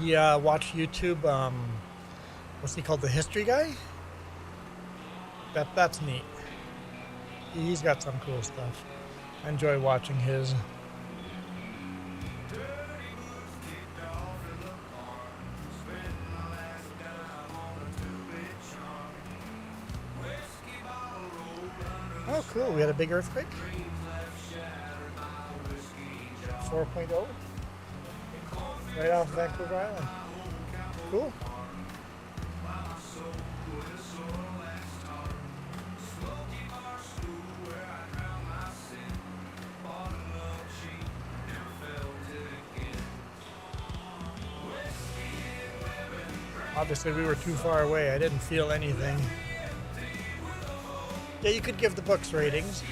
[SPEAKER 4] Yeah, watch YouTube. What's he called? The History Guy? That's neat. He's got some cool stuff. I enjoy watching his. Oh, cool. We had a big earthquake. 4.0. Right off Vancouver Island. Cool. Obviously, we were too far away. I didn't feel anything. Yeah, you could give the books ratings.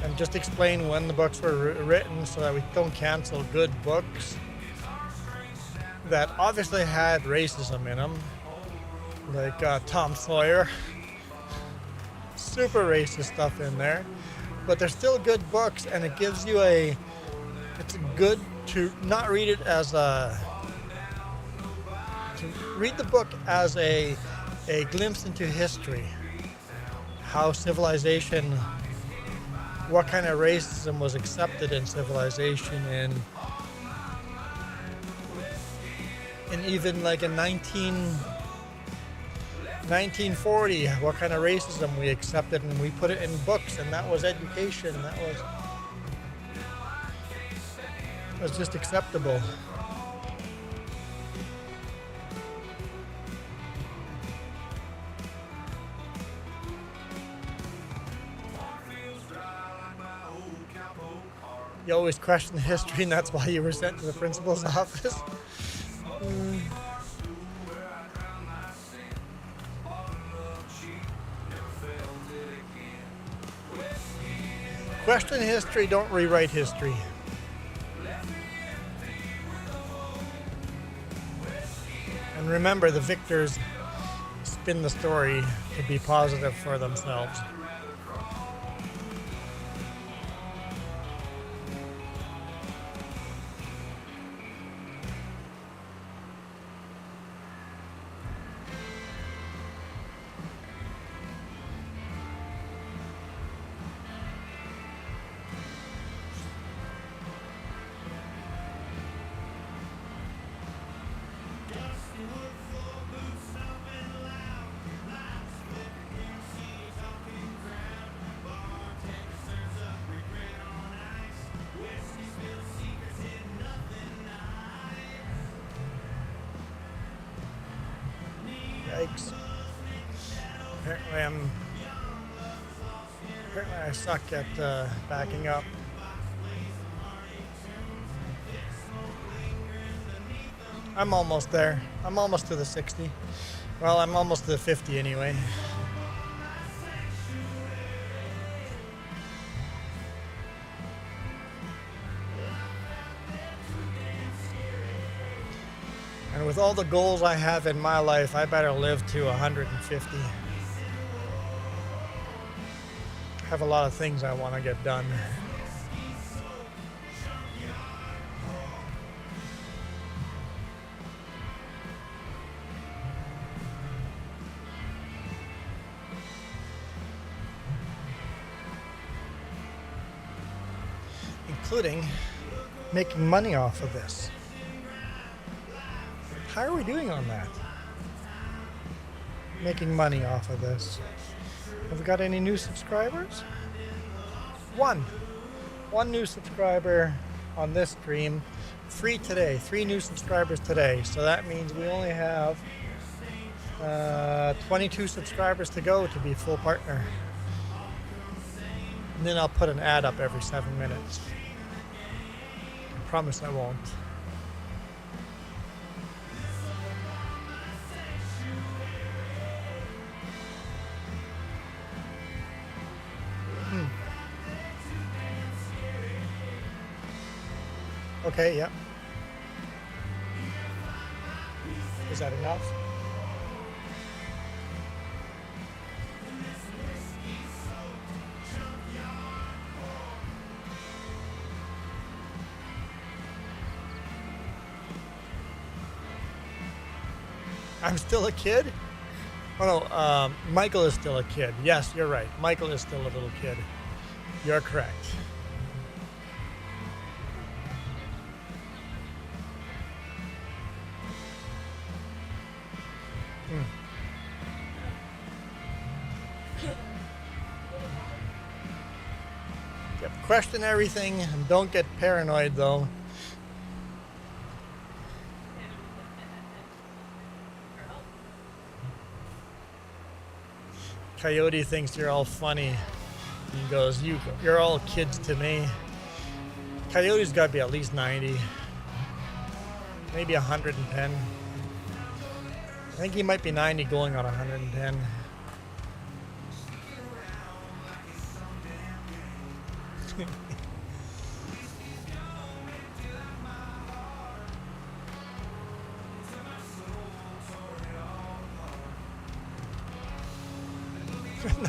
[SPEAKER 4] And just explain when the books were written so that we don't cancel good books that obviously had racism in them. Like Tom Sawyer. Super racist stuff in there. But they're still good books, and it gives you it's good to not read it as to read the book as a glimpse into history. How civilization, what kind of racism was accepted in civilization, and even like in 1940, what kind of racism we accepted, and we put it in books, and that was education. That was just acceptable. You always question history, and that's why you were sent to the principal's office. question history, don't rewrite history. And remember, the victors spin the story to be positive for themselves. Yikes. Apparently I suck at backing up. I'm almost there. I'm almost to the 60. Well, I'm almost to the 50 anyway. And with all the goals I have in my life, I better live to 150. I have a lot of things I want to get done. Including making money off of this. How are we doing on that? Making money off of this. Have we got any new subscribers? One new subscriber on this stream. Free today. 3 new subscribers today. So that means we only have 22 subscribers to go to be full partner. And then I'll put an ad up every 7 minutes. I promise I won't. Okay, yeah. Is that enough? I'm still a kid? Oh no, Michael is still a kid. Yes, you're right. Michael is still a little kid. You're correct. Yep, question everything and don't get paranoid though. Coyote thinks you're all funny. He goes, you're all kids to me. Coyote's got to be at least 90. Maybe 110. I think he might be 90 going on 110.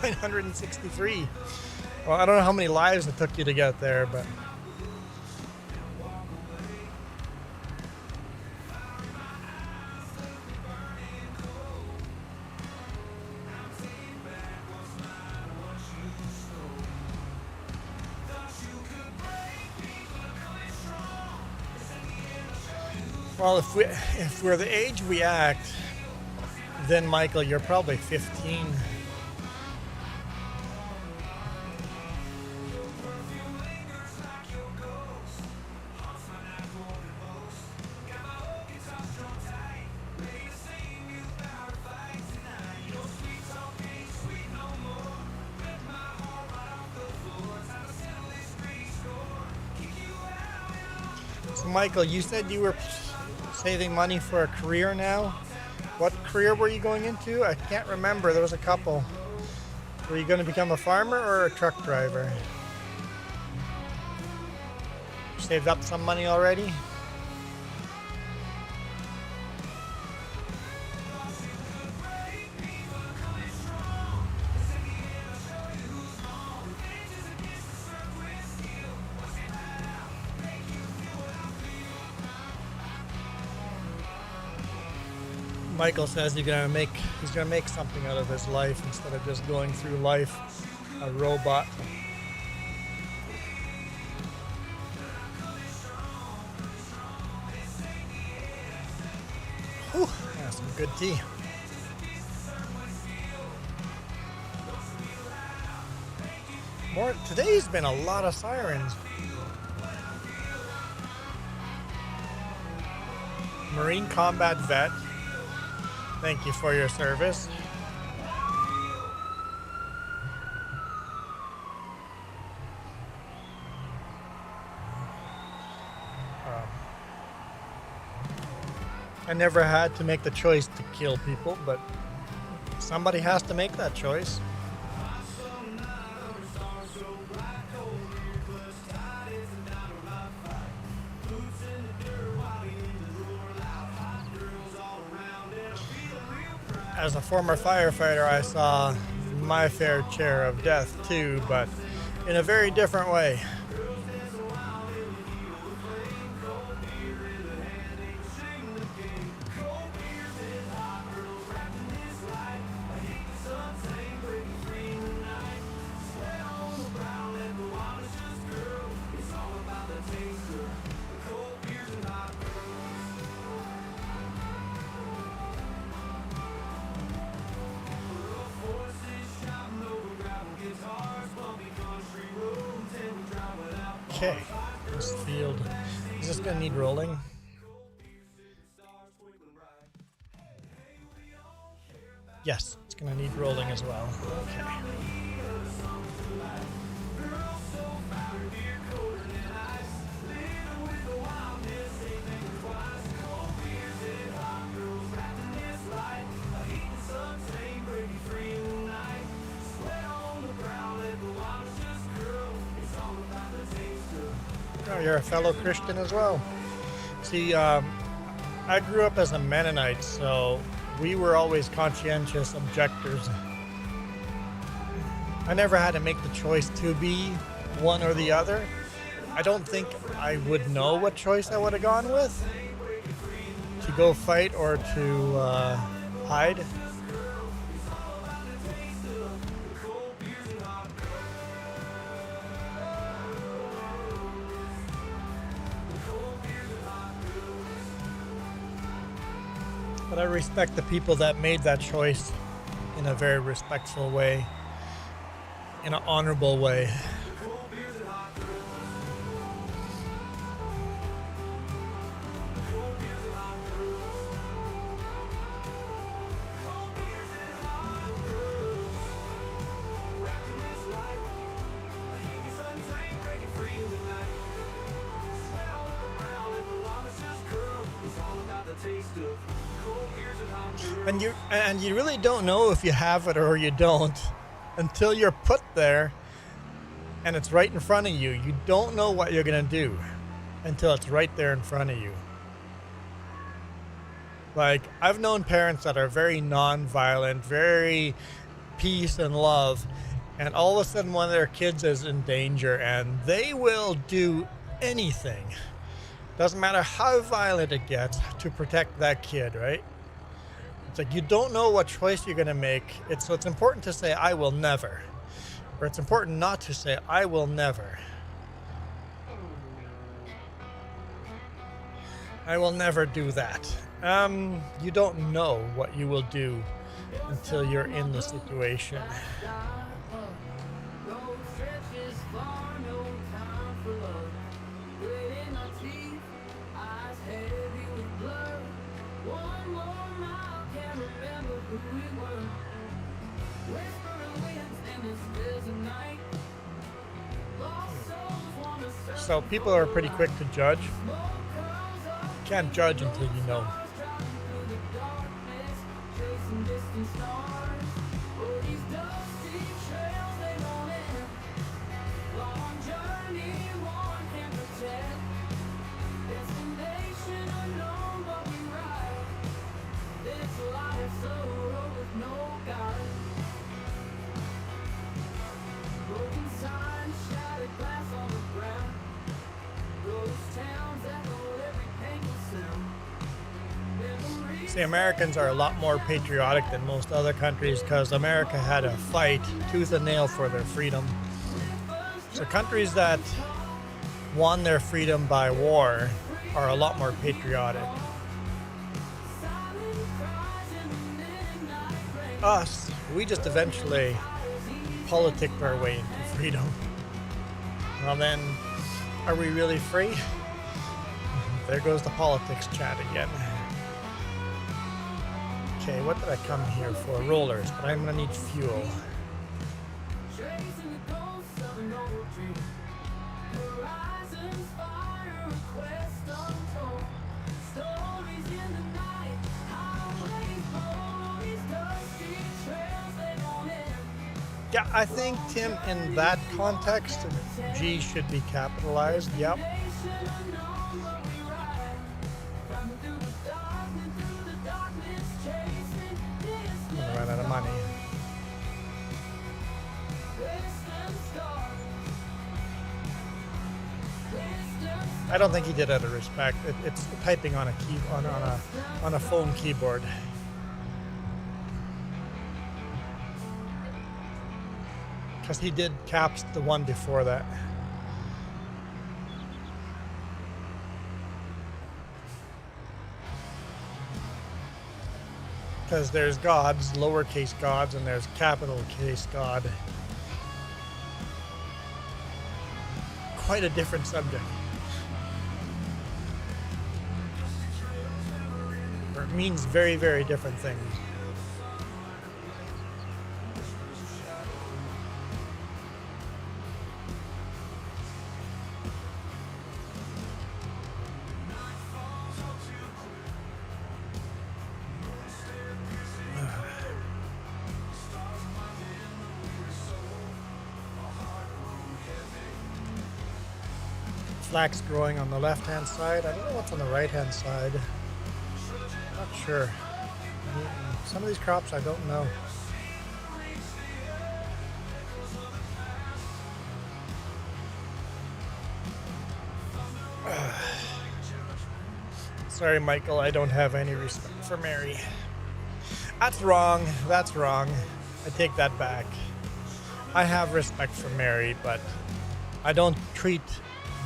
[SPEAKER 4] $963. Well, I don't know how many lives it took you to get there, but well, if we're the age we act, then Michael, you're probably 15. So Michael, you said you were saving money for a career now. What career were you going into? I can't remember. There was a couple. Were you going to become a farmer or a truck driver? saved up some money already. Michael says he's gonna make something out of his life instead of just going through life a robot. Whew, that's some good tea. Today's been a lot of sirens. Marine Combat Vet, thank you for your service. I never had to make the choice to kill people, but somebody has to make that choice. As a former firefighter, I saw my fair share of death too, but in a very different way. Okay, this field, is this gonna need rolling? Yes, it's gonna need rolling as well. Okay. Oh, you're a fellow Christian as well. See, I grew up as a Mennonite, so we were always conscientious objectors. I never had to make the choice to be one or the other. I don't think I would know what choice I would have gone with. To go fight or to hide. But I respect the people that made that choice in a very respectful way, in an honorable way. And you really don't know if you have it or you don't until you're put there and it's right in front of you. You don't know what you're going to do until it's right there in front of you. Like, I've known parents that are very non-violent, very peace and love, and all of a sudden one of their kids is in danger and they will do anything. Doesn't matter how violent it gets to protect that kid, right? It's like you don't know what choice you're going to make. So it's important to say, I will never. Or it's important not to say, I will never. I will never do that. You don't know what you will do until you're in the situation. So people are pretty quick to judge. Can't judge until you know. See, Americans are a lot more patriotic than most other countries because America had to fight tooth and nail for their freedom. So countries that won their freedom by war are a lot more patriotic. Us, we just eventually politicked our way into freedom. Well then, are we really free? There goes the politics chat again. Okay, what did I come here for? Rollers, but I'm gonna need fuel. Yeah, I think, Tim, in that context, G should be capitalized. Yep. I'm gonna run out of money. I don't think he did out of respect. It's typing on a key on a phone keyboard. Because he did caps the one before that. Because there's gods, lowercase gods, and there's capital case God. Quite a different subject. Or it means very, very different things. Flax growing on the left-hand side. I don't know what's on the right-hand side. Not sure. Some of these crops I don't know. Sorry, Michael, I don't have any respect for Mary. That's wrong. That's wrong. I take that back. I have respect for Mary, but I don't treat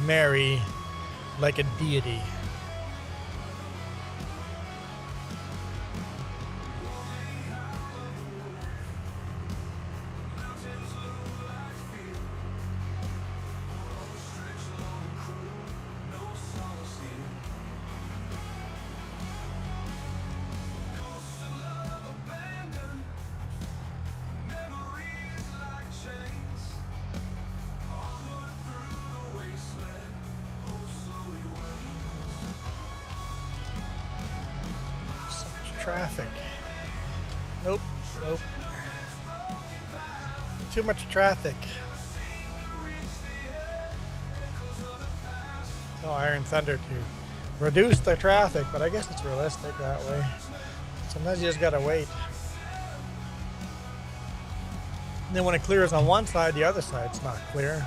[SPEAKER 4] Mary like a deity. Traffic. Nope. Nope. Too much traffic. Tell Iron Thunder to reduce the traffic, but I guess it's realistic that way. Sometimes you just gotta wait. And then when it clears on one side, the other side's not clear.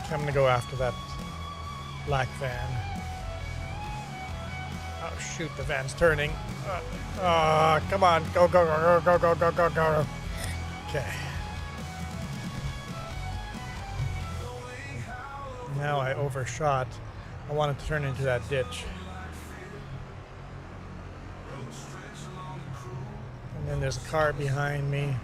[SPEAKER 4] Okay, I'm gonna go after that black van. Oh shoot, the van's turning. Come on, go, go, go, go, go, go, go, go. Okay. Now I overshot. I wanted to turn into that ditch. And then there's a car behind me.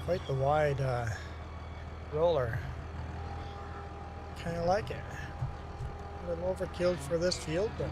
[SPEAKER 4] Quite the wide roller. Kind of like it. A little overkill for this field, but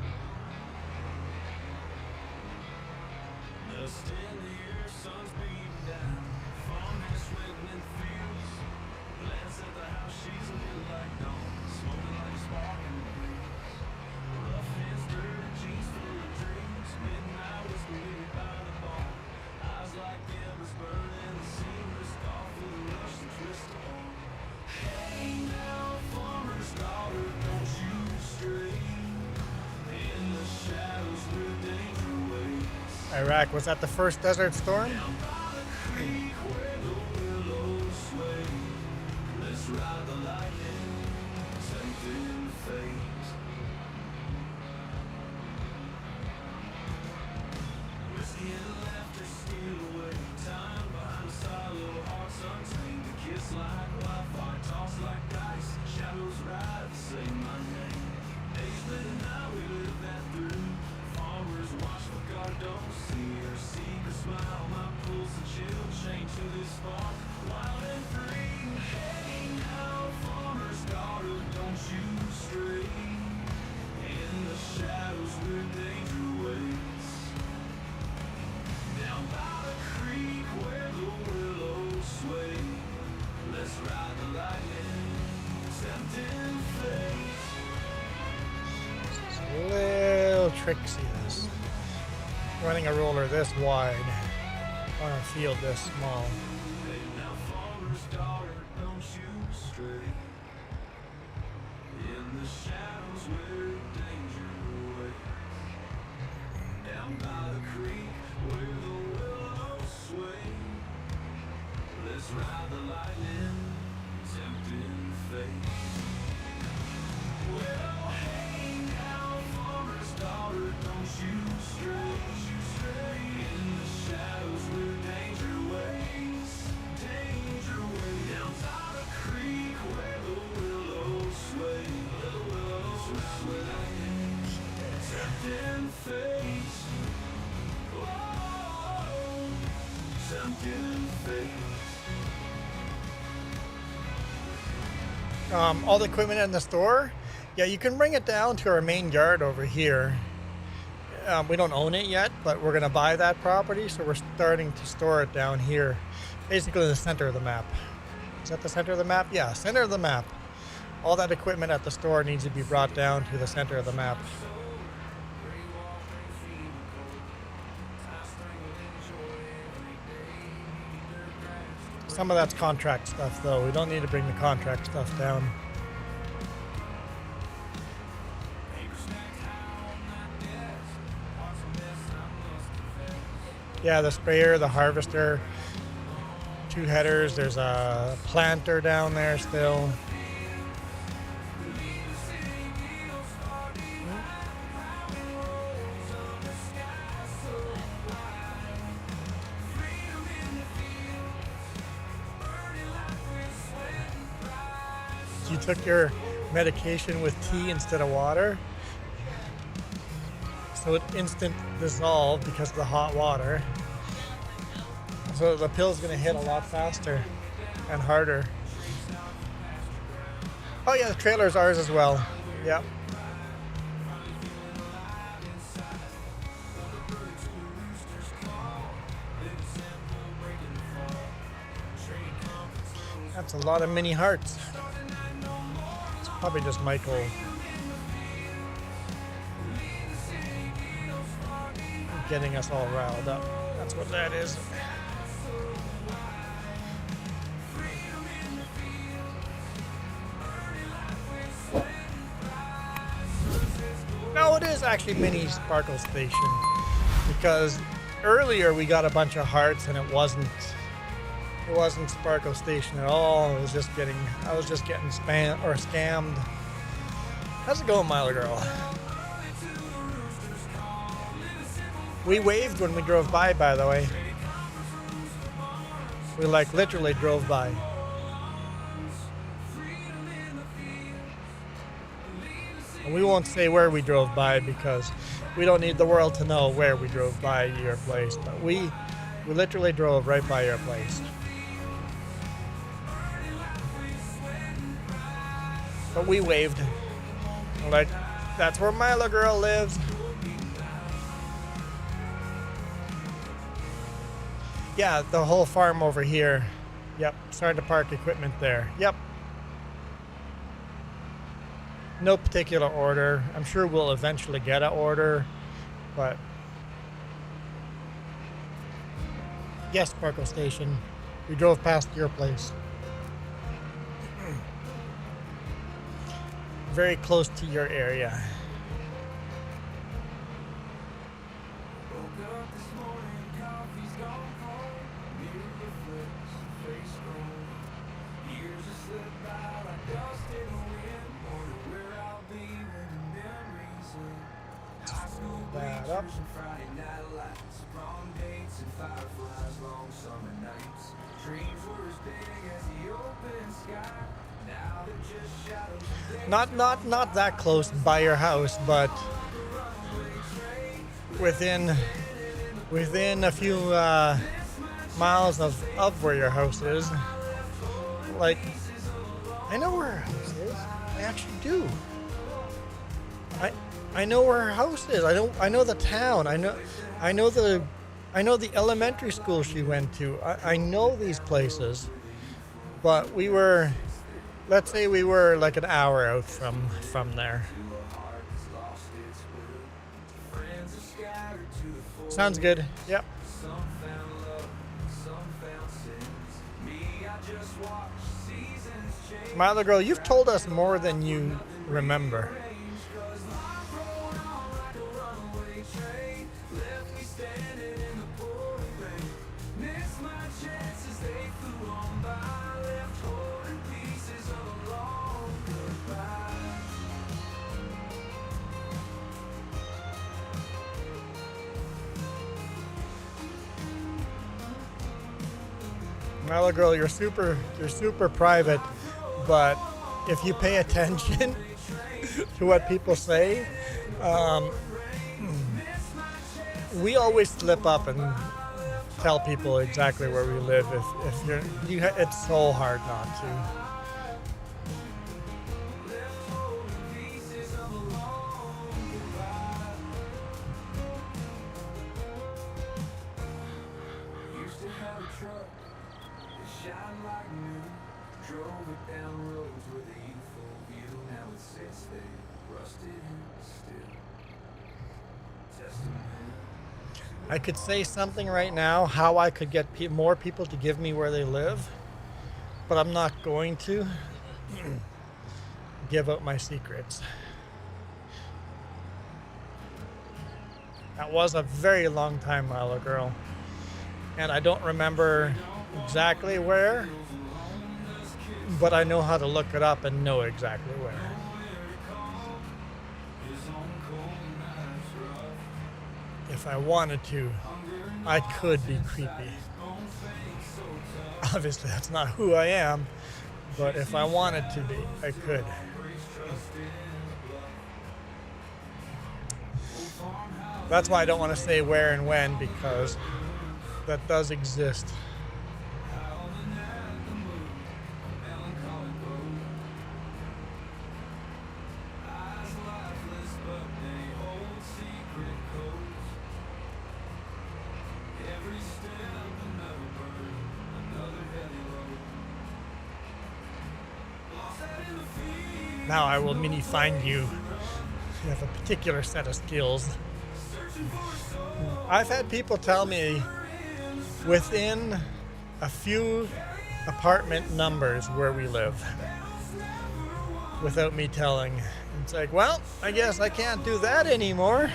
[SPEAKER 4] Iraq, was that the first Desert Storm? Little tricksy this. Running a roller this wide on a field this small. All the equipment in the store, yeah, you can bring it down to our main yard over here. We don't own it yet, but we're going to buy that property, so we're starting to store it down here, basically the center of the map. Is that the center of the map? Yeah, center of the map. All that equipment at the store needs to be brought down to the center of the map. Some of that's contract stuff, though. We don't need to bring the contract stuff down. Yeah, the sprayer, the harvester, 2 headers. There's a planter down there still. You took your medication with tea instead of water, so it instant dissolved because of the hot water. So the pill's gonna hit a lot faster and harder. Oh yeah, the trailer's ours as well. Yep. That's a lot of mini hearts. It's probably just Michael getting us all riled up. That's what that is. No, it is actually Mini Sparkle Station, because earlier we got a bunch of hearts and it wasn't Sparkle Station at all. I was just getting spam or scammed. How's it going, Mile Girl? We waved when we drove by the way. We like literally drove by. And we won't say where we drove by because we don't need the world to know where we drove by your place. But we literally drove right by your place. But we waved. We're like, that's where Milo Girl lives. Yeah, the whole farm over here. Yep, starting to park equipment there. Yep. No particular order. I'm sure we'll eventually get an order, but yes, Sparkle Station. We drove past your place. Very close to your area. up. Not that close by your house, but within a few miles of where your house is. Like, I know where her house is. I actually do. I know where her house is. I know the town. I know the elementary school she went to. I know these places. But let's say we were like an hour out from there. Sounds good. Yep. Milo Girl, you've told us more than you remember. Milo Girl, you're super private, but if you pay attention to what people say, we always slip up and tell people exactly where we live. It's so hard not to. I could say something right now, how I could get more people to give me where they live, but I'm not going to give out my secrets. That was a very long time, Milo Girl, and I don't remember exactly where, but I know how to look it up and know exactly where. If I wanted to, I could be creepy. Obviously, that's not who I am, but if I wanted to be, I could. That's why I don't want to say where and when, because that does exist. Now I will mini find you. You have a particular set of skills. I've had people tell me within a few apartment numbers where we live without me telling. It's like, well, I guess I can't do that anymore.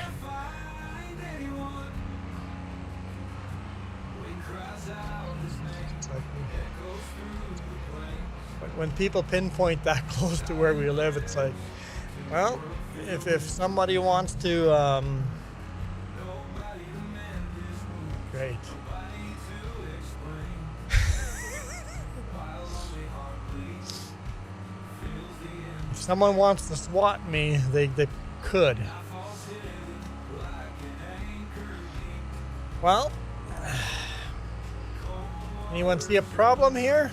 [SPEAKER 4] When people pinpoint that close to where we live, it's like, well, if somebody wants to, great. If someone wants to swat me, they could. Well, anyone see a problem here?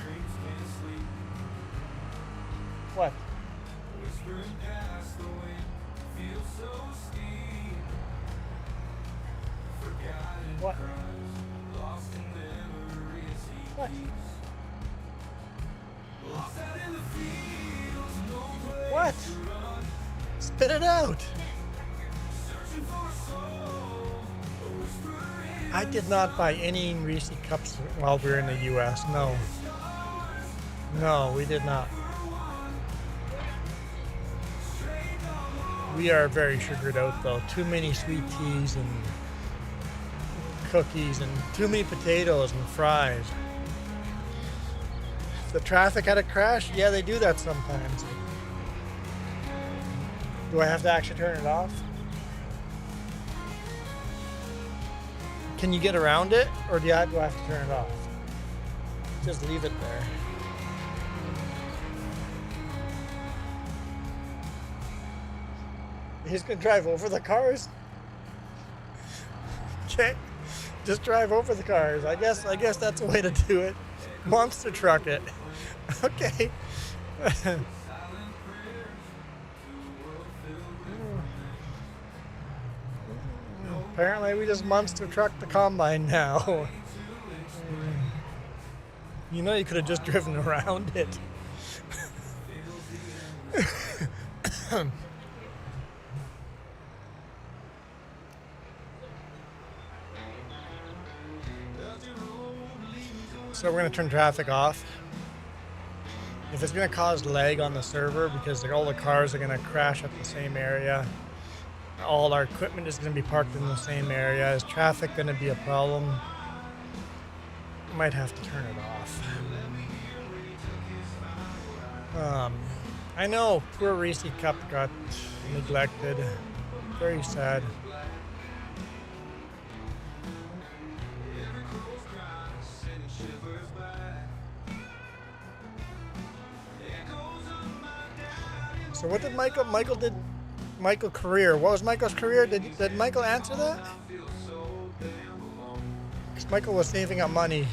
[SPEAKER 4] What? What? What? What? Spit it out. I did not buy any Reese cups while we were in the US. No. No, we did not. We are very sugared out though. Too many sweet teas and cookies and too many potatoes and fries. The traffic had a crash? Yeah, they do that sometimes. Do I have to actually turn it off? Can you get around it, or do you have to turn it off? Just leave it there. He's gonna drive over the cars. Okay, just drive over the cars. I guess that's a way to do it. Monster truck it. Okay. Apparently we just monster truck the combine now. You know, you could have just driven around it. So we're going to turn traffic off. If it's going to cause lag on the server because all the cars are going to crash at the same area, all our equipment is going to be parked in the same area, is traffic going to be a problem? Might have to turn it off. I know, poor Reese Cup got neglected. Very sad. So what did Michael career? What was Michael's career? Did Michael answer that? Because Michael was saving up money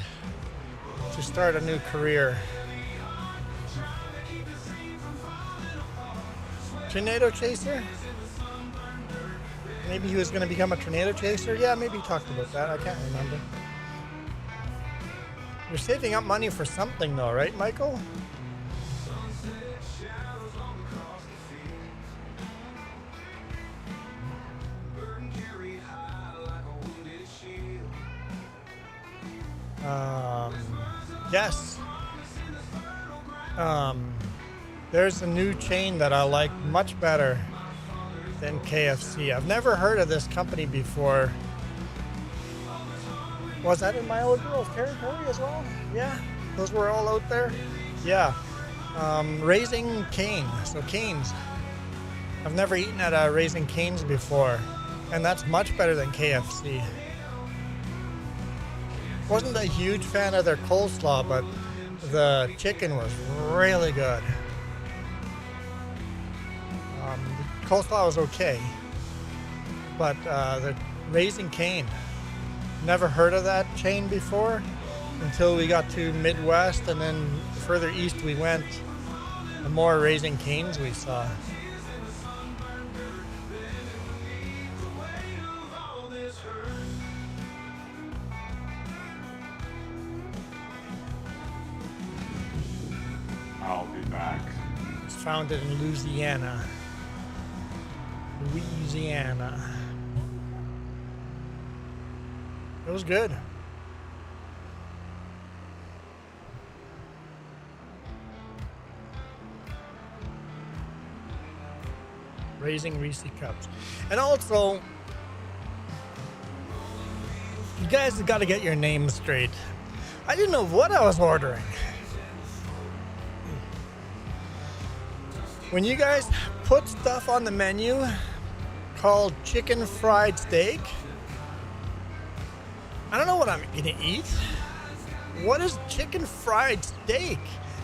[SPEAKER 4] to start a new career. Tornado chaser? Maybe he was going to become a tornado chaser? Yeah, maybe he talked about that. I can't remember. You're saving up money for something though, right, Michael? Yes. There's a new chain that I like much better than KFC. I've never heard of this company before. Was that in my old girl's territory as well? Yeah, those were all out there. Yeah. Raising Cane. So Cane's. I've never eaten at a Raising Cane's before, and that's much better than KFC. Wasn't a huge fan of their coleslaw, but the chicken was really good. The coleslaw was okay, but the Raising Cane, never heard of that chain before until we got to Midwest, and then further east we went, the more Raising Canes we saw.
[SPEAKER 6] I'll be back.
[SPEAKER 4] It's founded in Louisiana. It was good. Raising Reese Cups. And also, you guys have got to get your names straight. I didn't know what I was ordering. When you guys put stuff on the menu called chicken fried steak, I don't know what I'm gonna eat. What is chicken fried steak?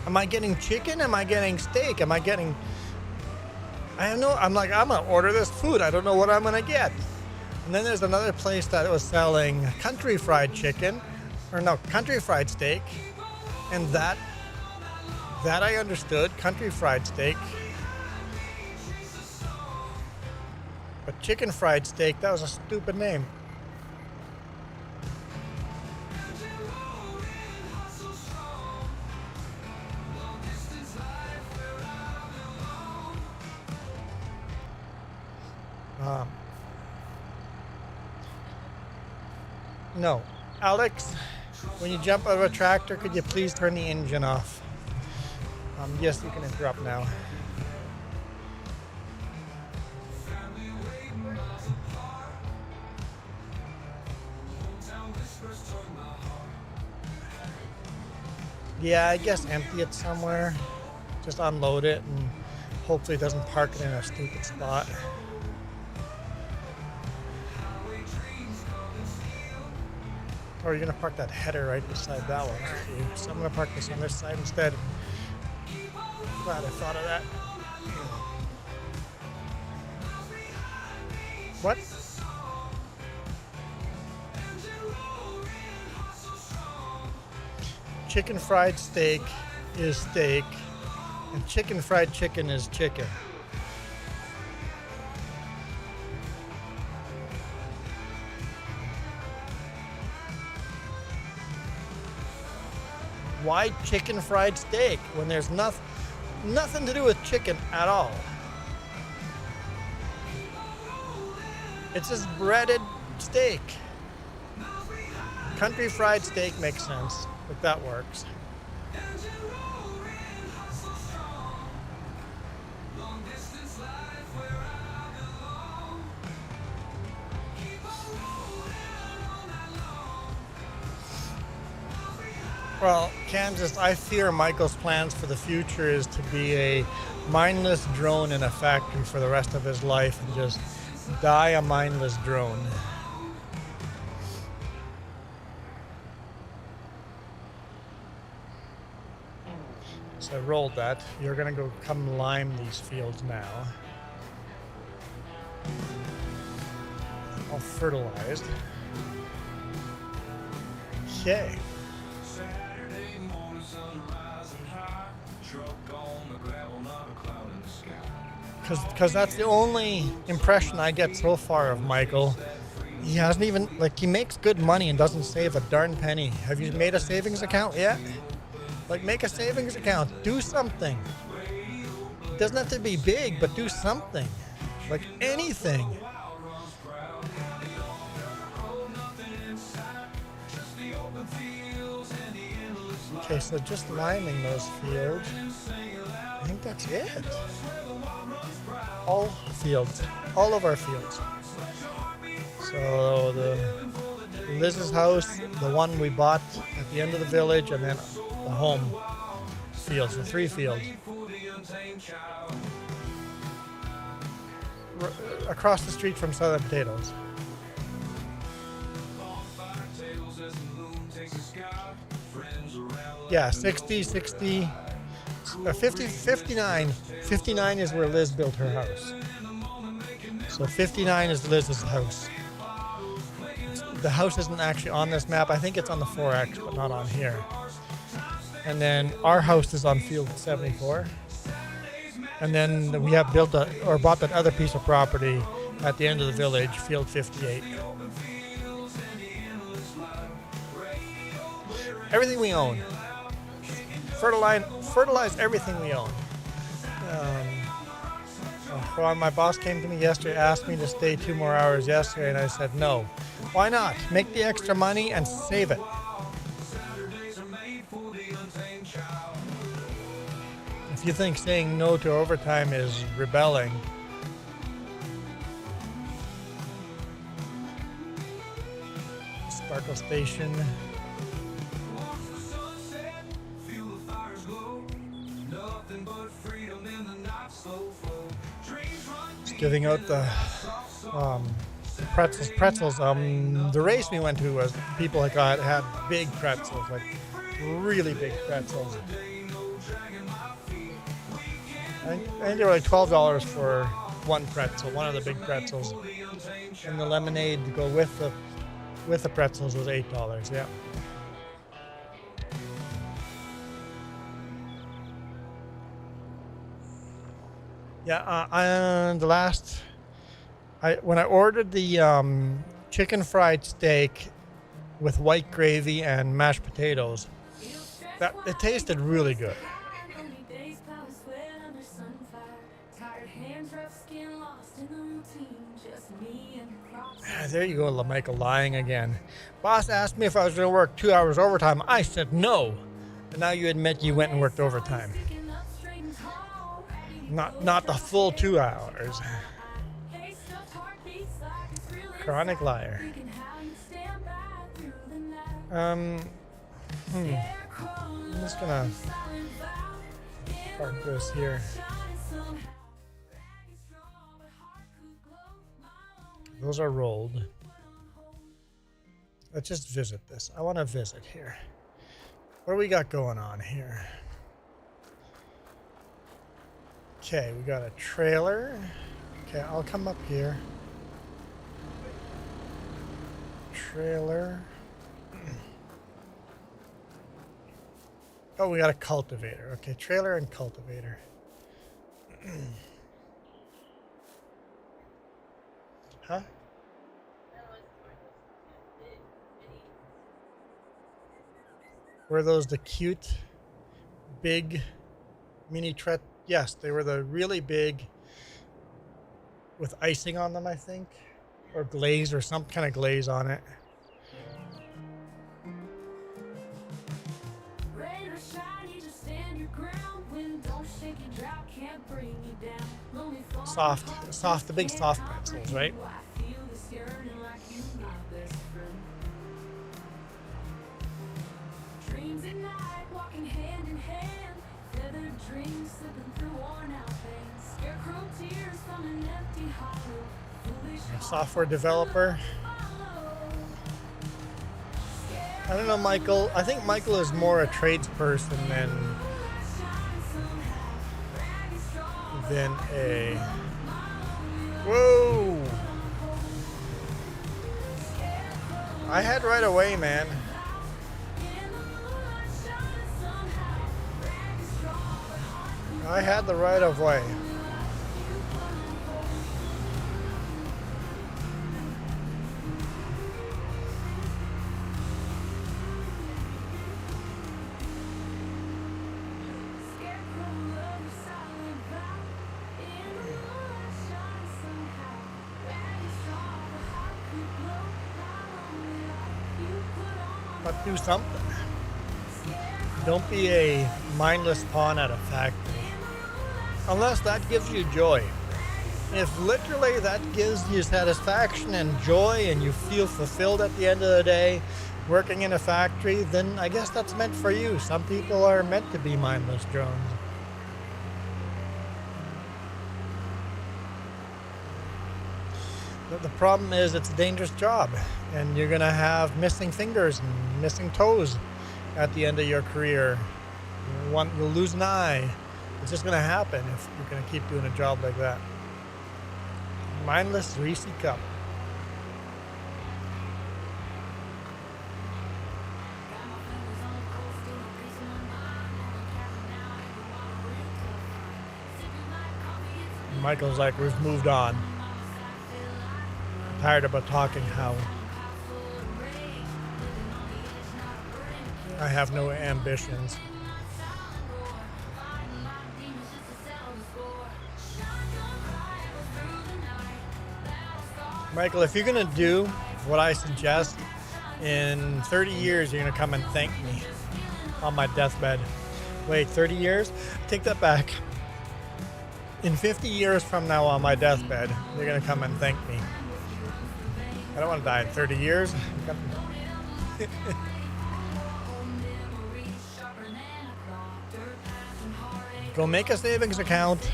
[SPEAKER 4] Am I getting chicken? Am I getting steak? I have no, I'm gonna order this food. I don't know what I'm gonna get. And then there's another place that was selling country fried chicken, country fried steak. And that I understood, country fried steak. But chicken fried steak, that was a stupid name. No. Alex, when you jump out of a tractor, could you please turn the engine off? Yes, you can interrupt now. Yeah, I guess empty it somewhere. Just unload it and hopefully it doesn't park it in a stupid spot. Or you're gonna park that header right beside that one, aren't you? So I'm gonna park this on this side instead. Glad I thought of that. What? Chicken fried steak is steak, and chicken fried chicken is chicken. Why chicken fried steak when there's nothing to do with chicken at all? It's just breaded steak. Country fried steak makes sense, but that works. Well, Kansas, I fear Michael's plans for the future is to be a mindless drone in a factory for the rest of his life and just die a mindless drone. So I rolled that. You're gonna go come lime these fields now. All fertilized. Okay. Because that's the only impression I get so far of Michael. He hasn't even, like, he makes good money and doesn't save a darn penny. Have you made a savings account yet? Like, make a savings account. Do something. It doesn't have to be big, but do something. Like, anything. Okay, so just liming those fields. I think that's it. All fields, all of our fields. So the Liz's house, the one we bought at the end of the village, and then the home fields, the 3 fields. Across the street from Southern Potatoes. Yeah, 60, 50, 59. 59 is where Liz built her house. So 59 is Liz's house. The house isn't actually on this map. I think it's on the 4X, but not on here. And then our house is on field 74. And then we have bought that other piece of property at the end of the village, field 58. Everything we own. Fertilize everything we own. My boss came to me yesterday, asked me to stay 2 more hours yesterday, and I said no. Why not? Make the extra money and save it. If you think saying no to overtime is rebelling, Sparkle Station. Just giving out the pretzels. The race we went to was people like had big pretzels, like really big pretzels. I think they were like $12 for one pretzel, one of the big pretzels, and the lemonade to go with the pretzels was $8. Yeah. Yeah, and the last, when I ordered the chicken fried steak with white gravy and mashed potatoes, it tasted really good. There you go, Michael, lying again. Boss asked me if I was going to work 2 hours overtime. I said no. And now you admit you went and worked overtime. Not the full 2 hours. Chronic liar. I'm just gonna park this here. Those are rolled. Let's just visit this. I want to visit here. What do we got going on here? Okay, we got a trailer. Okay, I'll come up here. Trailer. Oh, we got a cultivator. Okay, trailer and cultivator. Huh? Were those the cute, big mini tret? Yes, they were the really big with icing on them, I think, or glaze or some kind of glaze on it. Soft, the big soft pretzels, right? Software developer. I don't know, Michael. I think Michael is more a tradesperson than a... Whoa! I had right away, man. I had the right of way. But do something. Don't be a mindless pawn at a factory. Unless that gives you joy. If literally that gives you satisfaction and joy and you feel fulfilled at the end of the day working in a factory, then I guess that's meant for you. Some people are meant to be mindless drones. But the problem is it's a dangerous job and you're going to have missing fingers and missing toes at the end of your career. You'll lose an eye. It's just going to happen if you're going to keep doing a job like that. Mindless Reese Cup. Michael's like, we've moved on. Tired about talking how I have no ambitions. Michael, if you're going to do what I suggest, in 30 years, you're going to come and thank me on my deathbed. Wait, 30 years? Take that back. In 50 years from now on my deathbed, you're going to come and thank me. I don't want to die in 30 years. Go make a savings account.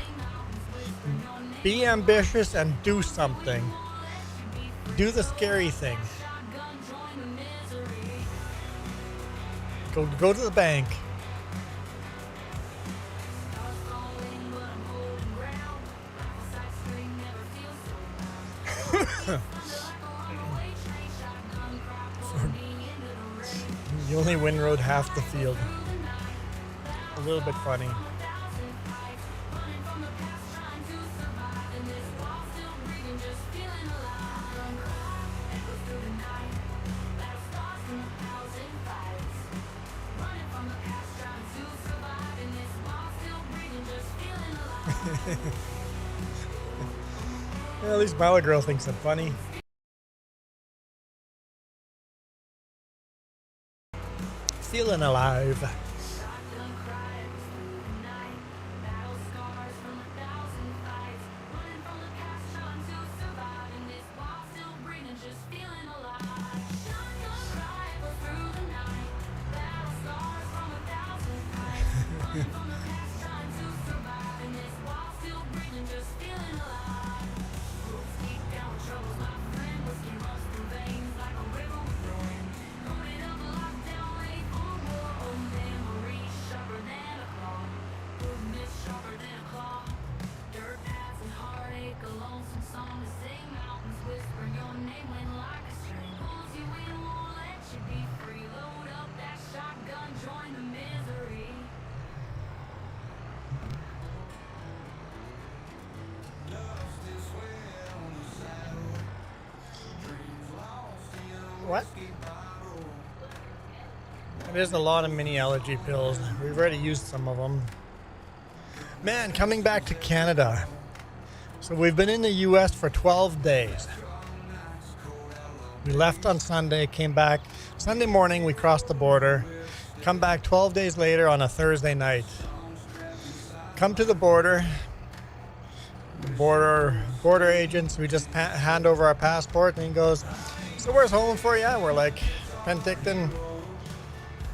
[SPEAKER 4] Be ambitious and do something. Do the scary thing. Go to the bank. You only windrowed half the field. A little bit funny. At least Mala Girl thinks I'm funny. Feeling alive. What? There's a lot of mini allergy pills. We've already used some of them. Man, coming back to Canada. So we've been in the US for 12 days. We left on Sunday, came back Sunday morning, we crossed the border. Come back 12 days later on a Thursday night. Come to the border. Border agents, we just hand over our passport, and he goes, so where's home for you? We're like, Penticton.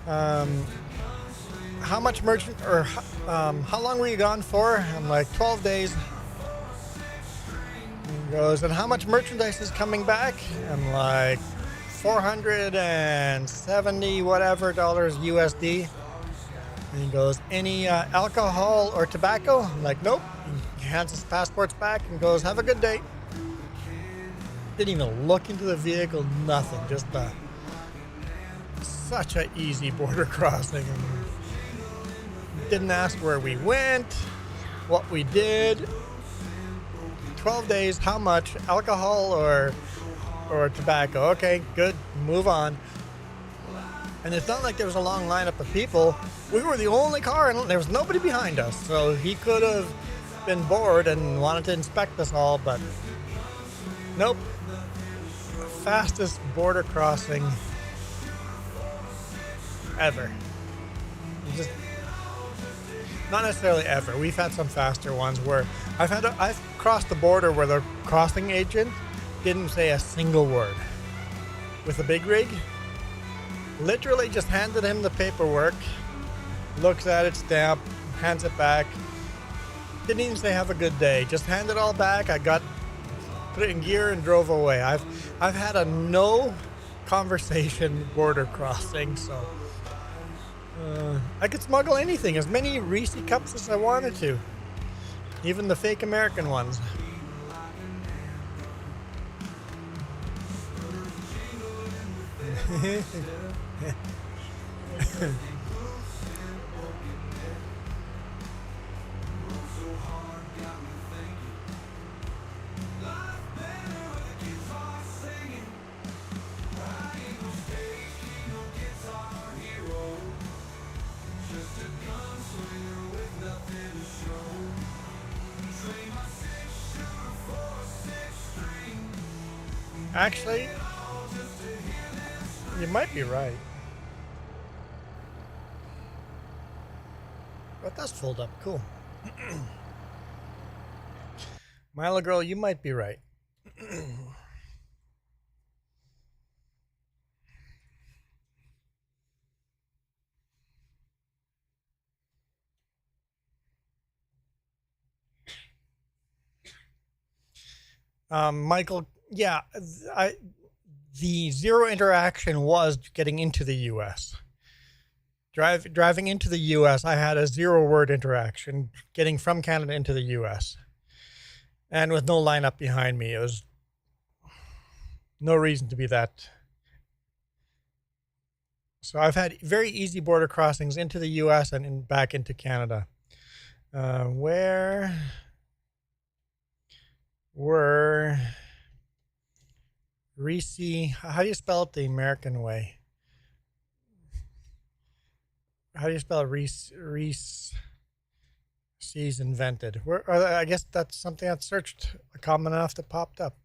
[SPEAKER 4] How much merchant, or how long were you gone for? I'm like, 12 days. He goes, and how much merchandise is coming back? I'm like, 470 whatever dollars USD. And he goes, any alcohol or tobacco? I'm like, nope. He hands his passports back and goes, have a good day. Didn't even look into the vehicle, nothing. Just such an easy border crossing. Didn't ask where we went, what we did. 12 days, how much? Alcohol or tobacco? Okay, good, move on. And it's not like there was a long lineup of people. We were the only car and there was nobody behind us. So he could have been bored and wanted to inspect us all, but nope. Fastest border crossing ever. Just not necessarily ever. We've had some faster ones where I've crossed the border where the crossing agent didn't say a single word. With a big rig, literally just handed him the paperwork, looks at it, stamp, hands it back. Didn't even say have a good day. Just handed it all back. Put it in gear and drove away. I've had a no conversation border crossing, so I could smuggle anything, as many Reese cups as I wanted to, even the fake American ones. Actually, you might be right. But that's fold up. Cool. Milo girl, you might be right. Michael, yeah, the zero interaction was getting into the U.S. Driving into the U.S., I had a 0-word interaction getting from Canada into the U.S. And with no lineup behind me, it was no reason to be that. So I've had very easy border crossings into the U.S. and back into Canada. Where were Reese? How do you spell it the American way? How do you spell Reese? Reese's invented. I guess that's something that's searched common enough that popped up.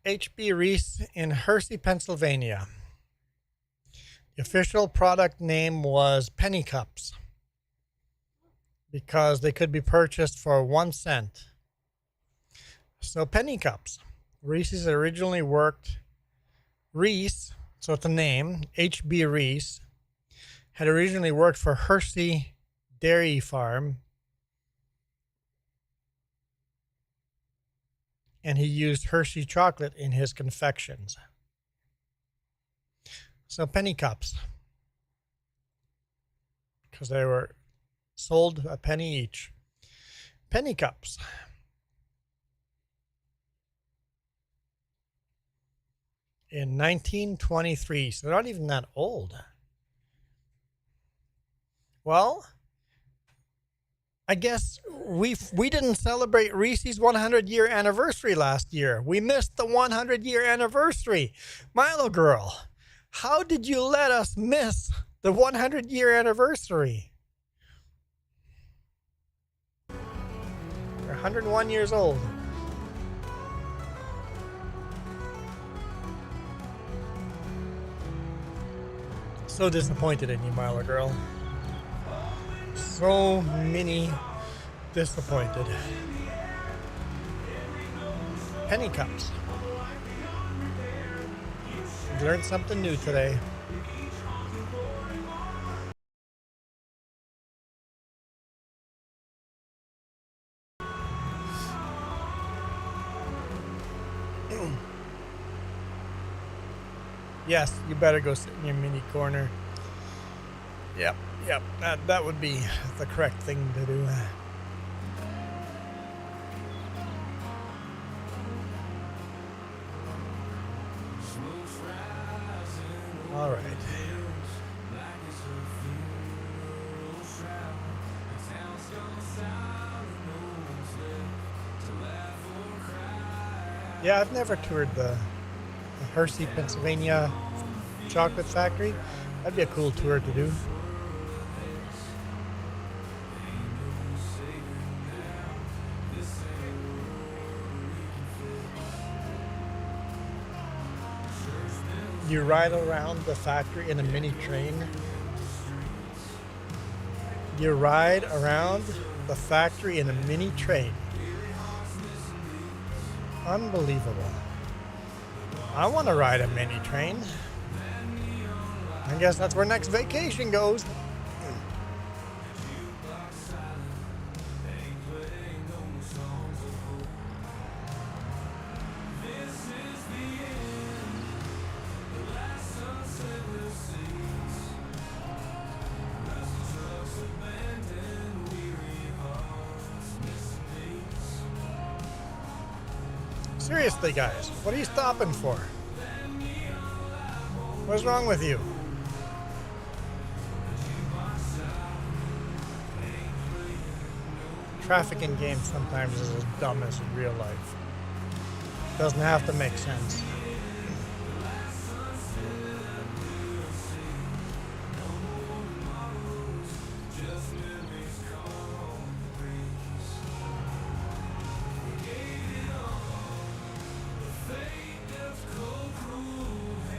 [SPEAKER 4] H.B. Reese in Hershey, Pennsylvania. The official product name was penny cups because they could be purchased for 1 cent. So penny cups. Reese's originally worked. Reese, so it's a name, H.B. Reese, had originally worked for Hershey Dairy Farm, and he used Hershey chocolate in his confections. So penny cups, because they were sold a penny each. Penny cups. In 1923, so not even that old. Well, I guess we didn't celebrate Reese's 100-year anniversary last year. We missed the 100-year anniversary. Milo Girl, how did you let us miss the 100-year anniversary? You're 101 years old. So disappointed in you, Milo Girl. So many disappointed. Penny cups. Learned something new today. Yes, you better go sit in your mini corner. Yep, that would be the correct thing to do. All right. Yeah, I've never toured the Hershey, Pennsylvania chocolate factory. That'd be a cool tour to do. You ride around the factory in a mini train. You ride around the factory in a mini train. Unbelievable. I want to ride a mini train. I guess that's where next vacation goes. Seriously, guys, what are you stopping for? What's wrong with you? Traffic in games sometimes is as dumb as in real life. Doesn't have to make sense.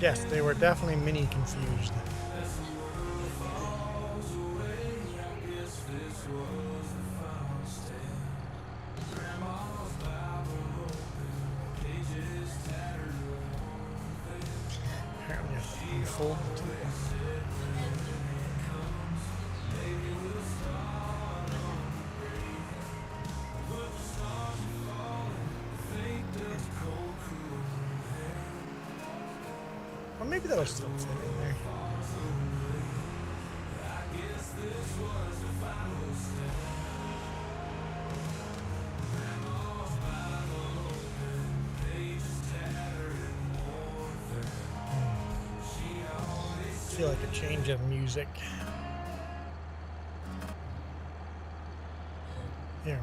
[SPEAKER 4] Yes, they were definitely mini confused. Apparently I fold the two. Or maybe that'll still fit in there. I feel like a change of music. Here.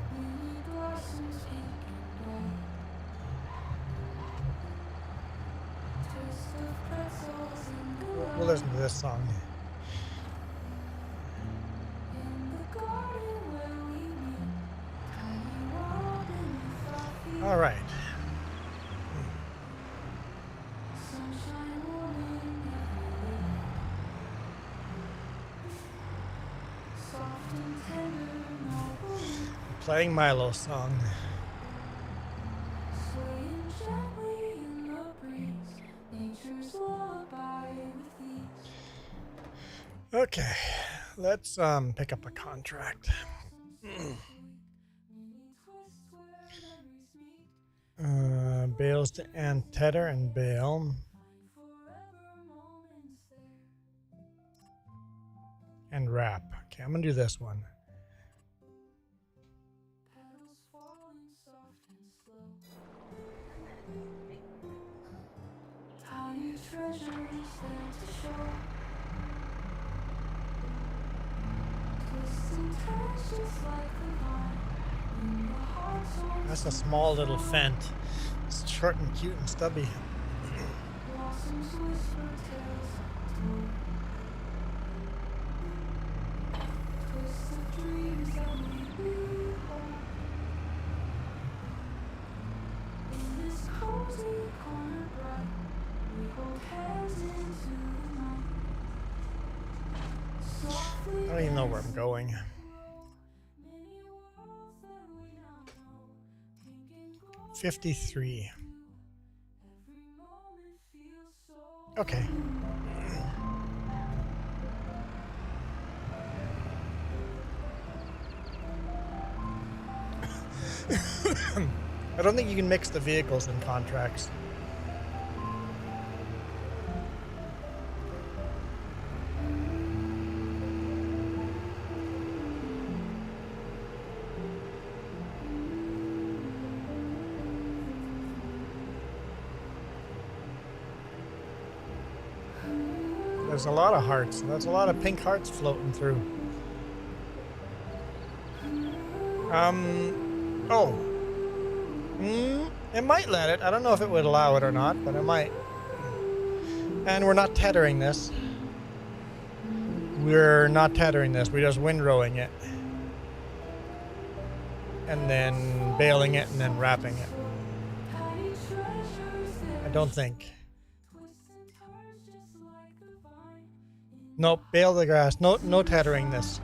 [SPEAKER 4] We'll listen to this song. All right. Playing Milo's song. Okay, let's pick up a contract. Bales to Antetter and Bale. And rap. Okay, I'm gonna do this one. That's a small little Fent. It's short and cute and stubby. I don't even know where I'm going. $53. Okay. I don't think you can mix the vehicles in contracts. There's a lot of hearts. There's a lot of pink hearts floating through. It might let it. I don't know if it would allow it or not, but it might. And we're not tethering this. We're not tethering this. We're just windrowing it. And then bailing it and then wrapping it. I don't think. Nope, bale the grass. No tethering this.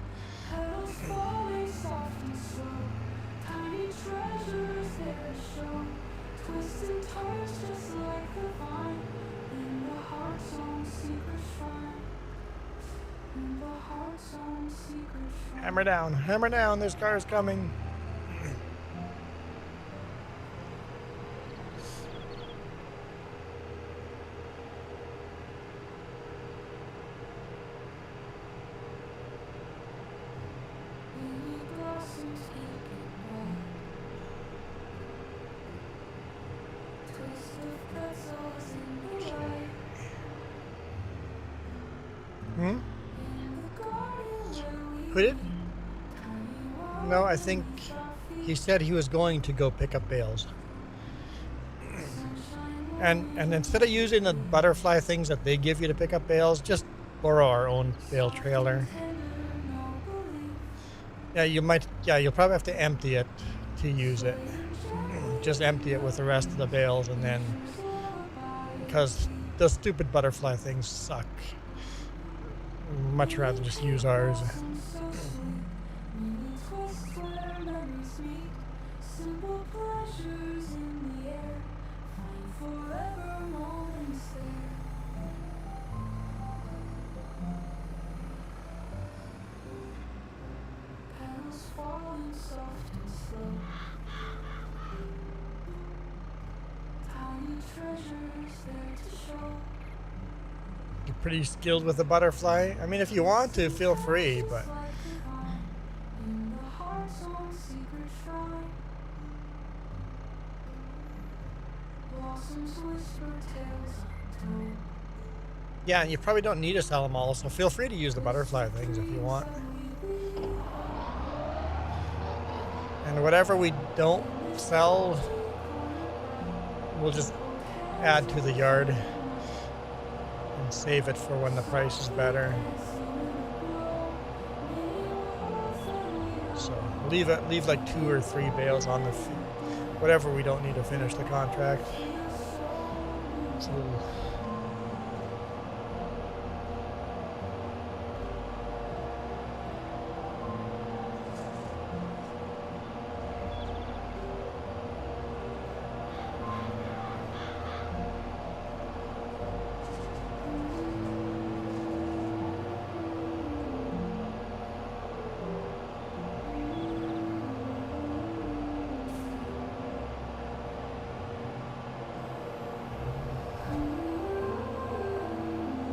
[SPEAKER 4] Hammer down, there's cars coming. Who did? No, I think he said he was going to go pick up bales. And instead of using the butterfly things that they give you to pick up bales, just borrow our own bale trailer. Yeah, you'll probably have to empty it to use it. Just empty it with the rest of the bales, and then, because those stupid butterfly things suck. Much rather just use ours. You're pretty skilled with the butterfly. I mean, if you want to, feel free, but yeah, and you probably don't need to sell them all, so feel free to use the butterfly things if you want. And whatever we don't sell, we'll just add to the yard and save it for when the price is better. So leave like 2 or 3 bales on the whatever we don't need to finish the contract. So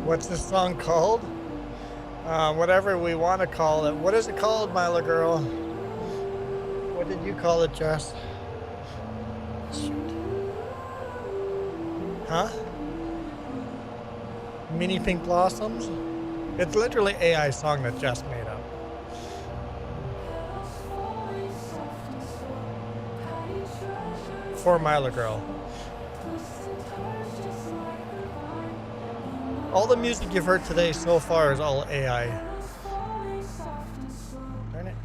[SPEAKER 4] what's this song called? Whatever we want to call it. What is it called, my little girl? What did you call it, Jess? Shoot. Huh? Mini Pink Blossoms? It's literally AI song that Jess made up. 4 Mile Girl. All the music you've heard today so far is all AI. Darn it.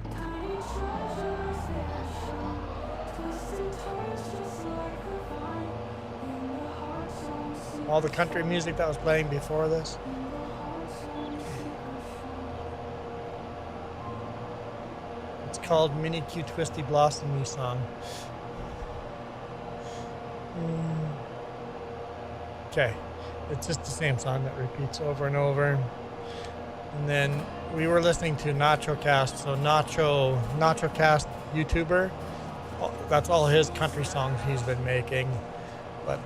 [SPEAKER 4] All the country music that was playing before this. It's called Minnie Q Twisty Blossomy Song. Okay. It's just the same song that repeats over and over. And then we were listening to NachoCast. So NachoCast YouTuber, that's all his country songs he's been making. But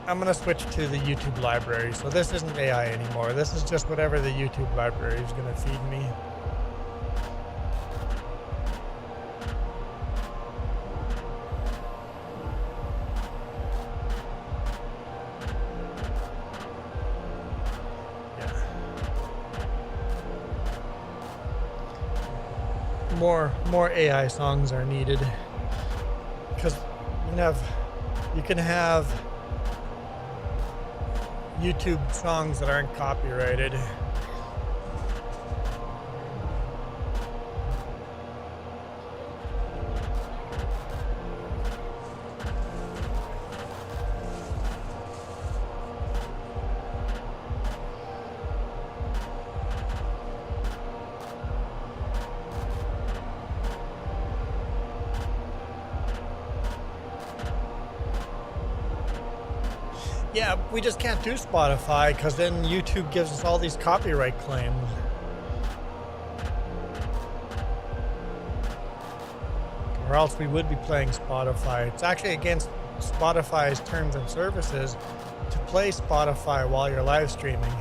[SPEAKER 4] I'm going to switch to the YouTube library. So this isn't AI anymore. This is just whatever the YouTube library is going to feed me. More AI songs are needed because you can have YouTube songs that aren't copyrighted. Yeah, we just can't do Spotify because then YouTube gives us all these copyright claims. Or else we would be playing Spotify. It's actually against Spotify's terms and services to play Spotify while you're live streaming.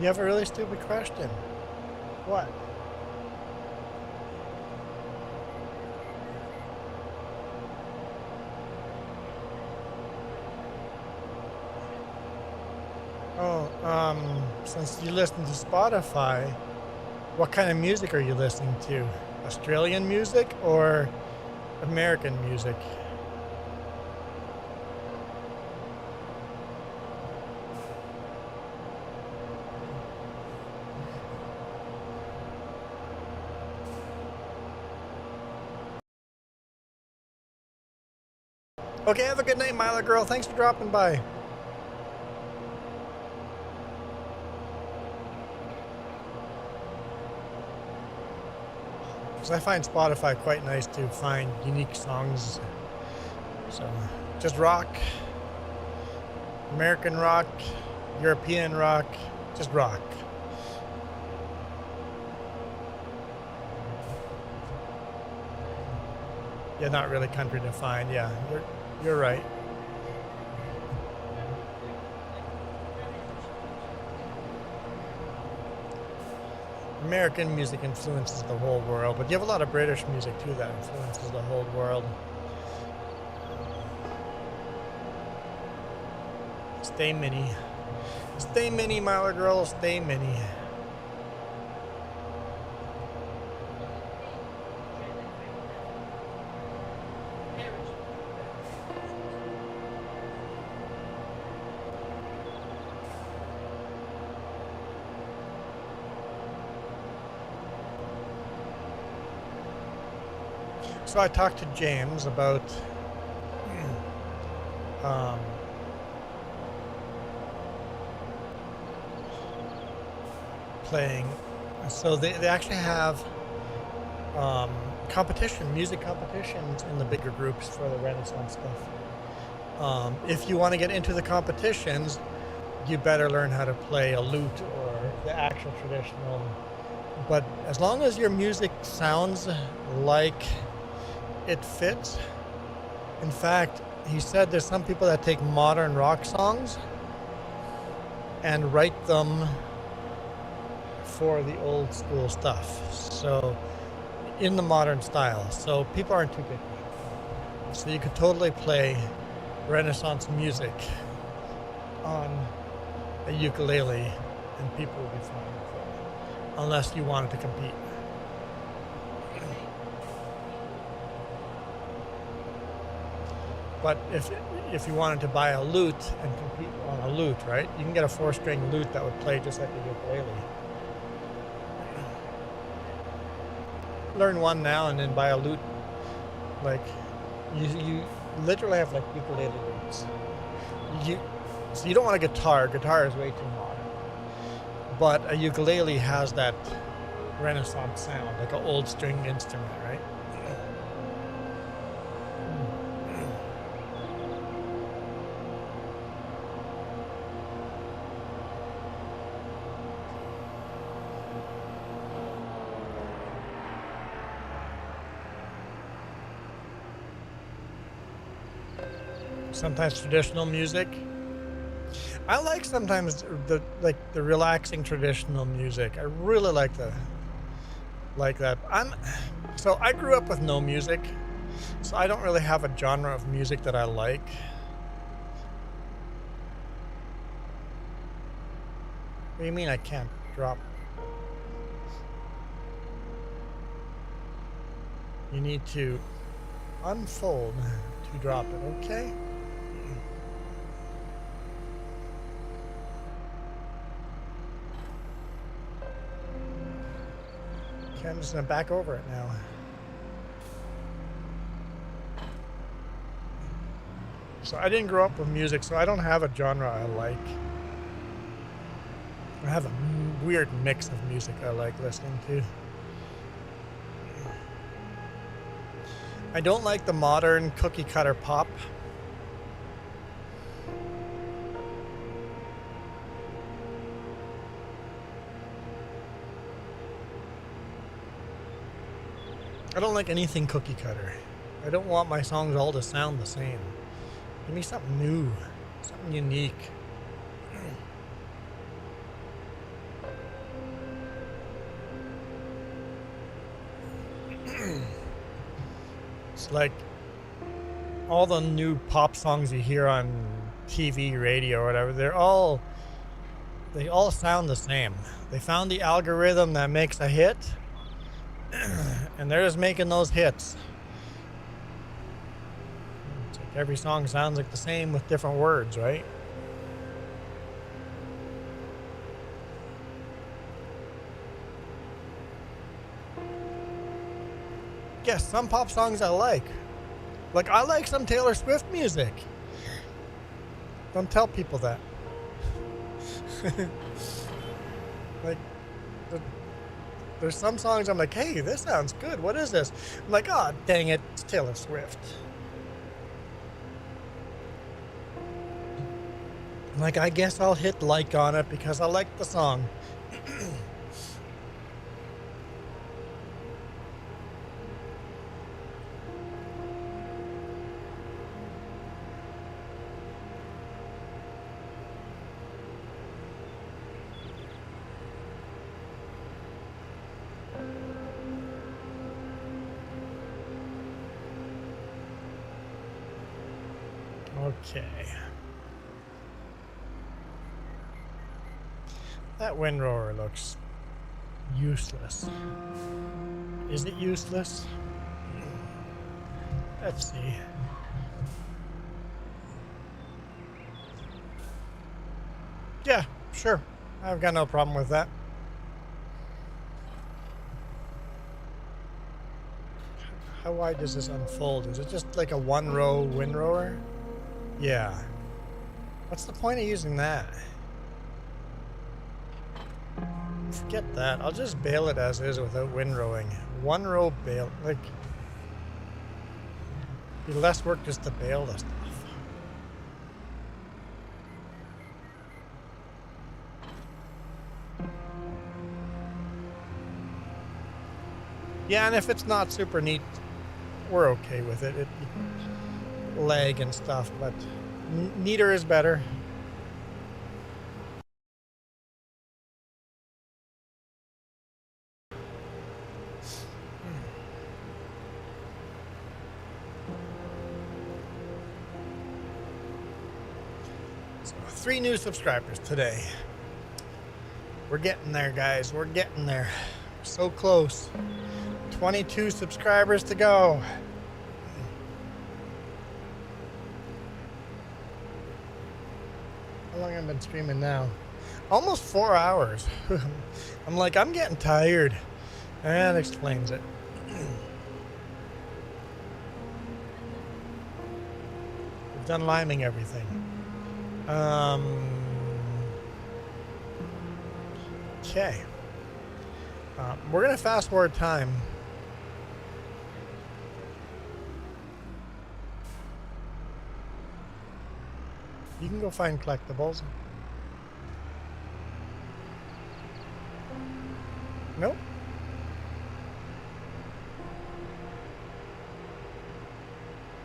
[SPEAKER 4] You have a really stupid question. What? Oh, since you listen to Spotify, what kind of music are you listening to? Australian music or American music? Okay, have a good night, Mila Girl. Thanks for dropping by. Because I find Spotify quite nice to find unique songs. So, just rock, American rock, European rock, just rock. Yeah, not really country defined. Yeah, you're right. American music influences the whole world, but you have a lot of British music too that influences the whole world. Stay mini. Stay mini, Mila Girl, stay mini. So I talked to James about playing. So they actually have music competitions in the bigger groups for the Renaissance stuff. If you want to get into the competitions, you better learn how to play a lute or the actual traditional. But as long as your music sounds like it fits, in fact, he said there's some people that take modern rock songs and write them for the old school stuff. So in the modern style. So people aren't too good. So you could totally play Renaissance music on a ukulele and people would be fine with it. Unless you wanted to compete. But if you wanted to buy a lute and compete on a lute, right? You can get a 4-string lute that would play just like a ukulele. Learn one now and then buy a lute. Like you literally have like ukulele lutes. So you don't want a guitar. Guitar is way too modern. But a ukulele has that Renaissance sound, like an old string instrument, right? Sometimes traditional music. I like sometimes the relaxing traditional music. I really like that. So I grew up with no music, so I don't really have a genre of music that I like. What do you mean I can't drop? You need to unfold to drop it, okay? Okay, I'm just gonna back over it now. So I didn't grow up with music, so I don't have a genre I like. I have a weird mix of music I like listening to. I don't like the modern cookie cutter pop. I don't like anything cookie cutter. I don't want my songs all to sound the same. Give me something new, something unique. It's like all the new pop songs you hear on TV, radio, or whatever, they all sound the same. They found the algorithm that makes a hit, and they're just making those hits. It's like every song sounds like the same with different words, right? Yes, some pop songs I like. Like, I like some Taylor Swift music. Don't tell people that. Like, there's some songs I'm like, hey, this sounds good. What is this? I'm like, oh, dang it, it's Taylor Swift. I'm like, I guess I'll hit like on it because I like the song. Okay. That windrower looks useless. Is it useless? Let's see. Yeah, sure. I've got no problem with that. How wide does this unfold? Is it just like a one-row windrower? Yeah. What's the point of using that? Forget that. I'll just bale it as is without windrowing. One row bale, like, be less work just to bale this stuff. Yeah, and if it's not super neat, we're okay with it. It lag and stuff, but neater is better. So 3 new subscribers today. We're getting there, guys. We're getting there. So close. 22 subscribers to go. How long have I been streaming now? Almost 4 hours. I'm like, I'm getting tired. And that explains it. We've done liming everything. Okay. We're going to fast forward time. You can go find collectibles. Nope.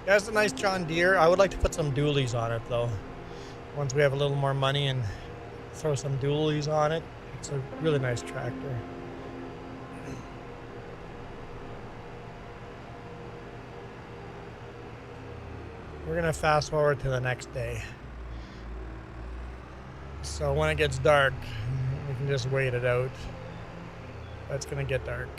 [SPEAKER 4] That's a nice John Deere. I would like to put some dualies on it though. Once we have a little more money and throw some dualies on it. It's a really nice tractor. We're gonna fast forward to the next day. So when it gets dark, we can just wait it out. It's gonna get dark.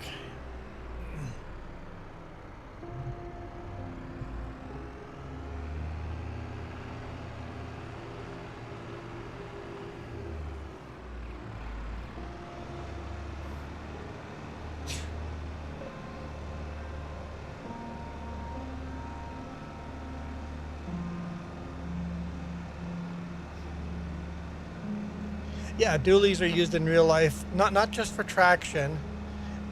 [SPEAKER 4] Yeah, dualies are used in real life, not just for traction.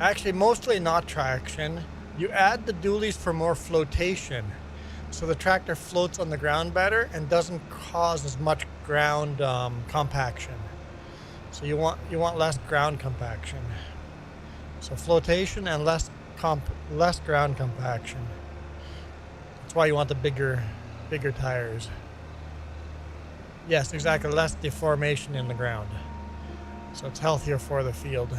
[SPEAKER 4] Actually, mostly not traction. You add the dualies for more flotation, so the tractor floats on the ground better and doesn't cause as much ground compaction. So you want less ground compaction. So flotation and less ground compaction. That's why you want the bigger tires. Yes, exactly. Less deformation in the ground. So it's healthier for the field.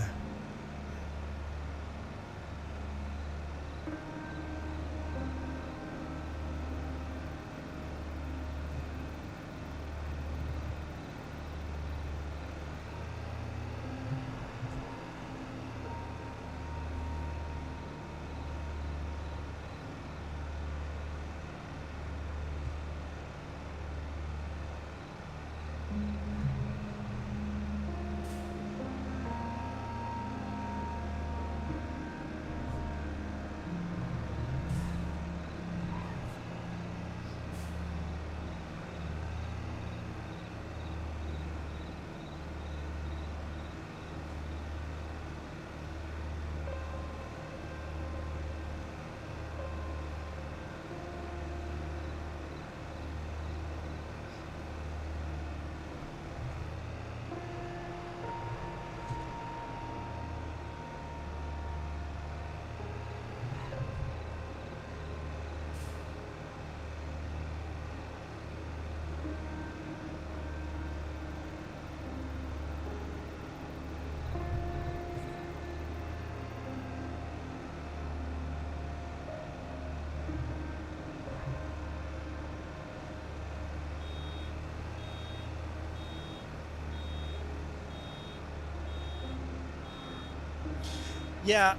[SPEAKER 4] Yeah,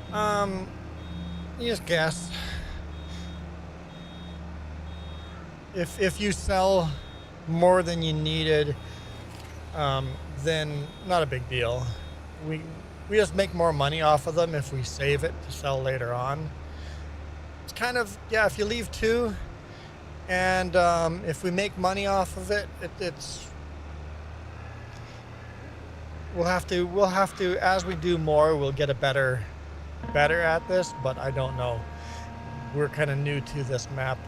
[SPEAKER 4] you just guess. If you sell more than you needed, then not a big deal. We just make more money off of them if we save it to sell later on. It's kind of, yeah, if you leave 2 and if we make money off of it, We'll have to, as we do more, we'll get a better at this, but I don't know. We're kind of new to this map.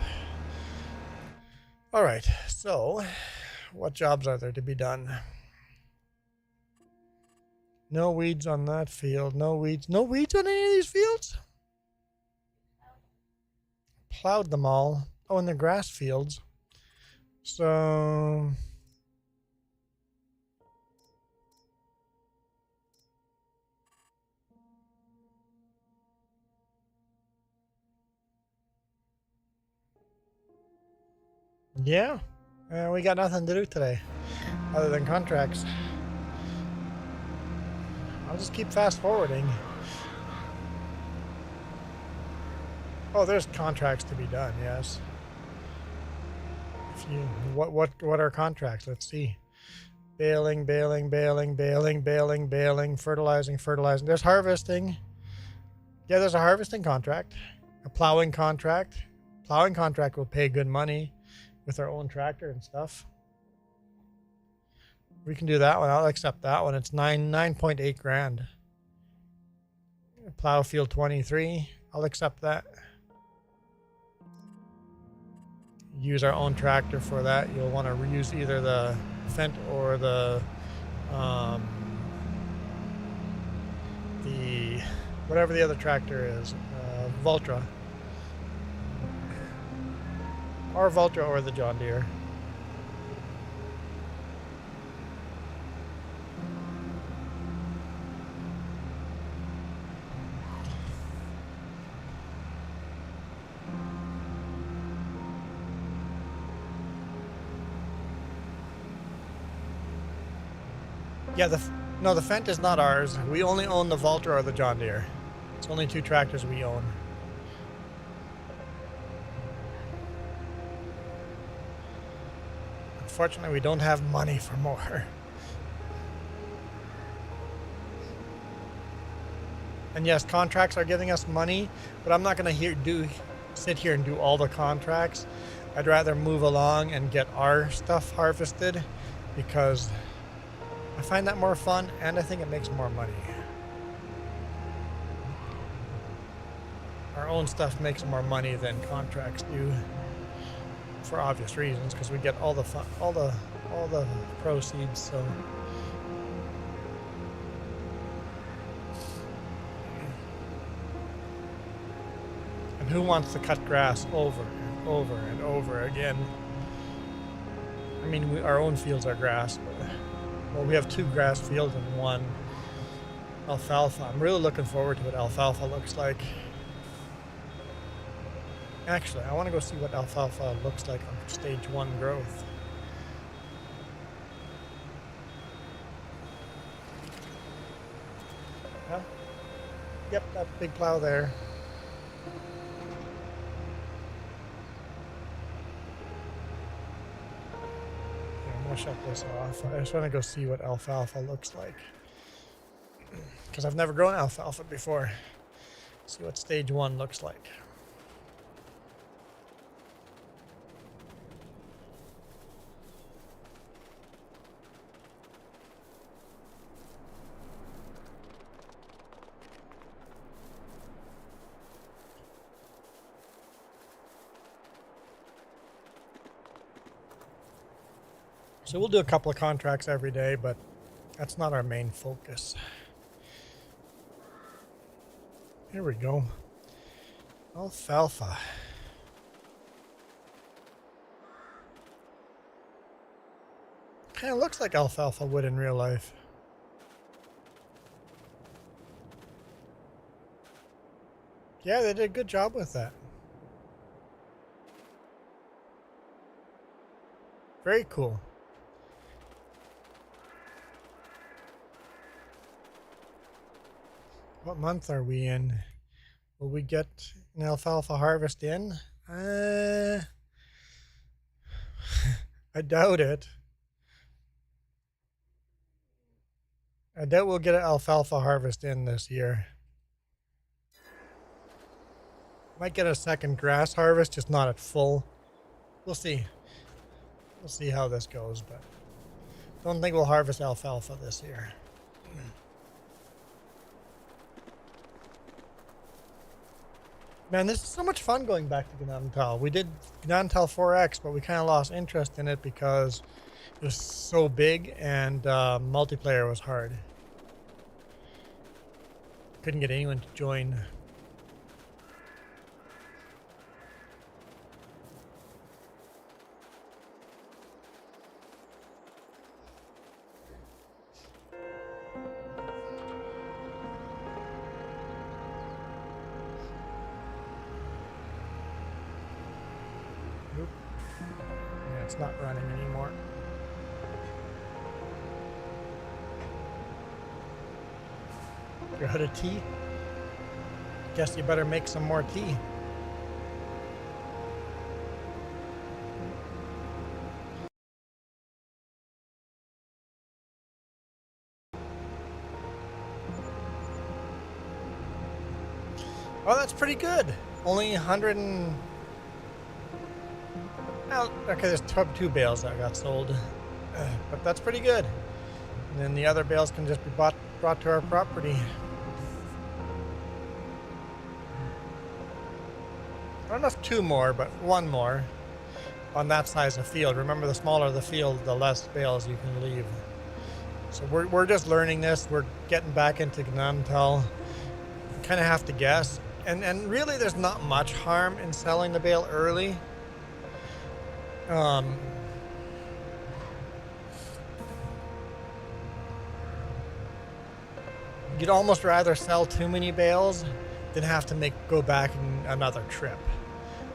[SPEAKER 4] All right, so what jobs are there to be done? No weeds on that field. No weeds on any of these fields? Plowed them all. Oh, and the grass fields. So yeah, we got nothing to do today other than contracts. I'll just keep fast forwarding. Oh, there's contracts to be done. Yes. If you what are contracts? Let's see. Baling, fertilizing. There's harvesting. Yeah, there's a harvesting contract, a plowing contract. Plowing contract will pay good money with our own tractor and stuff. We can do that one. I'll accept that one. It's 9.8 grand. Plow field 23. I'll accept that. Use our own tractor for that. You'll want to reuse either the Fendt or the whatever the other tractor is, Valtra. Or Valtra or the John Deere. Yeah, the Fendt is not ours. We only own the Valtra or the John Deere. It's only two tractors we own. Unfortunately, we don't have money for more. And yes, contracts are giving us money, but I'm not going to sit here and do all the contracts. I'd rather move along and get our stuff harvested because I find that more fun, and I think it makes more money. Our own stuff makes more money than contracts do, for obvious reasons, because we get all the proceeds. So, and who wants to cut grass over and over and over again? I mean, our own fields are grass, but. Well, we have two grass fields and one alfalfa. I'm really looking forward to what alfalfa looks like. Actually, I want to go see what alfalfa looks like on stage 1 growth. Huh? Yep, that big plow there. Shut this off. I just want to go see what alfalfa looks like, because I've never grown alfalfa before. See what stage 1 looks like. So we'll do a couple of contracts every day, but that's not our main focus. Here we go. Alfalfa. Kind of looks like alfalfa would in real life. Yeah, they did a good job with that. Very cool. What month are we in? Will we get an alfalfa harvest in? I doubt it. I doubt we'll get an alfalfa harvest in this year. Might get a second grass harvest, just not at full. We'll see. We'll see how this goes, but don't think we'll harvest alfalfa this year. Man, this is so much fun going back to Gnadenthal. We did Gnadenthal 4X, but we kind of lost interest in it because it was so big and multiplayer was hard. Couldn't get anyone to join. Oop. Yeah, it's not running anymore. You're out of tea? Guess you better make some more tea. Oh, that's pretty good. Only 100 and... Well, okay, there's two bales that got sold. But that's pretty good. And then the other bales can just be brought to our property. I don't know if 2 more, but 1 more on that size of field. Remember, the smaller the field, the less bales you can leave. So we're just learning this. We're getting back into Gnadenthal. Kind of have to guess. And really, there's not much harm in selling the bale early. You'd almost rather sell too many bales than have to go back another trip,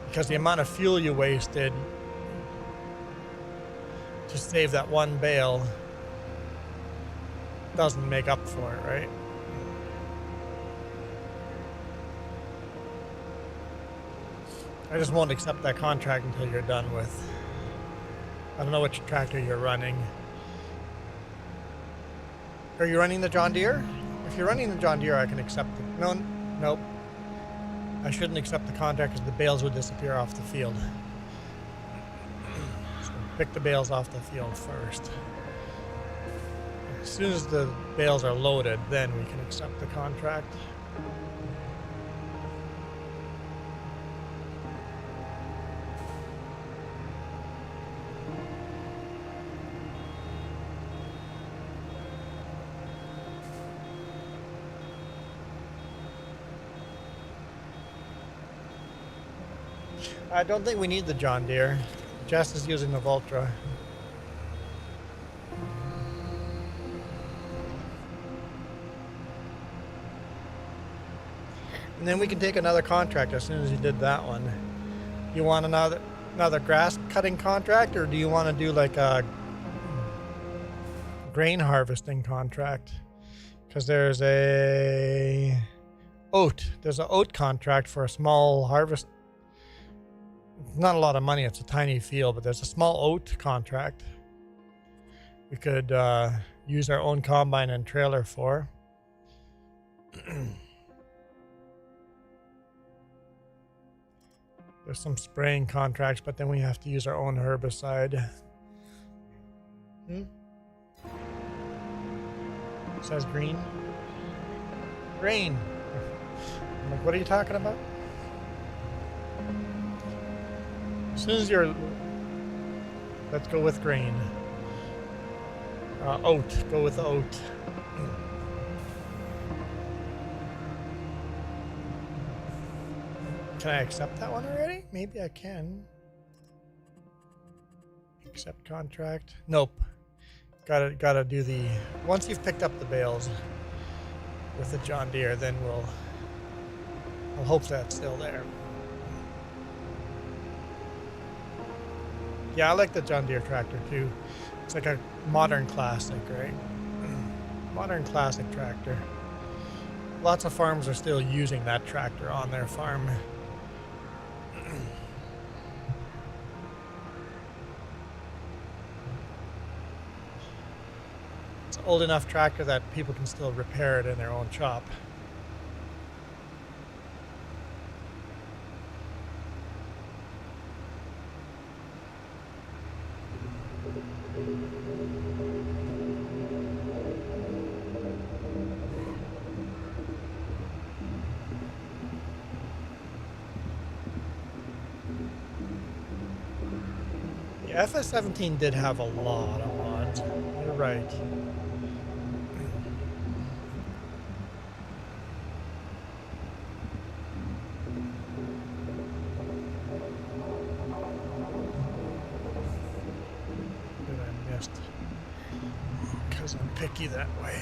[SPEAKER 4] because the amount of fuel you wasted to save that one bale doesn't make up for it, right? I just won't accept that contract until you're done with. I don't know which tractor you're running. Are you running the John Deere? If you're running the John Deere, I can accept it. Nope. I shouldn't accept the contract because the bales would disappear off the field. So pick the bales off the field first. As soon as the bales are loaded, then we can accept the contract. I don't think we need the John Deere. Jess is using the Voltra. And then we can take another contract as soon as you did that one. You want another grass cutting contract, or do you want to do like a grain harvesting contract? Because there's an oat contract for a small harvest. Not a lot of money, it's a tiny field, but there's a small oat contract we could use our own combine and trailer for. There's some spraying contracts, but then we have to use our own herbicide. It says green. Grain. I'm like, what are you talking about? As soon as you're... Let's go with grain. Oat. Go with the oat. Can I accept that one already? Maybe I can. Accept contract. Nope. Gotta do the... Once you've picked up the bales with the John Deere, then I'll hope that's still there. Yeah, I like the John Deere tractor too. It's like a modern classic, right? Modern classic tractor. Lots of farms are still using that tractor on their farm. It's an old enough tractor that people can still repair it in their own shop. Yeah, FS17 did have a lot of mods. You're right. That I missed. Because I'm picky that way.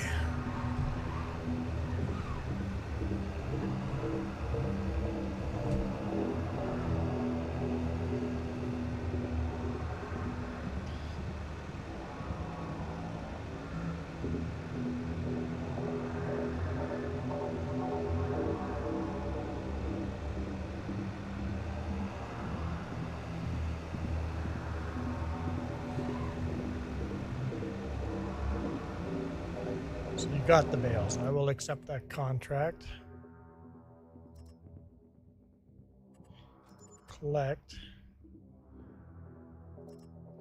[SPEAKER 4] So you got the bales. I will accept that contract. Collect.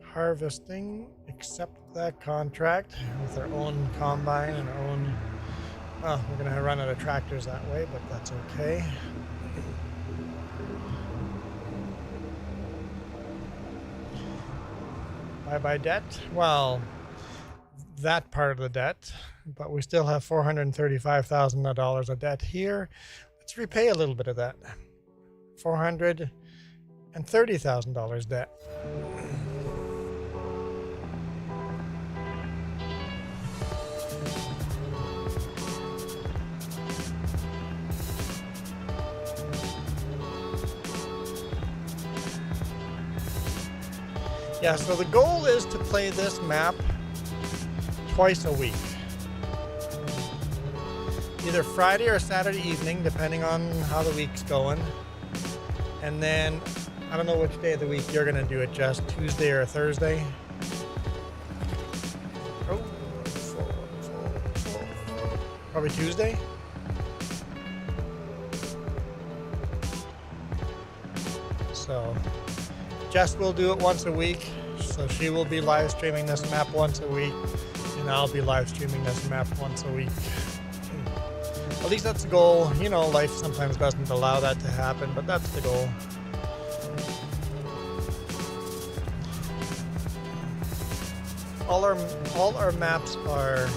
[SPEAKER 4] Harvesting. Accept that contract with our own combine and our own... Oh, we're going to run out of tractors that way, but that's okay. Bye-bye debt. Well, that part of the debt, but we still have $435,000 of debt here. Let's repay a little bit of that. $430,000 debt. Yeah, so the goal is to play this map twice a week. Either Friday or Saturday evening, depending on how the week's going. And then, I don't know which day of the week you're gonna do it, just Tuesday or Thursday. Oh, probably Tuesday. So, Jess will do it once a week. So she will be live streaming this map once a week. And I'll be live streaming this map once a week. At least that's the goal. You know, life sometimes doesn't allow that to happen, but that's the goal. All our maps are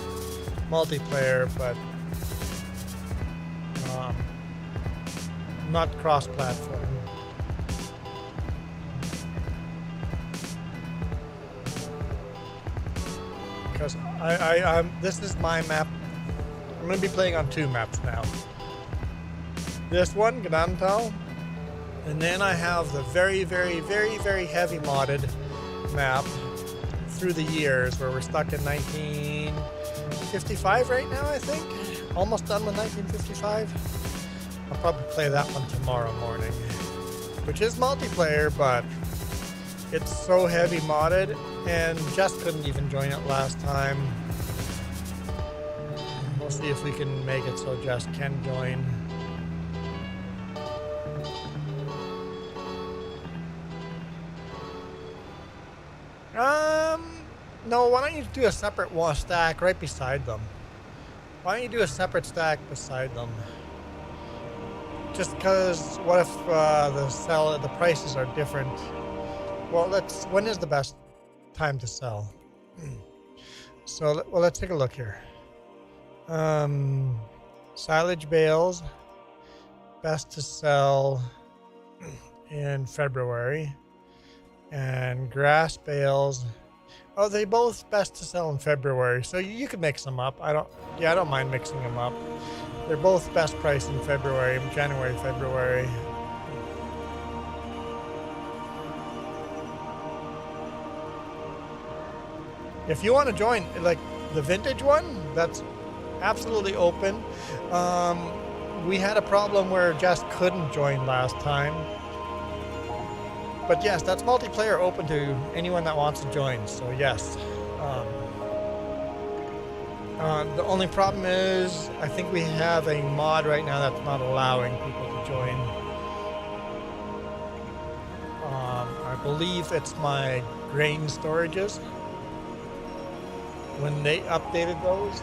[SPEAKER 4] multiplayer, but not cross-platform. Because this is my map. I'm going to be playing on two maps now. This one, Gnadenthal, and then I have the very, very, very, very heavy modded map through the years where we're stuck in 1955 right now, I think. Almost done with 1955. I'll probably play that one tomorrow morning, which is multiplayer, but it's so heavy modded, and Jess couldn't even join it last time. We'll see if we can make it so Jess can join. No, why don't you do a separate stack right beside them? Why don't you do a separate stack beside them? Just because, what if the prices are different? Well, when is the best time to sell? So, well, let's take a look here. Silage bales, best to sell in February, and grass bales. Oh, they both best to sell in February, so you could mix them up. I don't mind mixing them up. They're both best priced in February, January, February. If you want to join, like the vintage one, that's absolutely open. We had a problem where Jess couldn't join last time. But yes, that's multiplayer open to anyone that wants to join, so yes. The only problem is, I think we have a mod right now that's not allowing people to join. I believe it's my grain storages. When they updated those,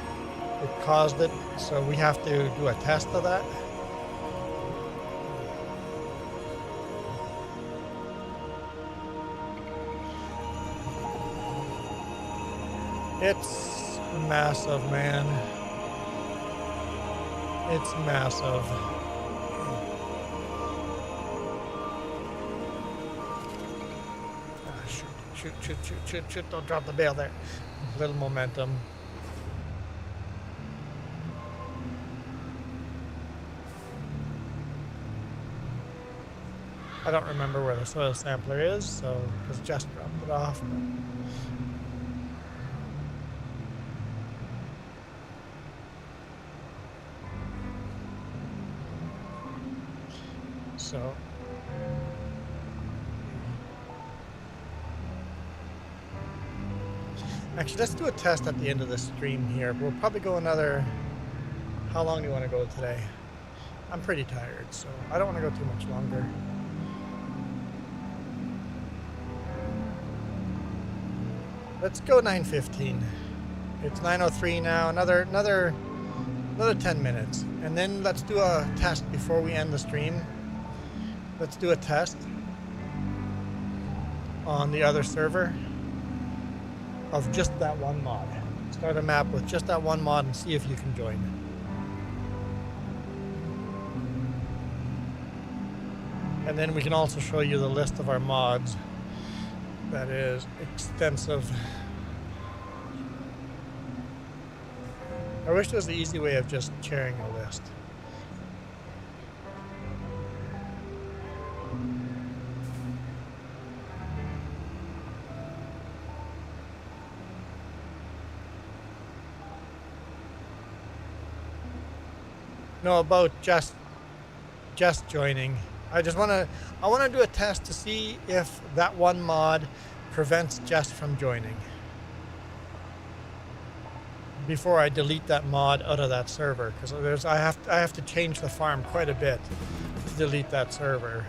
[SPEAKER 4] it caused it, so we have to do a test of that. It's massive, man. It's massive. Ah, shoot. Don't drop the bail there. Little momentum. I don't remember where the soil sampler is, so because Jess dropped it off. But so actually, let's do a test at the end of the stream here. We'll probably go another. How long do you want to go today? I'm pretty tired, so I don't want to go too much longer. Let's go 9:15. It's 9:03 now. Another 10 minutes, and then let's do a test before we end the stream. Let's do a test on the other server of just that one mod. Start a map with just that one mod and see if you can join. And then we can also show you the list of our mods. That is extensive. I wish there was the easy way of just sharing a list. No, about just joining. I want to do a test to see if that one mod prevents Jess from joining before I delete that mod out of that server, because I have to change the farm quite a bit to delete that server.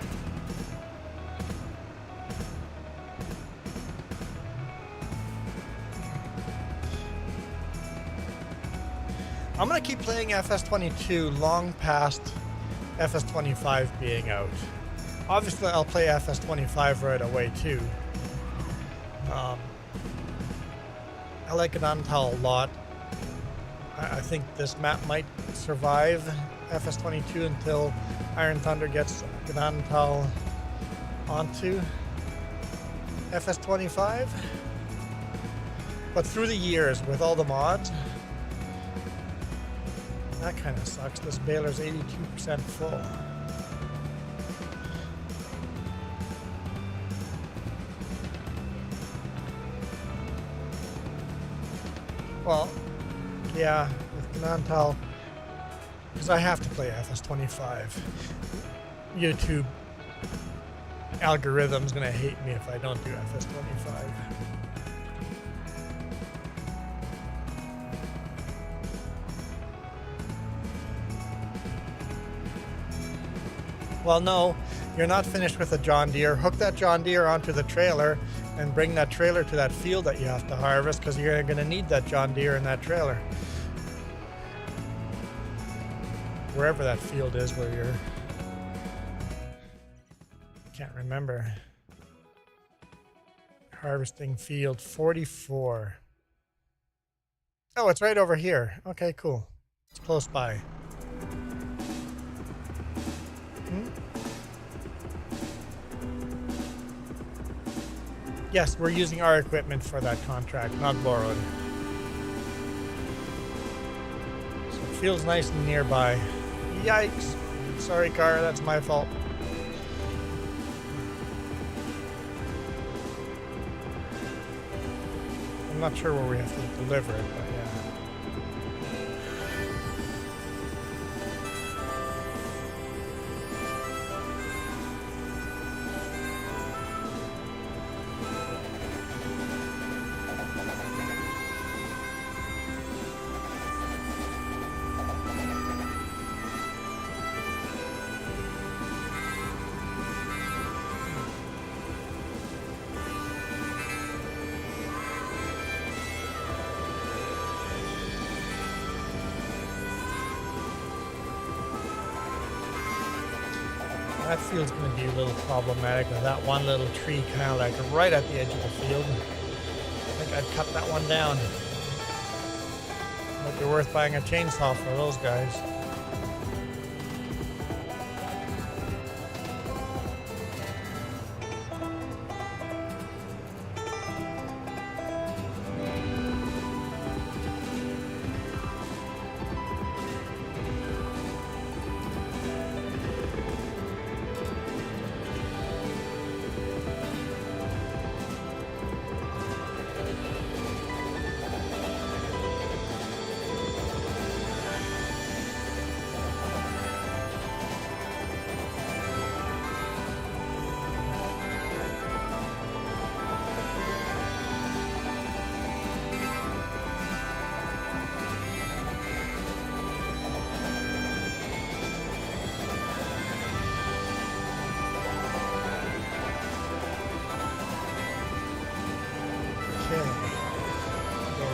[SPEAKER 4] I'm gonna keep playing FS22 long past FS25 being out. Obviously, I'll play FS25 right away too. I like Gnadenthal a lot. I think this map might survive FS22 until Iron Thunder gets Gnadenthal onto FS25. But through the years, with all the mods, that kind of sucks. This baler's 82% full. Well, yeah, with Gnadenthal, because I have to play FS25. YouTube algorithm's gonna hate me if I don't do FS25. Well, no, you're not finished with the John Deere. Hook that John Deere onto the trailer and bring that trailer to that field that you have to harvest, because you're going to need that John Deere in that trailer. Wherever that field is where you're... Can't remember. Harvesting field 44. Oh, it's right over here. Okay, cool. It's close by. Yes, we're using our equipment for that contract, not borrowed. So it feels nice and nearby. Yikes! Sorry, car, that's my fault. I'm not sure where we have to deliver it, but yeah. That field's going to be a little problematic with that one little tree kind of like right at the edge of the field. I think I'd cut that one down. Might be worth buying a chainsaw for those guys.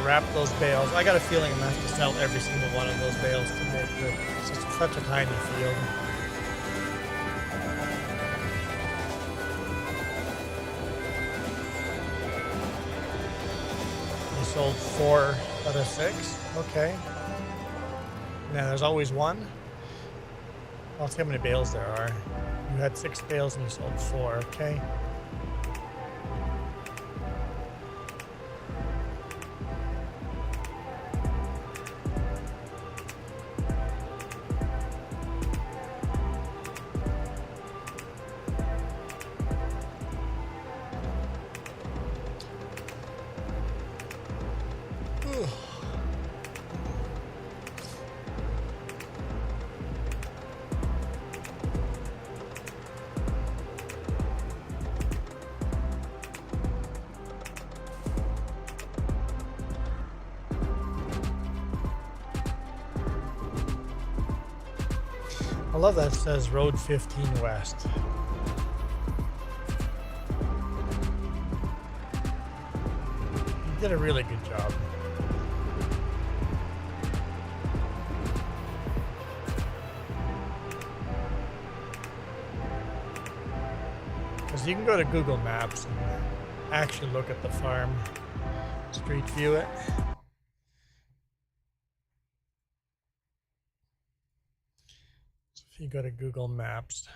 [SPEAKER 4] Wrap those bales. I got a feeling I'm gonna have to sell every single one of those bales to make it's just such a tiny field. You sold 4 out of 6. Okay. Now there's always one. I'll see how many bales there are. You had 6 bales and you sold 4. Okay. I love that it says Road 15 West. You did a really good job. Because you can go to Google Maps and actually look at the farm, street view it. If you go to Google Maps,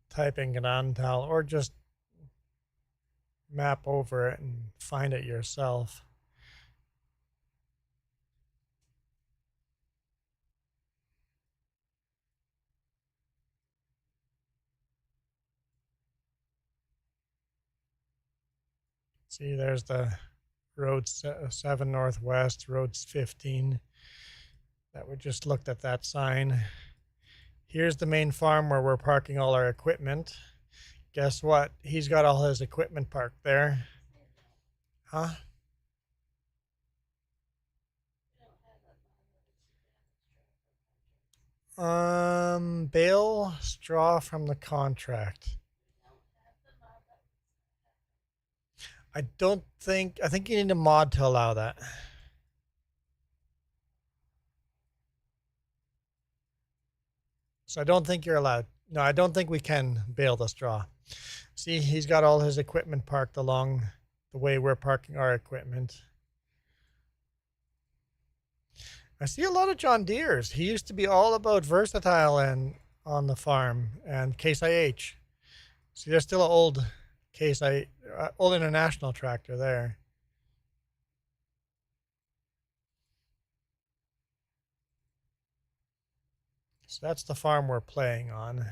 [SPEAKER 4] type in Gnadenthal or just map over it and find it yourself. See, there's the road 7 Northwest, roads 15. That we just looked at that sign. Here's the main farm where we're parking all our equipment. Guess what? He's got all his equipment parked there. Huh? Bale straw from the contract. I think you need a mod to allow that. So I don't think you're allowed. No, I don't think we can bale the straw. See, he's got all his equipment parked along the way we're parking our equipment. I see a lot of John Deeres. He used to be all about versatile and on the farm and Case IH. See, there's still an old old International tractor there. So that's the farm we're playing on.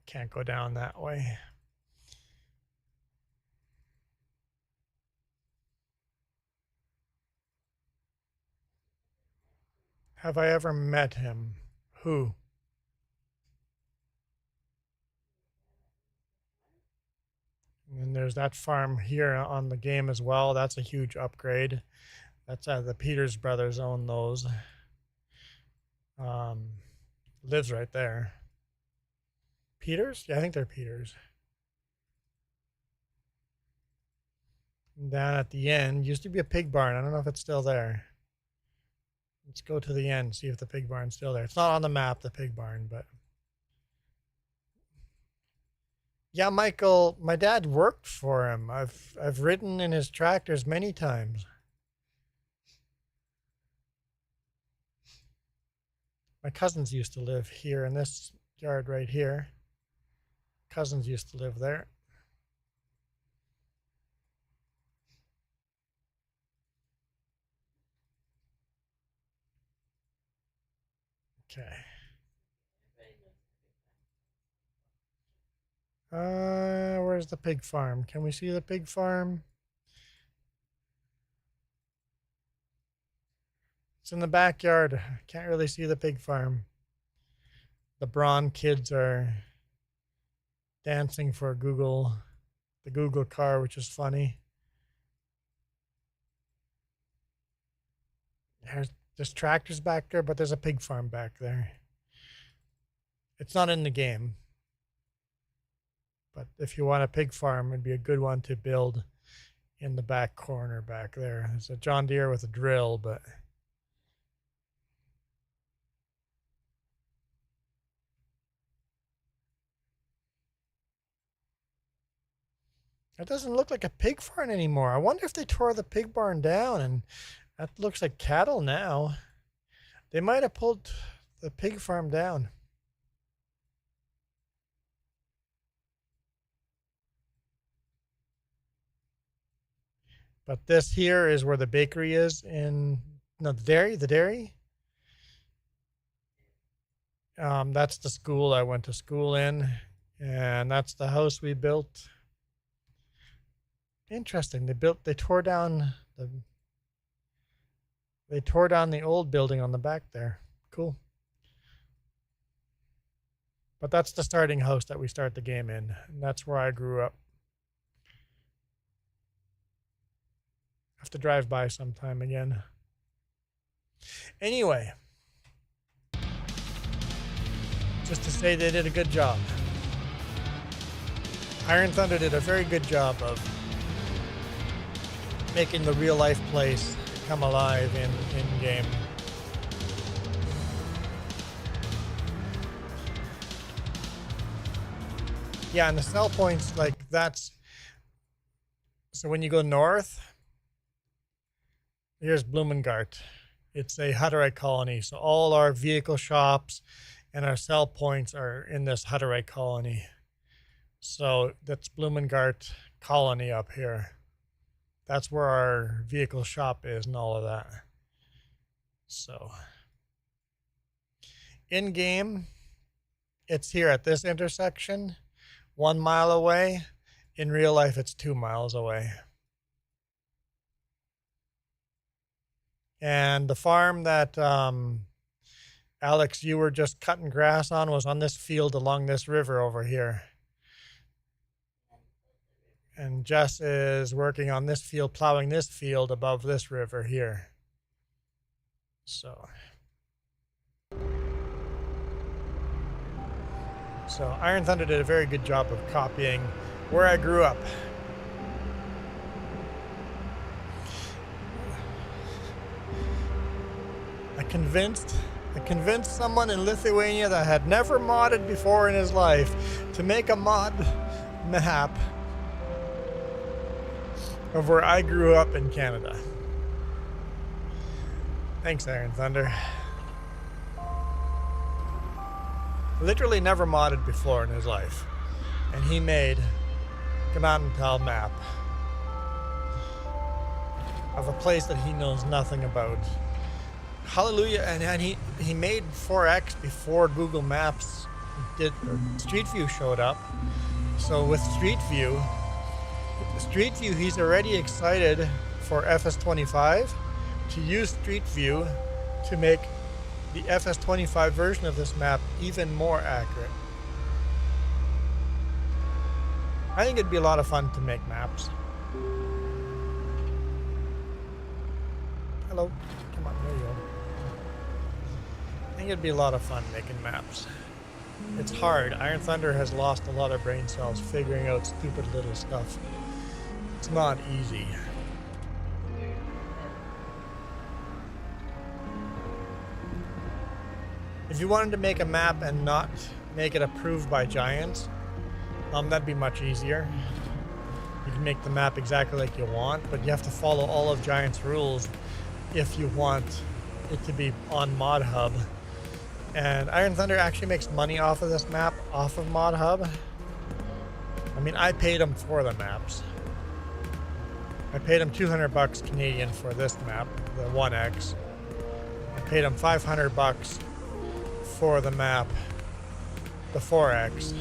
[SPEAKER 4] Can't go down that way. Have I ever met him? Who? And there's that farm here on the game as well. That's a huge upgrade. That's the Peters brothers own those. Lives right there. Peters? Yeah, I think they're Peters. And down at the end used to be a pig barn. I don't know if it's still there. Let's go to the end, see if the pig barn's still there. It's not on the map, the pig barn, but yeah, Michael, my dad worked for him. I've ridden in his tractors many times. My cousins used to live here in this yard right here. Cousins used to live there. Okay. Where's the pig farm? Can we see the pig farm? It's in the backyard. Can't really see the pig farm. The Braun kids are dancing for the Google car, which is funny. There's tractors back there, but there's a pig farm back there. It's not in the game. But if you want a pig farm, it'd be a good one to build in the back corner back there. There's a John Deere with a drill, but it doesn't look like a pig farm anymore. I wonder if they tore the pig barn down, and that looks like cattle now. They might have pulled the pig farm down. But this here is where the bakery is the dairy. That's the school I went to school in, and that's the house we built. Interesting. They tore down the old building on the back there. Cool. But that's the starting house that we start the game in, and that's where I grew up. Have to drive by sometime again. Anyway, just to say they did a good job. Iron Thunder did a very good job of making the real life place come alive in game. Yeah, and the sell points, like that's, so when you go north, here's Blumengart. It's a Hutterite colony. So all our vehicle shops and our sell points are in this Hutterite colony. So that's Blumengart colony up here. That's where our vehicle shop is and all of that. So in game, it's here at this intersection, 1 mile away. In real life, it's 2 miles away. And the farm that Alex, you were just cutting grass on was on this field along this river over here. And Jess is working on this field, plowing this field above this river here. So Iron Thunder did a very good job of copying where I grew up. I convinced someone in Lithuania that had never modded before in his life to make a mod map of where I grew up in Canada. Thanks, Iron Thunder. Literally never modded before in his life, and he made a Gnadenthal map of a place that he knows nothing about. Hallelujah. And he made 4X before Google Maps did, or Street View showed up. So with Street View, he's already excited for FS25 to use Street View to make the FS25 version of this map even more accurate. I think it'd be a lot of fun to make maps. Hello. Come on, there you go. I think it'd be a lot of fun making maps. It's hard. Iron Thunder has lost a lot of brain cells figuring out stupid little stuff. It's not easy. If you wanted to make a map and not make it approved by Giants, that'd be much easier. You can make the map exactly like you want, but you have to follow all of Giants' rules if you want it to be on Mod Hub. And Iron Thunder actually makes money off of this map, off of Mod Hub. I mean, I paid them for the maps. I paid them 200 bucks Canadian for this map, the 1X. I paid them 500 bucks for the map, the 4X.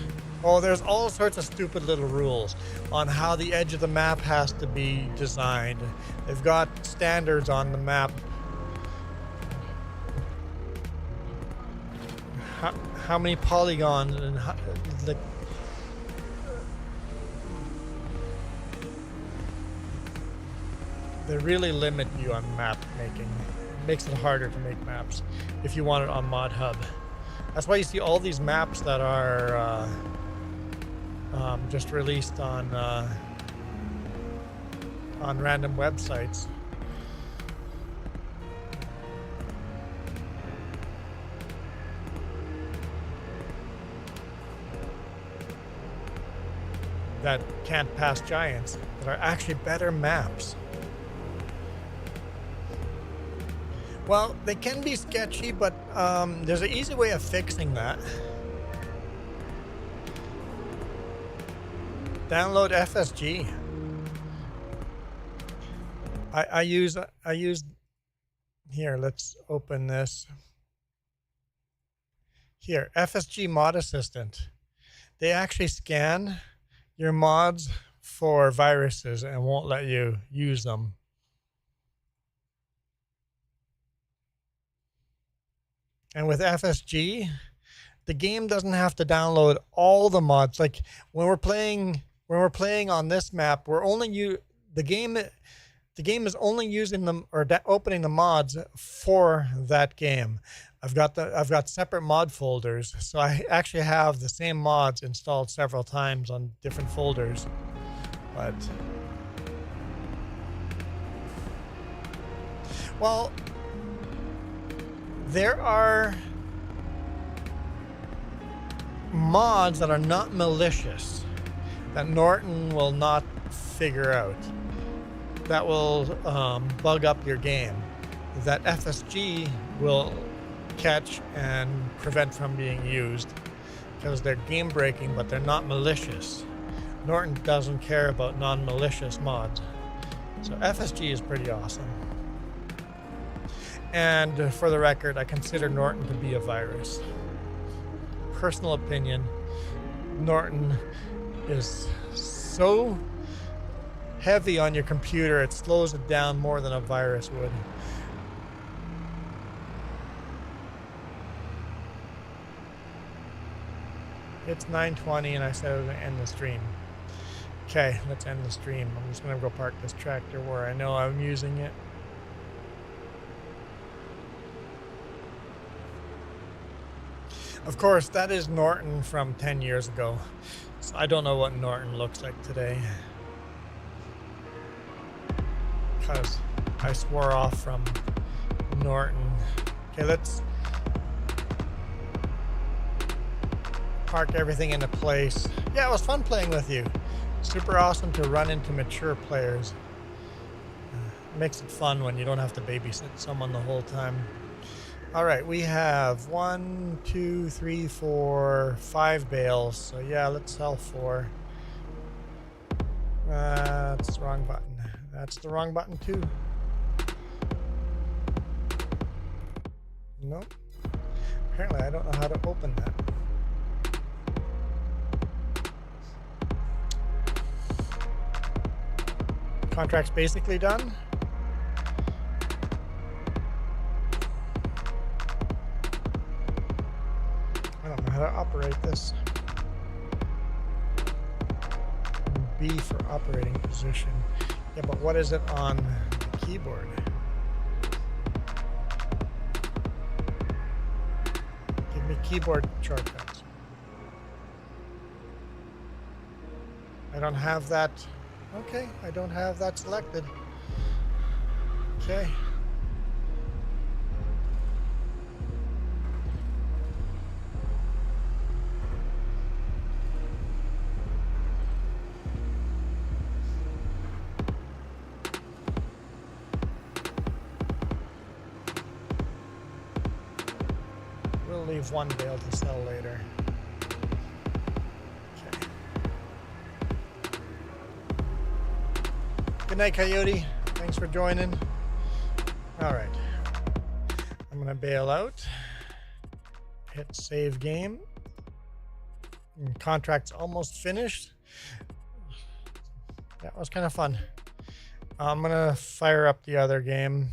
[SPEAKER 4] Oh, there's all sorts of stupid little rules on how the edge of the map has to be designed. They've got standards on the map. How many polygons and how, like, they really limit you on map making. It makes it harder to make maps if you want it on Mod Hub. That's why you see all these maps that are just released on random websites. That can't pass Giants, that are actually better maps. Well, they can be sketchy, but there's an easy way of fixing that. Download FSG. I use here, let's open this. Here, FSG Mod Assistant. They actually scan your mods for viruses and won't let you use them. And with FSG, the game doesn't have to download all the mods. Like when we're playing on this map, the game is only using them or opening the mods for that game. I've got separate mod folders, so I actually have the same mods installed several times on different folders. But well, there are mods that are not malicious that Norton will not figure out, that will bug up your game, that FSG will catch and prevent from being used because they're game breaking, but they're not malicious. Norton doesn't care about non-malicious mods. So FSG is pretty awesome. And for the record, I consider Norton to be a virus. Personal opinion, Norton is so heavy on your computer, it slows it down more than a virus would. It's 9:20 and I said I was going to end the stream. Okay, let's end the stream. I'm just going to go park this tractor where I know I'm using it. Of course, that is Norton from 10 years ago. So I don't know what Norton looks like today, because I swore off from Norton. Okay, let's park everything into place. Yeah, it was fun playing with you. Super awesome to run into mature players. Makes it fun when you don't have to babysit someone the whole time. All right, we have 1, 2, 3, 4, 5 bales. So yeah, let's sell 4. That's the wrong button. That's the wrong button too. Nope. Apparently I don't know how to open that. Contract's basically done. I don't know how to operate this. B for operating position. Yeah, but what is it on the keyboard? keyboard shortcuts. I don't have that. Okay, I don't have that selected. Okay. We'll leave one bale to sell later. Okay. Good night, Coyote. Thanks for joining. All right. I'm going to bail out. Hit save game. And contract's almost finished. That was kind of fun. I'm going to fire up the other game.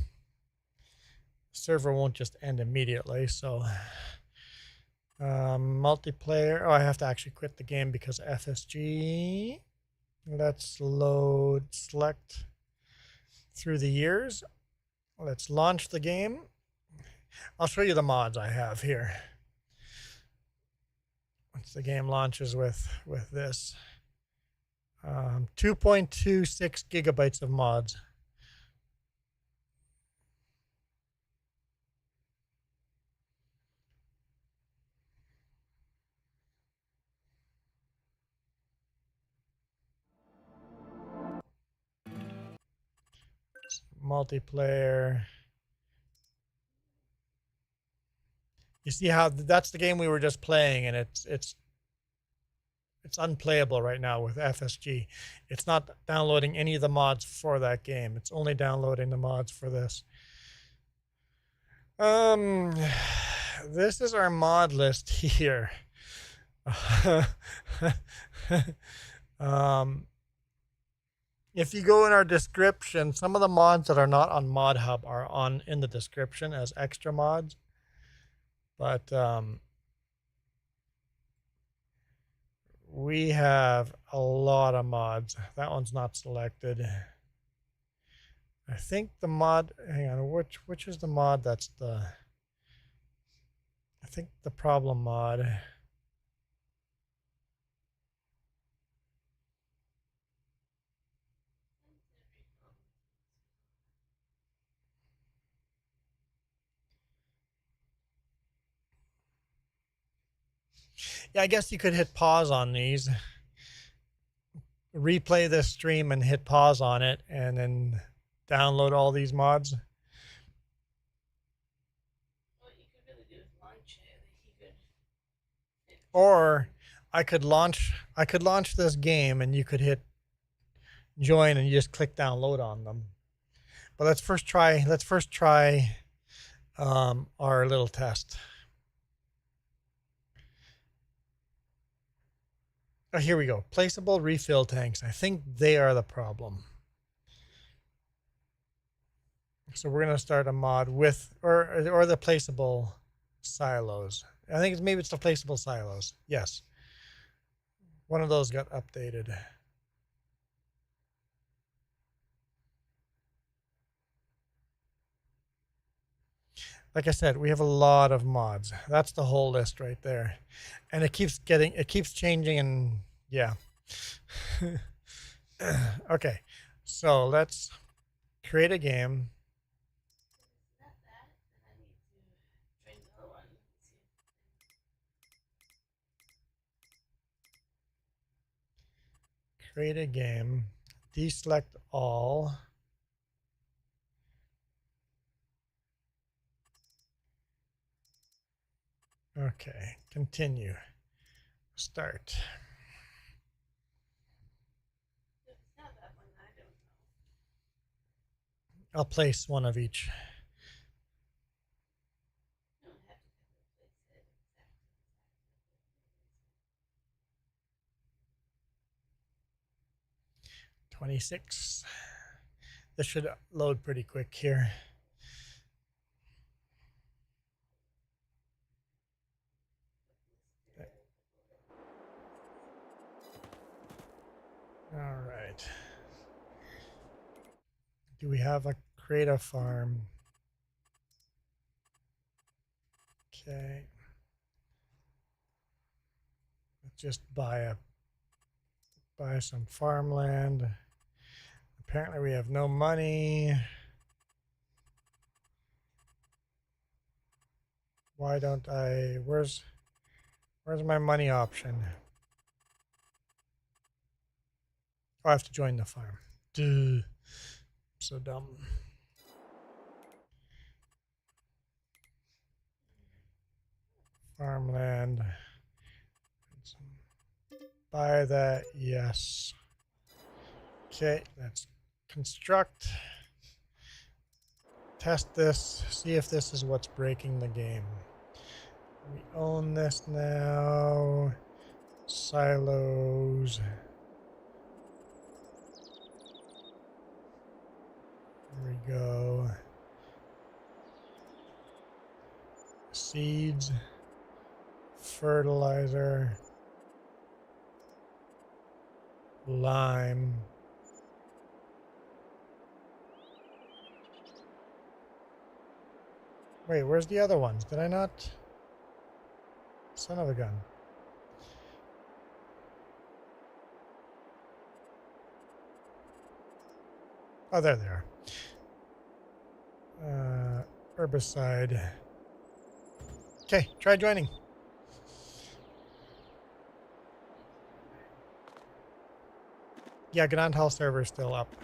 [SPEAKER 4] Server won't just end immediately, so multiplayer. Oh, I have to actually quit the game because FSG. Let's load, select through the years. Let's launch the game. I'll show you the mods I have here. Once the game launches with this. 2.26 gigabytes of mods. Multiplayer. You see how that's the game we were just playing, and it's unplayable right now with FSG. It's not downloading any of the mods for that game. It's only downloading the mods for this. This is our mod list here. If you go in our description, some of the mods that are not on Mod Hub are in the description as extra mods. But we have a lot of mods. That one's not selected. I think the mod, hang on, which is the mod that's I think the problem mod. Yeah, I guess you could hit pause on these, replay this stream and hit pause on it, and then download all these mods.
[SPEAKER 5] What you could really do is launch it.
[SPEAKER 4] Or I could launch this game and you could hit join and you just click download on them. But let's first try our little test. Oh, here we go. Placeable refill tanks. I think they are the problem. So we're going to start a mod with, or the placeable silos. I think maybe it's the placeable silos. Yes. One of those got updated. Like I said, we have a lot of mods. That's the whole list right there. And it keeps changing, and yeah. Okay. So let's create a game.
[SPEAKER 5] Not that, then I need to train the other one.
[SPEAKER 4] Create a game. Deselect all. Okay, continue. Start.
[SPEAKER 5] If it's not that one, I don't know.
[SPEAKER 4] I'll place one of each.
[SPEAKER 5] You don't have to replace it exactly.
[SPEAKER 4] 26. This should load pretty quick here. All right. Do we have a create a farm? Okay. just buy some farmland. Apparently we have no money. Why don't I, where's my money option? Oh, I have to join the farm. Duh. So dumb. Farmland. Buy that, yes. Okay, let's construct. Test this, see if this is what's breaking the game. We own this now. Silos. There we go. Seeds. Fertilizer. Lime. Wait, where's the other ones? Did I not? Son of a gun. Oh, there they are. Herbicide. Okay, try joining. Yeah, Gnadenthal server is still up.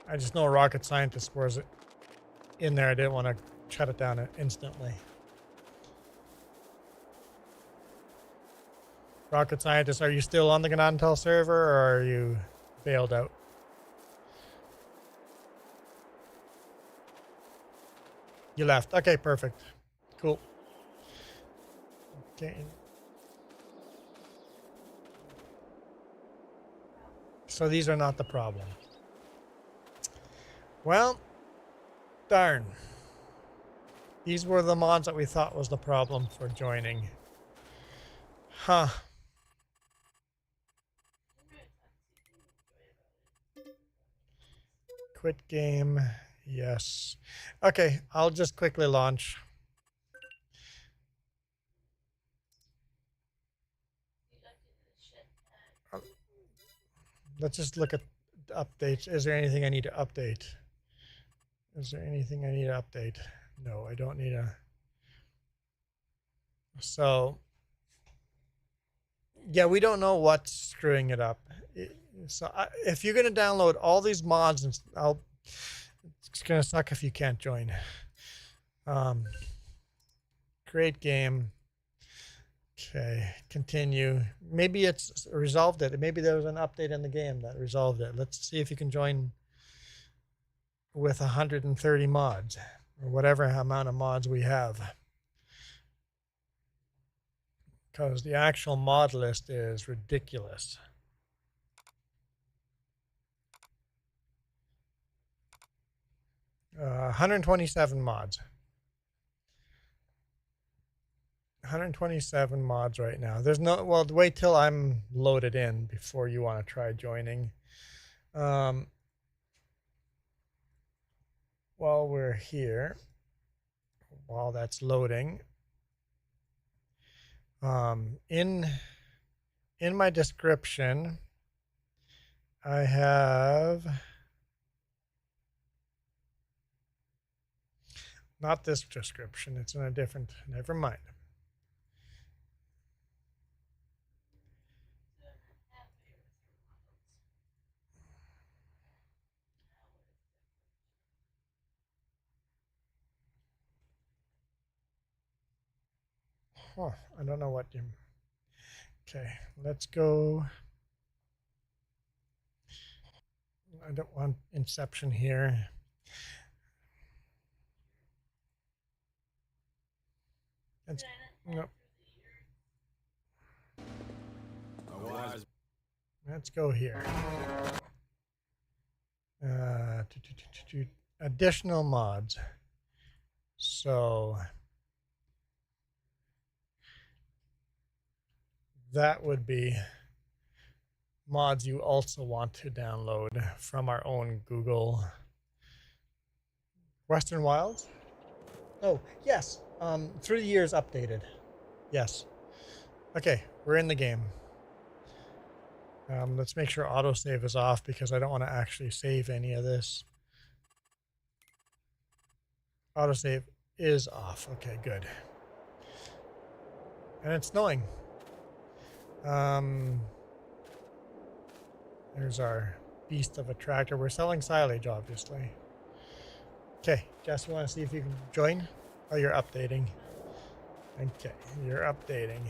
[SPEAKER 4] I just know Rocket Scientist was in there. I didn't want to shut it down instantly. Rocket Scientist, are you still on the Gnadenthal server or are you bailed out? You left. Okay, perfect. Cool. Okay. So these are not the problem. Well, darn. These were the mods that we thought was the problem for joining. Huh. Quit game. Yes. Okay, I'll just quickly launch. Let's just look at updates. Is there anything I need to update? Is there anything I need to update? No, I don't need a... So, yeah, we don't know what's screwing it up. So if you're going to download all these mods, and it's going to suck if you can't join. Create game. Okay, continue. Maybe it's resolved it. Maybe there was an update in the game that resolved it. Let's see if you can join with 130 mods or whatever amount of mods we have. Because the actual mod list is ridiculous. Uh, 127 mods. 127 mods right now. There's no, well, wait till I'm loaded in before you want to try joining. While we're here, while that's loading, in my description, I have not this description. It's in a different, never mind. Oh, I don't know what you... Okay, let's go. I don't want Inception here. No. Let's go here. Additional mods. So that would be mods you also want to download from our own Google. Western Wilds? Oh, yes. Through the years updated. Yes. Okay, We're in the game. Let's make sure autosave is off because I don't want to actually save any of this. Autosave is off. Okay, good. And it's snowing. There's our beast of a tractor. We're selling silage, obviously. Okay, Jess, you want to see if you can join? Oh, you're updating. Okay, you're updating.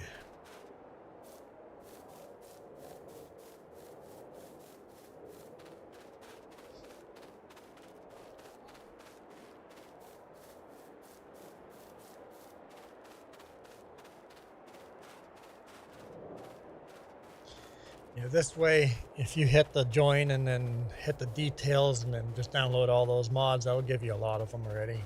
[SPEAKER 4] Yeah, this way, if you hit the join and then hit the details and then just download all those mods, that'll give you a lot of them already.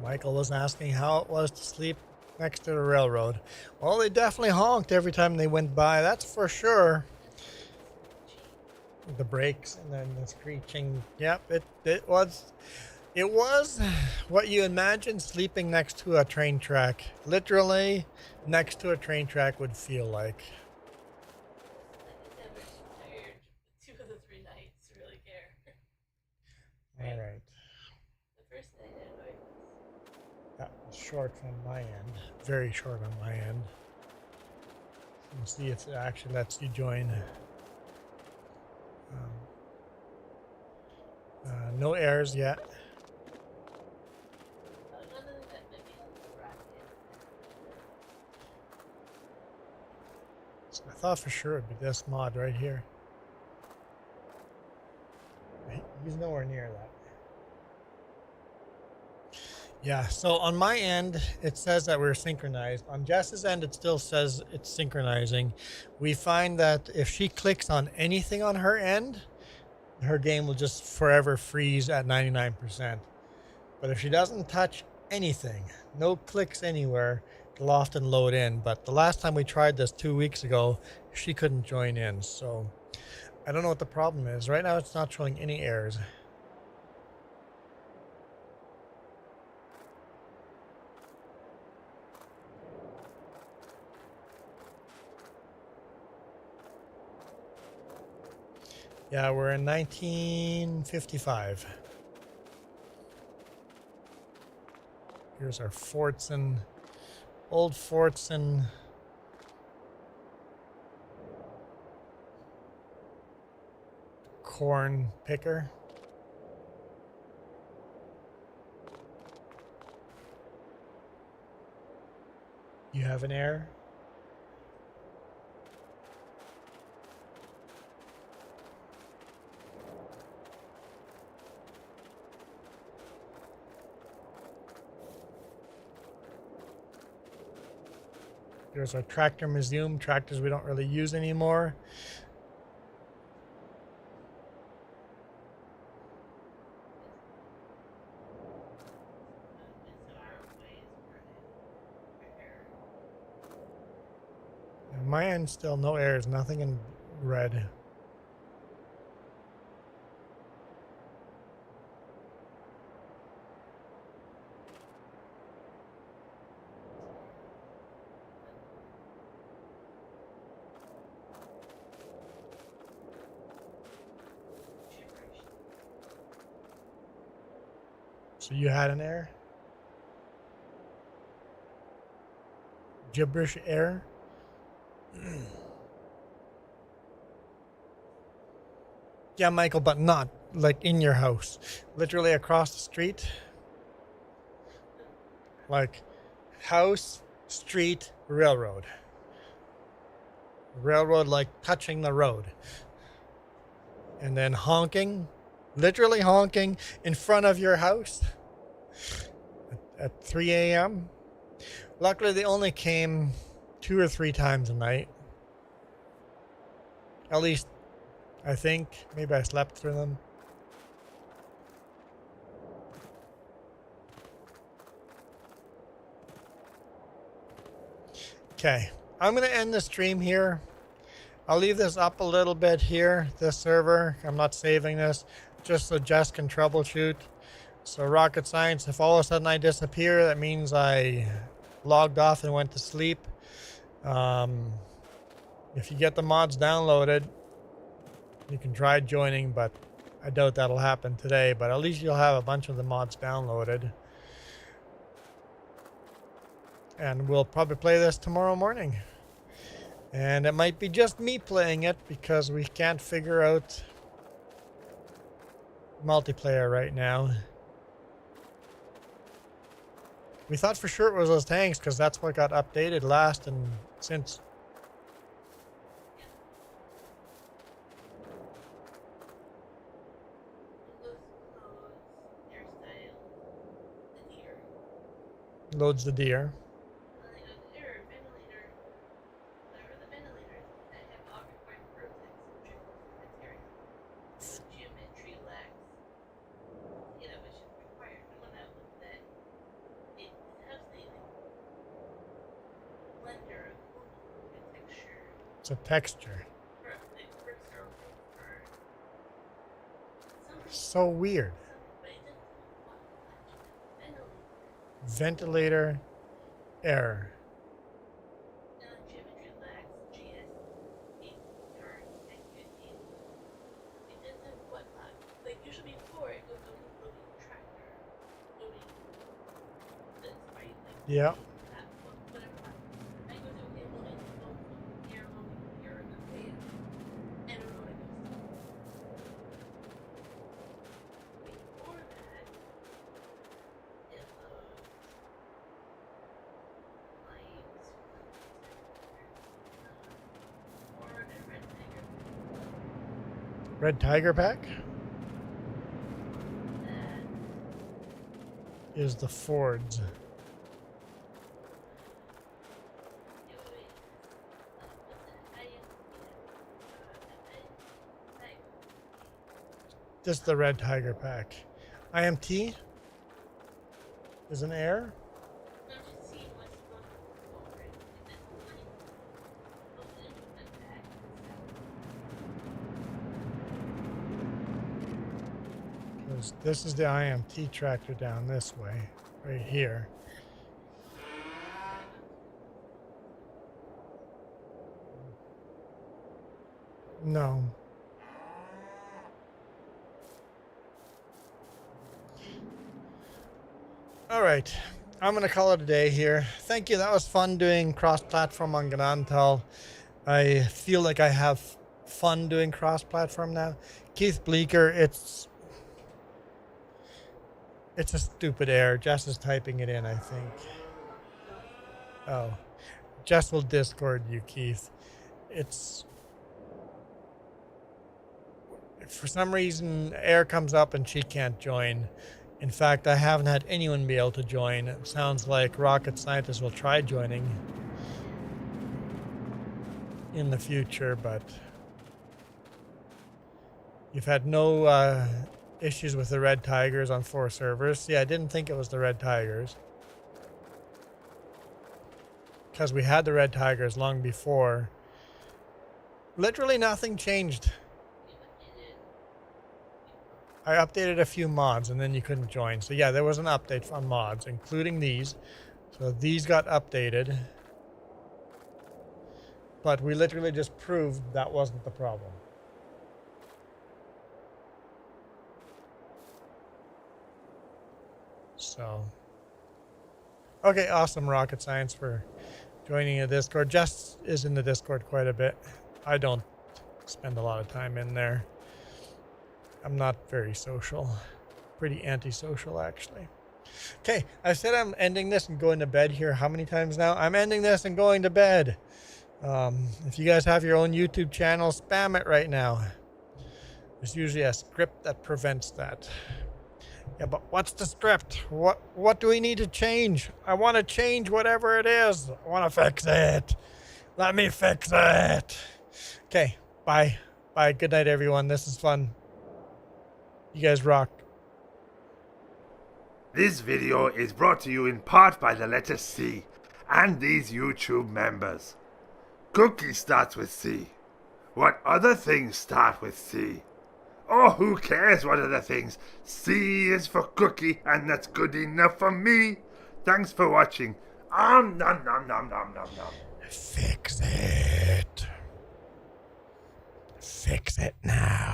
[SPEAKER 4] Michael was asking how it was to sleep next to the railroad. Well, they definitely honked every time they went by, that's for sure. The brakes and then the screeching. Yep, it was what you imagine sleeping next to a train track. Literally next to a train track would feel like.
[SPEAKER 5] I never tired 2 of the 3 nights to really care.
[SPEAKER 4] All right.
[SPEAKER 5] The first night I enjoyed this.
[SPEAKER 4] That was short from my end. Very short on my end. We'll see if it actually lets you join. No errors yet. So I thought for sure it'd be this mod right here. He's nowhere near that. Yeah, so on my end, it says that we're synchronized. On Jess's end, it still says it's synchronizing. We find that if she clicks on anything on her end, her game will just forever freeze at 99%. But if she doesn't touch anything, no clicks anywhere, it'll often load in. But the last time we tried this 2 weeks ago, she couldn't join in. So I don't know what the problem is. Right now, it's not showing any errors. Yeah, we're in 1955. Here's our Fortson, old Fortson. Corn picker. You have an error? Here's our tractor museum, tractors we don't really use anymore. And my end still no errors, nothing in red. So you had an error? Gibberish error? Yeah, Michael, but not like in your house. Literally across the street. Like house, street, railroad. Railroad like touching the road. And then honking. Literally honking in front of your house at 3 a.m. Luckily, they only came 2 or 3 times a night. At least, I think. Maybe I slept through them. Okay, I'm going to end the stream here. I'll leave this up a little bit here, this server. I'm not saving this. just so Jess can troubleshoot. So rocket science, if all of a sudden I disappear, that means I logged off and went to sleep. If you get the mods downloaded, you can try joining, but I doubt that'll happen today. But at least you'll have a bunch of the mods downloaded. And we'll probably play this tomorrow morning. And it might be just me playing it because we can't figure out multiplayer right now. We thought for sure it was those tanks because that's what got updated last and since. Loads the deer. It's a texture. So weird. Ventilator error. Yeah. Red Tiger pack is the Fords. This is the Red Tiger pack. IMT is an air. This is the IMT tractor down this way, right here. No. All right, I'm going to call it a day here. Thank you. That was fun doing cross-platform on Gnadenthal. I feel like I have fun doing cross-platform now. Keith Bleecker, it's a stupid error. Jess is typing it in, I think. Oh. Jess will Discord you, Keith. It's... For some reason, error comes up and she can't join. In fact, I haven't had anyone be able to join. It sounds like Rocket Scientist will try joining in the future, but... You've had no... issues with the Red Tigers on 4 servers. Yeah, I didn't think it was the Red Tigers. Because we had the Red Tigers long before. Literally nothing changed. I updated a few mods and then you couldn't join. So yeah, there was an update on mods, including these. So these got updated. But we literally just proved that wasn't the problem. So, okay, awesome, Rocket Science, for joining the Discord. Jess is in the Discord quite a bit. I don't spend a lot of time in there. I'm not very social. Pretty antisocial, actually. Okay, I said I'm ending this and going to bed here. How many times now? I'm ending this and going to bed. If you guys have your own YouTube channel, spam it right now. There's usually a script that prevents that. Yeah, but what's the script? What do we need to change? I want to change whatever it is. I want to fix it. Let me fix it. Okay, bye. Bye. Good night, everyone. This is fun. You guys rock.
[SPEAKER 3] This video is brought to you in part by the letter C and these YouTube members. Cookie starts with C. What other things start with C? Oh, who cares what other things? C is for cookie, and that's good enough for me. Thanks for watching. Nom nom nom nom nom nom.
[SPEAKER 4] Fix it. Fix it now.